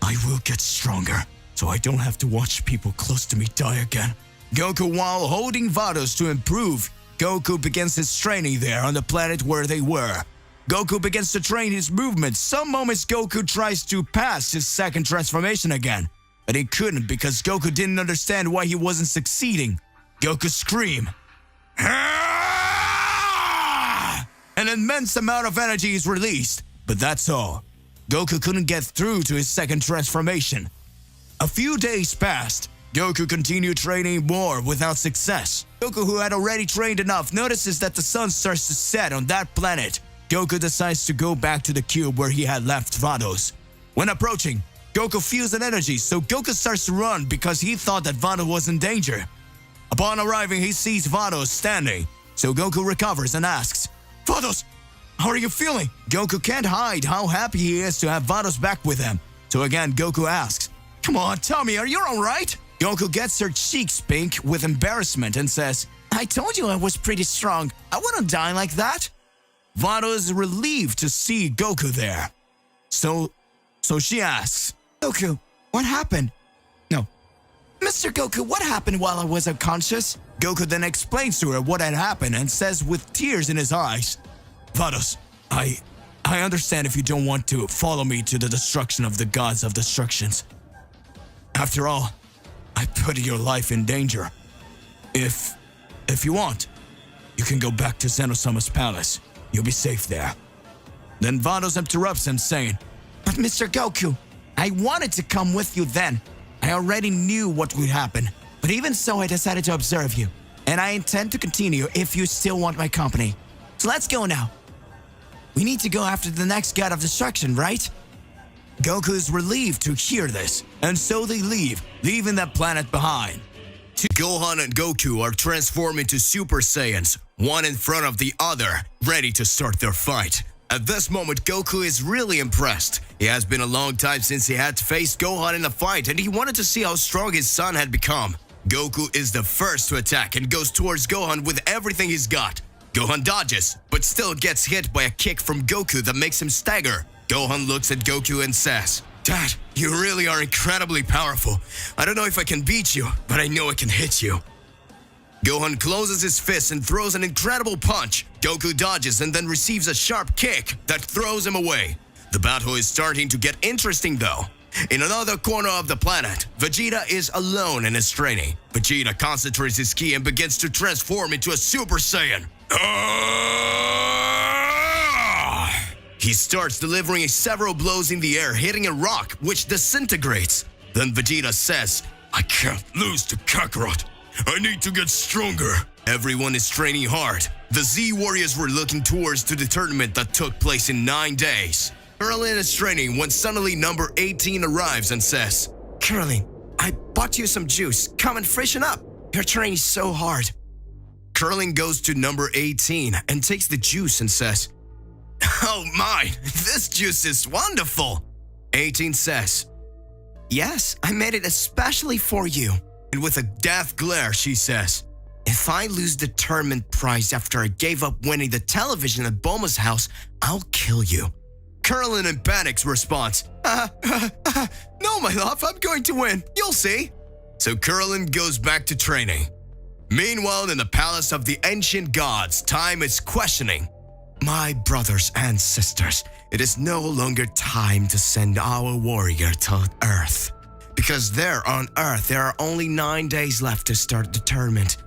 I will get stronger, so I don't have to watch people close to me die again. Goku, while holding Vados to improve, Goku begins his training there on the planet where they were. Goku begins to train his movements. Some moments Goku tries to pass his second transformation again, but he couldn't because Goku didn't understand why he wasn't succeeding. Goku screamed. An immense amount of energy is released, but that's all. Goku couldn't get through to his second transformation. A few days passed. Goku continued training more without success. Goku, who had already trained enough, notices that the sun starts to set on that planet. Goku decides to go back to the cube where he had left Vados. When approaching, Goku feels an energy, so Goku starts to run because he thought that Vados was in danger. Upon arriving, he sees Vados standing, so Goku recovers and asks, Vados, how are you feeling? Goku can't hide how happy he is to have Vados back with him. So again, Goku asks, come on, tell me, are you alright? Goku gets her cheeks pink with embarrassment and says, I told you I was pretty strong. I wouldn't die like that. Vados is relieved to see Goku there. So she asks, Goku, what happened? No. Mr. Goku, what happened while I was unconscious? Goku then explains to her what had happened and says with tears in his eyes, Vados, I understand if you don't want to follow me to the destruction of the gods of destructions. After all, I put your life in danger. If you want, you can go back to Zenosama's palace. You'll be safe there. Then Vados interrupts him saying, But Mr. Goku, I wanted to come with you then. I already knew what would happen, but even so I decided to observe you. And I intend to continue if you still want my company. So let's go now. We need to go after the next god of destruction, right? Goku is relieved to hear this, and so they leave, leaving that planet behind. Gohan and Goku are transformed into Super Saiyans, one in front of the other, ready to start their fight. At this moment, Goku is really impressed. It has been a long time since he had faced Gohan in a fight, and he wanted to see how strong his son had become. Goku is the first to attack and goes towards Gohan with everything he's got. Gohan dodges, but still gets hit by a kick from Goku that makes him stagger. Gohan looks at Goku and says, Dad, you really are incredibly powerful. I don't know if I can beat you, but I know I can hit you. Gohan closes his fist and throws an incredible punch. Goku dodges and then receives a sharp kick that throws him away. The battle is starting to get interesting though. In another corner of the planet, Vegeta is alone in his training. Vegeta concentrates his ki and begins to transform into a Super Saiyan. He starts delivering several blows in the air, hitting a rock, which disintegrates. Then Vegeta says, I can't lose to Kakarot. I need to get stronger. Everyone is training hard. The Z Warriors were looking towards to the tournament that took place in 9 days. Krillin is training when suddenly number 18 arrives and says, Krillin, I bought you some juice. Come and freshen up. Your training is so hard. Krillin goes to number 18 and takes the juice and says, Oh my, this juice is wonderful. 18 says, Yes, I made it especially for you. And with a death glare, she says, If I lose the tournament prize after I gave up winning the television at Bulma's house, I'll kill you. Krillin in panic's response, No, my love, I'm going to win. You'll see. So Krillin goes back to training. Meanwhile, in the palace of the ancient gods, time is questioning. My brothers and sisters, it is no longer time to send our warrior to Earth. Because there on Earth, there are only 9 days left to start the tournament.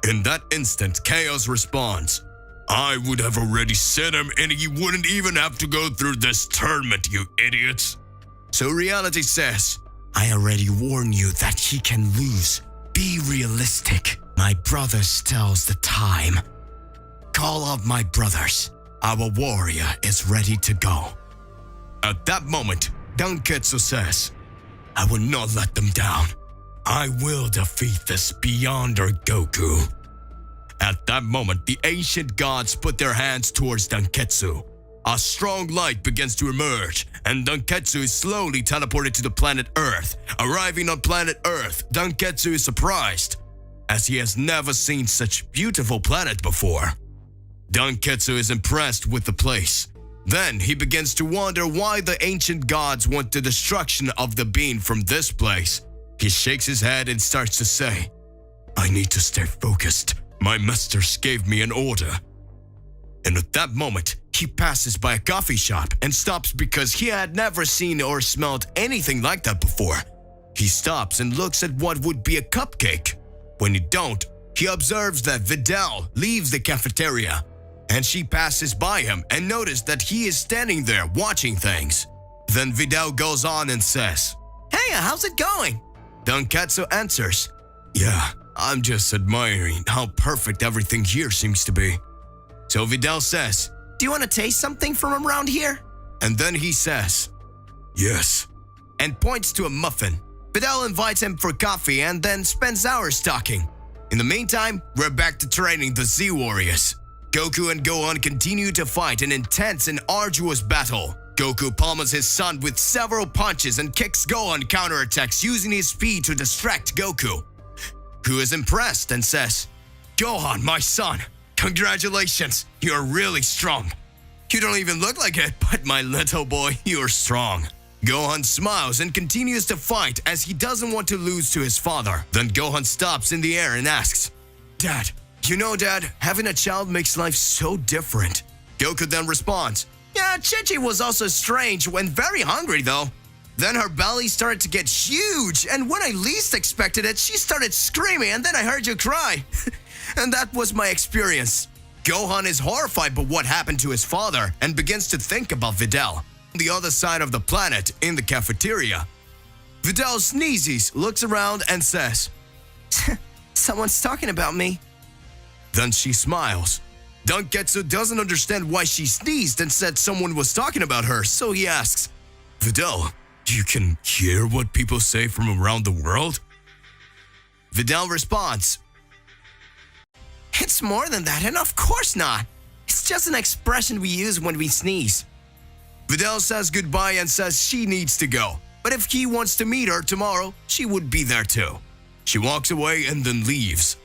In that instant, Chaos responds, I would have already sent him and he wouldn't even have to go through this tournament, you idiots. So reality says, I already warned you that he can lose. Be realistic. My brothers tells the time. Call up my brothers. Our warrior is ready to go. At that moment, Danketsu says, I will not let them down. I will defeat this Beyonder Goku. At that moment, the ancient gods put their hands towards Danketsu. A strong light begins to emerge, and Danketsu is slowly teleported to the planet Earth. Arriving on planet Earth, Danketsu is surprised, as he has never seen such beautiful planet before. Danketsu is impressed with the place. Then he begins to wonder why the ancient gods want the destruction of the being from this place. He shakes his head and starts to say, I need to stay focused. My masters gave me an order. And at that moment, he passes by a coffee shop and stops because he had never seen or smelled anything like that before. He stops and looks at what would be a cupcake. When he don't, he observes that Vidal leaves the cafeteria, and she passes by him and notices that he is standing there watching things. Then Vidal goes on and says, Hey, how's it going? Danketsu answers, Yeah, I'm just admiring how perfect everything here seems to be. So Vidal says, Do you want to taste something from around here? And then he says, Yes, and points to a muffin. Vidal invites him for coffee and then spends hours talking. In the meantime, we're back to training the Z Warriors. Goku and Gohan continue to fight an intense and arduous battle. Goku pummels his son with several punches and kicks Gohan counterattacks using his speed to distract Goku, who is impressed and says, Gohan, my son, congratulations, you're really strong. You don't even look like it, but my little boy, you're strong. Gohan smiles and continues to fight as he doesn't want to lose to his father. Then Gohan stops in the air and asks, Dad, you know, Dad, having a child makes life so different. Goku then responds, Yeah, Chichi was also strange when very hungry though. Then her belly started to get huge, and when I least expected it, she started screaming, and then I heard you cry. And that was my experience. Gohan is horrified by what happened to his father and begins to think about Vidal. On the other side of the planet, in the cafeteria, Vidal sneezes, looks around, and says, Someone's talking about me. Then she smiles. Danketsu doesn't understand why she sneezed and said someone was talking about her, so he asks, Vidal, you can hear what people say from around the world? Vidal responds, It's more than that, and of course not. It's just an expression we use when we sneeze. Vidal says goodbye and says she needs to go, but if he wants to meet her tomorrow, she would be there too. She walks away and then leaves.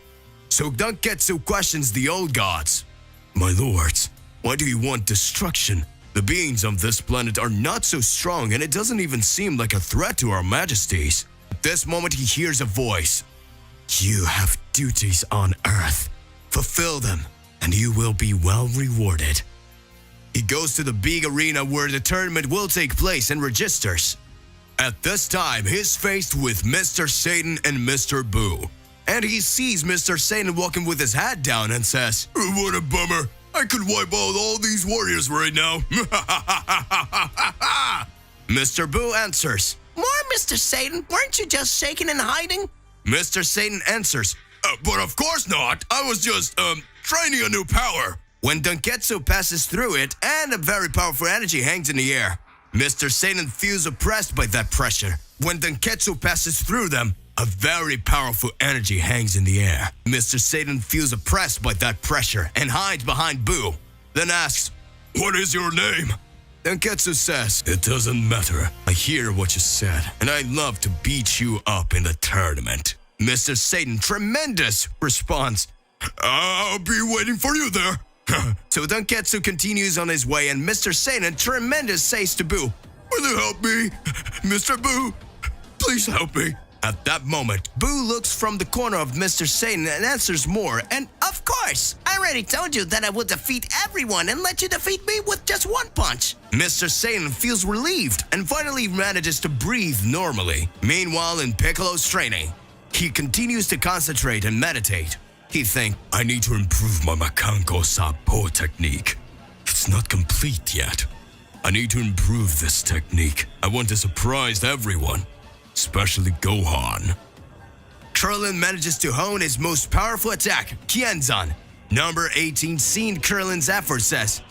So Danketsu questions the old gods. My lords, why do you want destruction? The beings of this planet are not so strong and it doesn't even seem like a threat to our majesties. At this moment he hears a voice. You have duties on Earth. Fulfill them and you will be well rewarded. He goes to the big arena where the tournament will take place and registers. At this time, he's faced with Mr. Satan and Mr. Boo. And he sees Mr. Satan walking with his hat down and says, What a bummer. I could wipe out all these warriors right now. Mr. Boo answers, More, Mr. Satan? Weren't you just shaking and hiding? Mr. Satan answers, But of course not. I was just, training a new power. When Danketsu passes through it, and a very powerful energy hangs in the air. Mr. Satan feels oppressed by that pressure. When Danketsu passes through them, a very powerful energy hangs in the air. Mr. Satan feels oppressed by that pressure and hides behind Boo. Then asks, What is your name? Danketsu says, It doesn't matter. I hear what you said, and I'd love to beat you up in the tournament. Mr. Satan, tremendous, responds, I'll be waiting for you there. So Danketsu continues on his way, and Mr. Satan, tremendous, says to Boo, Will you help me? Mr. Boo, please help me. At that moment, Boo looks from the corner of Mr. Satan and answers more, and Of course! I already told you that I would defeat everyone and let you defeat me with just one punch. Mr. Satan feels relieved and finally manages to breathe normally. Meanwhile, in Piccolo's training, he continues to concentrate and meditate. He thinks, I need to improve my Makango Sapo technique. It's not complete yet. I need to improve this technique. I want to surprise everyone, especially Gohan. Krillin manages to hone his most powerful attack, Kienzan. Number 18, seeing Krillin's effort, says,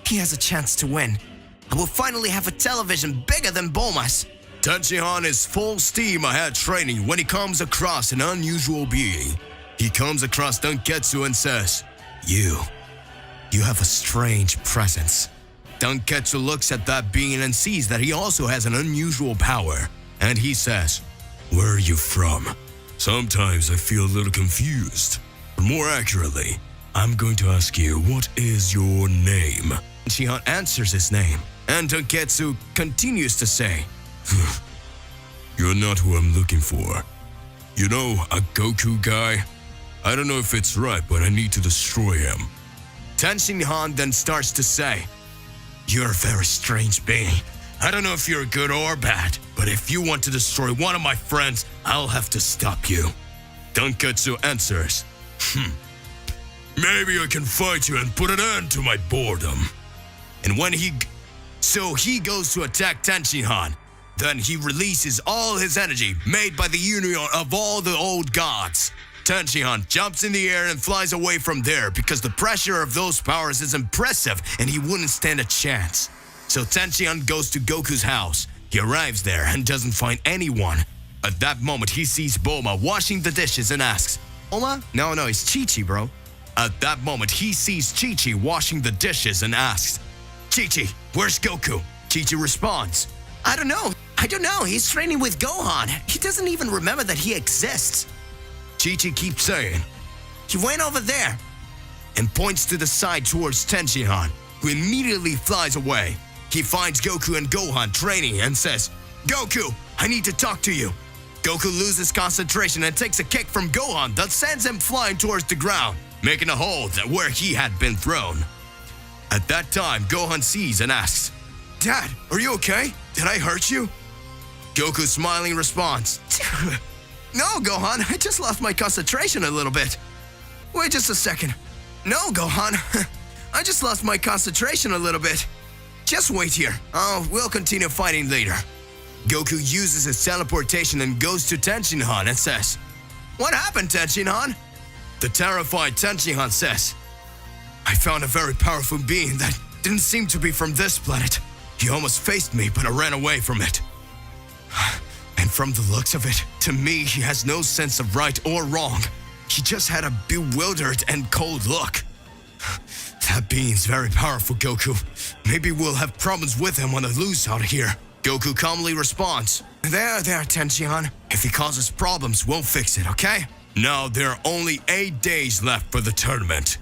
He has a chance to win. I will finally have a television bigger than Bulma's. Tenshinhan is full steam ahead training when he comes across an unusual being. He comes across Dunketsu and says, You have a strange presence. Dunketsu looks at that being and sees that he also has an unusual power. And he says, Where are you from? Sometimes I feel a little confused. But more accurately, I'm going to ask you, what is your name? Tenshinhan answers his name, and Dunketsu continues to say, You're not who I'm looking for. You know, a Goku guy? I don't know if it's right, but I need to destroy him. Tenshinhan then starts to say, You're a very strange being. I don't know if you're good or bad, but if you want to destroy one of my friends, I'll have to stop you. Dunketsu answers, Maybe I can fight you and put an end to my boredom. And so he goes to attack Tenshinhan. Then he releases all his energy made by the union of all the old gods. Tenshinhan jumps in the air and flies away from there because the pressure of those powers is impressive and he wouldn't stand a chance. So Tenshinhan goes to Goku's house. He arrives there and doesn't find anyone. At that moment, he sees Bulma washing the dishes and asks, Bulma? No, it's Chi-Chi, bro. At that moment, he sees Chi-Chi washing the dishes and asks, Chi-Chi, where's Goku? Chi-Chi responds, I don't know. He's training with Gohan. He doesn't even remember that he exists. Chi-Chi keeps saying, He went over there. And points to the side towards Tenshinhan, who immediately flies away. He finds Goku and Gohan training and says, Goku, I need to talk to you. Goku loses concentration and takes a kick from Gohan that sends him flying towards the ground, making a hole where he had been thrown. At that time, Gohan sees and asks, Dad, are you okay? Did I hurt you? Goku smiling responds, No, Gohan, I just lost my concentration a little bit. Wait just a second. No, Gohan, I just lost my concentration a little bit. Just wait here. We'll continue fighting later. Goku uses his teleportation and goes to Tenshinhan and says, What happened, Tenshinhan? The terrified Tenshinhan says, I found a very powerful being that didn't seem to be from this planet. He almost faced me, but I ran away from it. And from the looks of it, to me, he has no sense of right or wrong. He just had a bewildered and cold look. That being's very powerful, Goku. Maybe we'll have problems with him on the loose out here. Goku calmly responds, There, Tenshinhan. If he causes problems, we'll fix it, okay? Now there are only 8 days left for the tournament.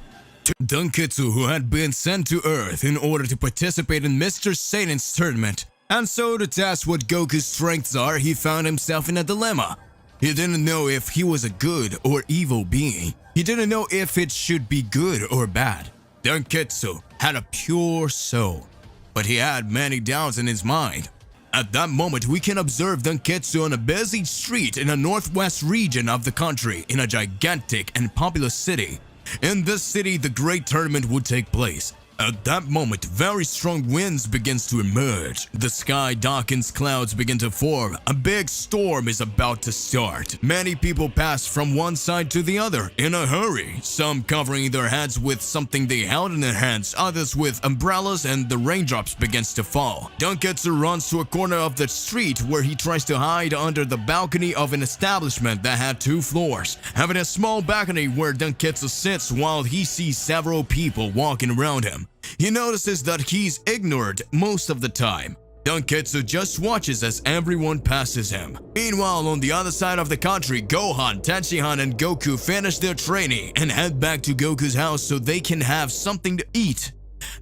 Dunketsu, who had been sent to Earth in order to participate in Mr. Satan's tournament, and so to test what Goku's strengths are, he found himself in a dilemma. He didn't know if he was a good or evil being. He didn't know if it should be good or bad. Dunketsu had a pure soul, but he had many doubts in his mind. At that moment, we can observe Dunketsu on a busy street in a northwest region of the country in a gigantic and populous city. In this city, the great tournament would take place. At that moment, very strong winds begins to emerge. The sky darkens, clouds begin to form. A big storm is about to start. Many people pass from one side to the other in a hurry. Some covering their heads with something they held in their hands, others with umbrellas, and the raindrops begins to fall. Dunketsu runs to a corner of the street where he tries to hide under the balcony of an establishment that had 2 floors. Having a small balcony where Dunketsu sits while he sees several people walking around him. He notices that he's ignored most of the time. Dunketsu just watches as everyone passes him. Meanwhile, on the other side of the country, Gohan, Tenshinhan, and Goku finish their training and head back to Goku's house so they can have something to eat.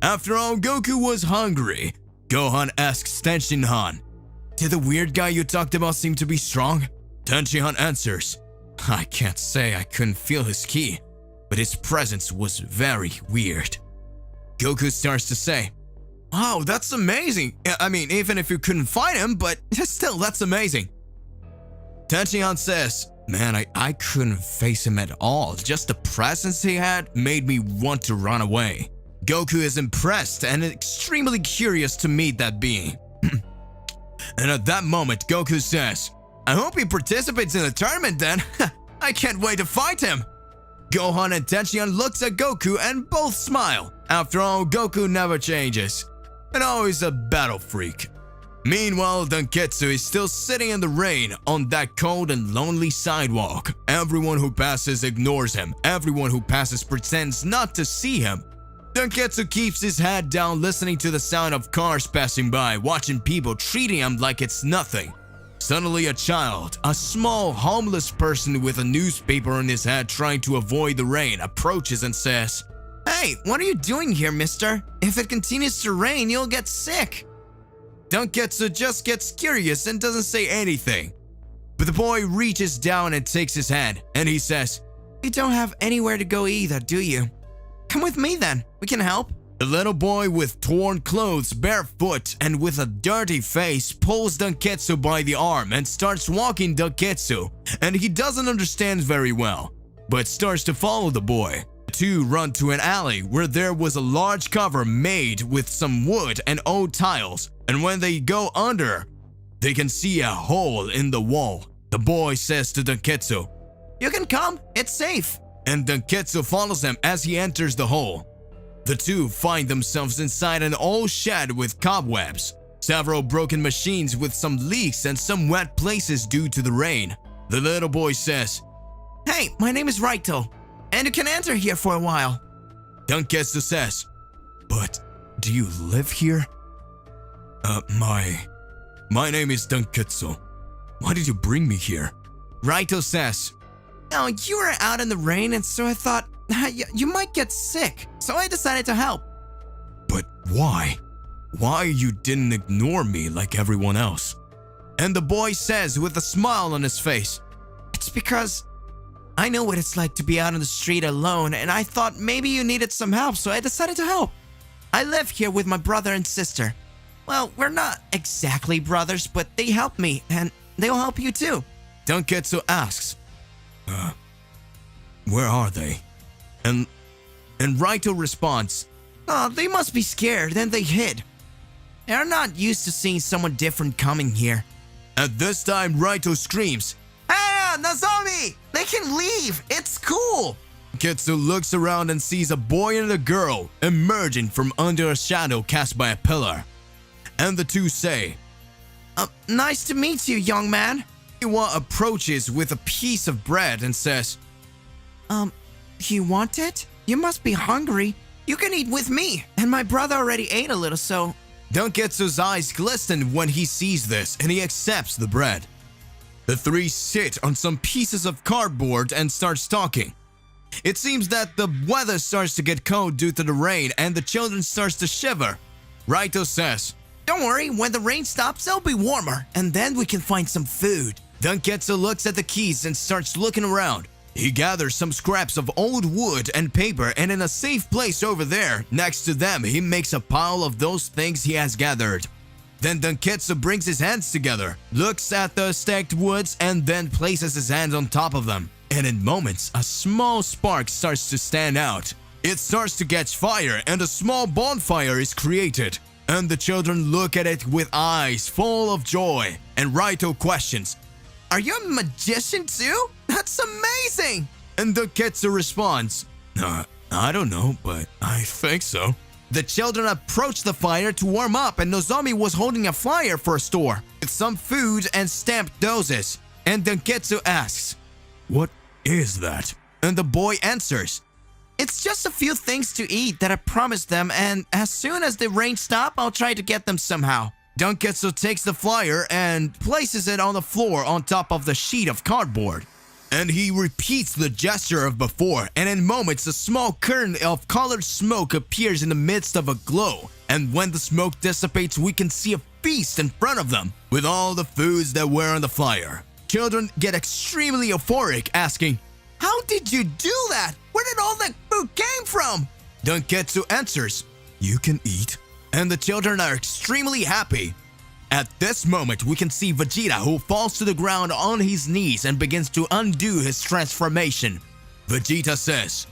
After all, Goku was hungry. Gohan asks Tenshinhan, Did the weird guy you talked about seem to be strong? Tenshinhan answers, I can't say I couldn't feel his ki, but his presence was very weird. Goku starts to say, wow, that's amazing. I mean, even if you couldn't fight him, but still, that's amazing. Tenshinhan says, man, I couldn't face him at all. Just the presence he had made me want to run away. Goku is impressed and extremely curious to meet that being. And at that moment, Goku says, I hope he participates in the tournament then. I can't wait to fight him. Gohan and Tenshinhan looks at Goku and both smile. After all, Goku never changes, and always a battle freak. Meanwhile, Donketsu is still sitting in the rain on that cold and lonely sidewalk. Everyone who passes ignores him. Everyone who passes pretends not to see him. Donketsu keeps his head down, listening to the sound of cars passing by, watching people treating him like it's nothing. Suddenly a child, a small homeless person with a newspaper in his head trying to avoid the rain, approaches and says, Hey, what are you doing here, mister? If it continues to rain, you'll get sick. Donketsu just gets curious and doesn't say anything. But the boy reaches down and takes his hand, and he says, You don't have anywhere to go either, do you? Come with me then, we can help. The little boy with torn clothes, barefoot, and with a dirty face pulls Donketsu by the arm and starts walking Donketsu, and he doesn't understand very well, but starts to follow the boy. The two run to an alley where there was a large cover made with some wood and old tiles, and when they go under, they can see a hole in the wall. The boy says to Donketsu, You can come, it's safe. And Donketsu follows him as he enters the hole. The two find themselves inside an old shed with cobwebs, several broken machines with some leaks and some wet places due to the rain. The little boy says, Hey, my name is Raito, and you can enter here for a while. Donketsu says, But do you live here? My name is Donketsu. Why did you bring me here? Raito says, Oh, you were out in the rain, and so I thought you might get sick, so I decided to help. But why? Why you didn't ignore me like everyone else? And the boy says with a smile on his face, It's because I know what it's like to be out on the street alone, and I thought maybe you needed some help, so I decided to help. I live here with my brother and sister. Well, we're not exactly brothers, but they help me, and they'll help you too. Donketsu asks, where are they? And Raito responds, Oh, they must be scared, and they hid. They're not used to seeing someone different coming here. At this time, Raito screams, Hey, Nozomi! They can leave! It's cool! Ketsu looks around and sees a boy and a girl emerging from under a shadow cast by a pillar. And the two say, Nice to meet you, young man. Iwa approaches with a piece of bread and says, You want it? You must be hungry. You can eat with me, and my brother already ate a little, so... Donketsu's eyes glisten when he sees this, and he accepts the bread. The three sit on some pieces of cardboard and starts talking. It seems that the weather starts to get cold due to the rain, and the children starts to shiver. Raito says, Don't worry, when the rain stops, it'll be warmer, and then we can find some food. Donketsu looks at the keys and starts looking around. He gathers some scraps of old wood and paper, and in a safe place over there, next to them, he makes a pile of those things he has gathered. Then Donketsu brings his hands together, looks at the stacked woods, and then places his hands on top of them. And in moments, a small spark starts to stand out. It starts to catch fire, and a small bonfire is created. And the children look at it with eyes full of joy. And Raito questions, Are you a magician too? That's amazing! And Donketsu responds, I don't know, but I think so. The children approach the fire to warm up, and Nozomi was holding a flyer for a store with some food and stamped doses. And Donketsu asks, What is that? And the boy answers, It's just a few things to eat that I promised them, and as soon as the rain stops, I'll try to get them somehow. Donketsu takes the flyer and places it on the floor on top of the sheet of cardboard. And he repeats the gesture of before, and in moments a small curtain of colored smoke appears in the midst of a glow. And when the smoke dissipates, we can see a feast in front of them with all the foods that were on the flyer. Children get extremely euphoric, asking, How did you do that? Where did all that food came from? Donketsu answers, "You can eat." And the children are extremely happy. At this moment, we can see Vegeta, who falls to the ground on his knees and begins to undo his transformation. Vegeta says,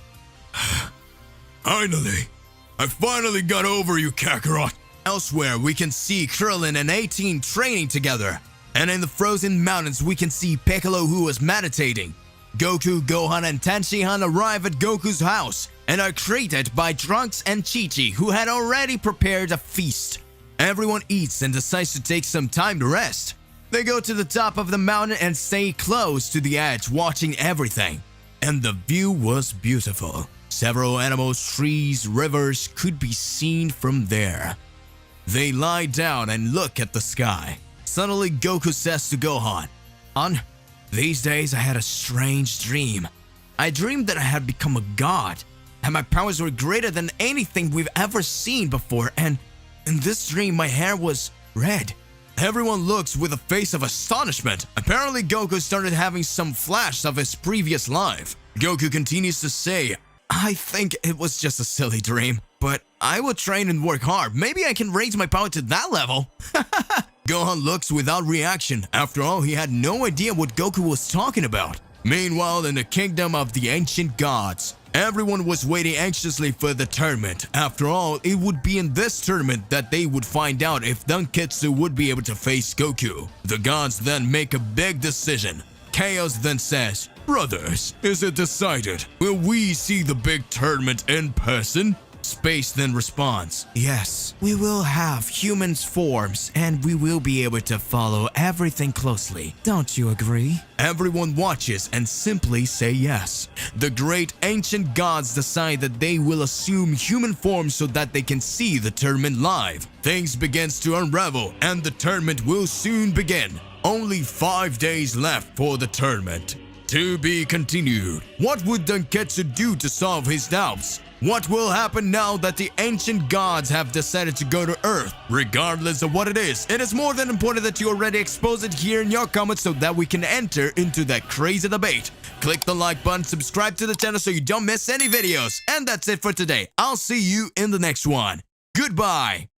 I finally got over you, Kakarot. Elsewhere, we can see Krillin and 18 training together. And in the frozen mountains, we can see Piccolo, who is meditating. Goku, Gohan, and Tenshinhan arrive at Goku's house and are greeted by Trunks and Chi-Chi, who had already prepared a feast. Everyone eats and decides to take some time to rest. They go to the top of the mountain and stay close to the edge, watching everything. And the view was beautiful. Several animals, trees, rivers could be seen from there. They lie down and look at the sky. Suddenly, Goku says to Gohan, "These days I had a strange dream. I dreamed that I had become a god, and my powers were greater than anything we've ever seen before, and in this dream my hair was red." Everyone looks with a face of astonishment. Apparently, Goku started having some flash of his previous life. Goku continues to say, "I think it was just a silly dream, but I will train and work hard. Maybe I can raise my power to that level." Gohan looks without reaction. After all, he had no idea what Goku was talking about. Meanwhile, in the kingdom of the ancient gods, everyone was waiting anxiously for the tournament. After all, it would be in this tournament that they would find out if Donketsu would be able to face Goku. The gods then make a big decision. Chaos then says, Brothers, is it decided? Will we see the big tournament in person? Space then responds, "Yes, we will have humans' forms and we will be able to follow everything closely. Don't you agree?" Everyone watches and simply say yes. The great ancient gods decide that they will assume human forms so that they can see the tournament live. Things begins to unravel and the tournament will soon begin. Only 5 days left for the tournament. To be continued. What would Donketsu do to solve his doubts? What will happen now that the ancient gods have decided to go to Earth? Regardless of what it is more than important that you already expose it here in your comments so that we can enter into that crazy debate. Click the like button, subscribe to the channel so you don't miss any videos. And that's it for today. I'll see you in the next one. Goodbye.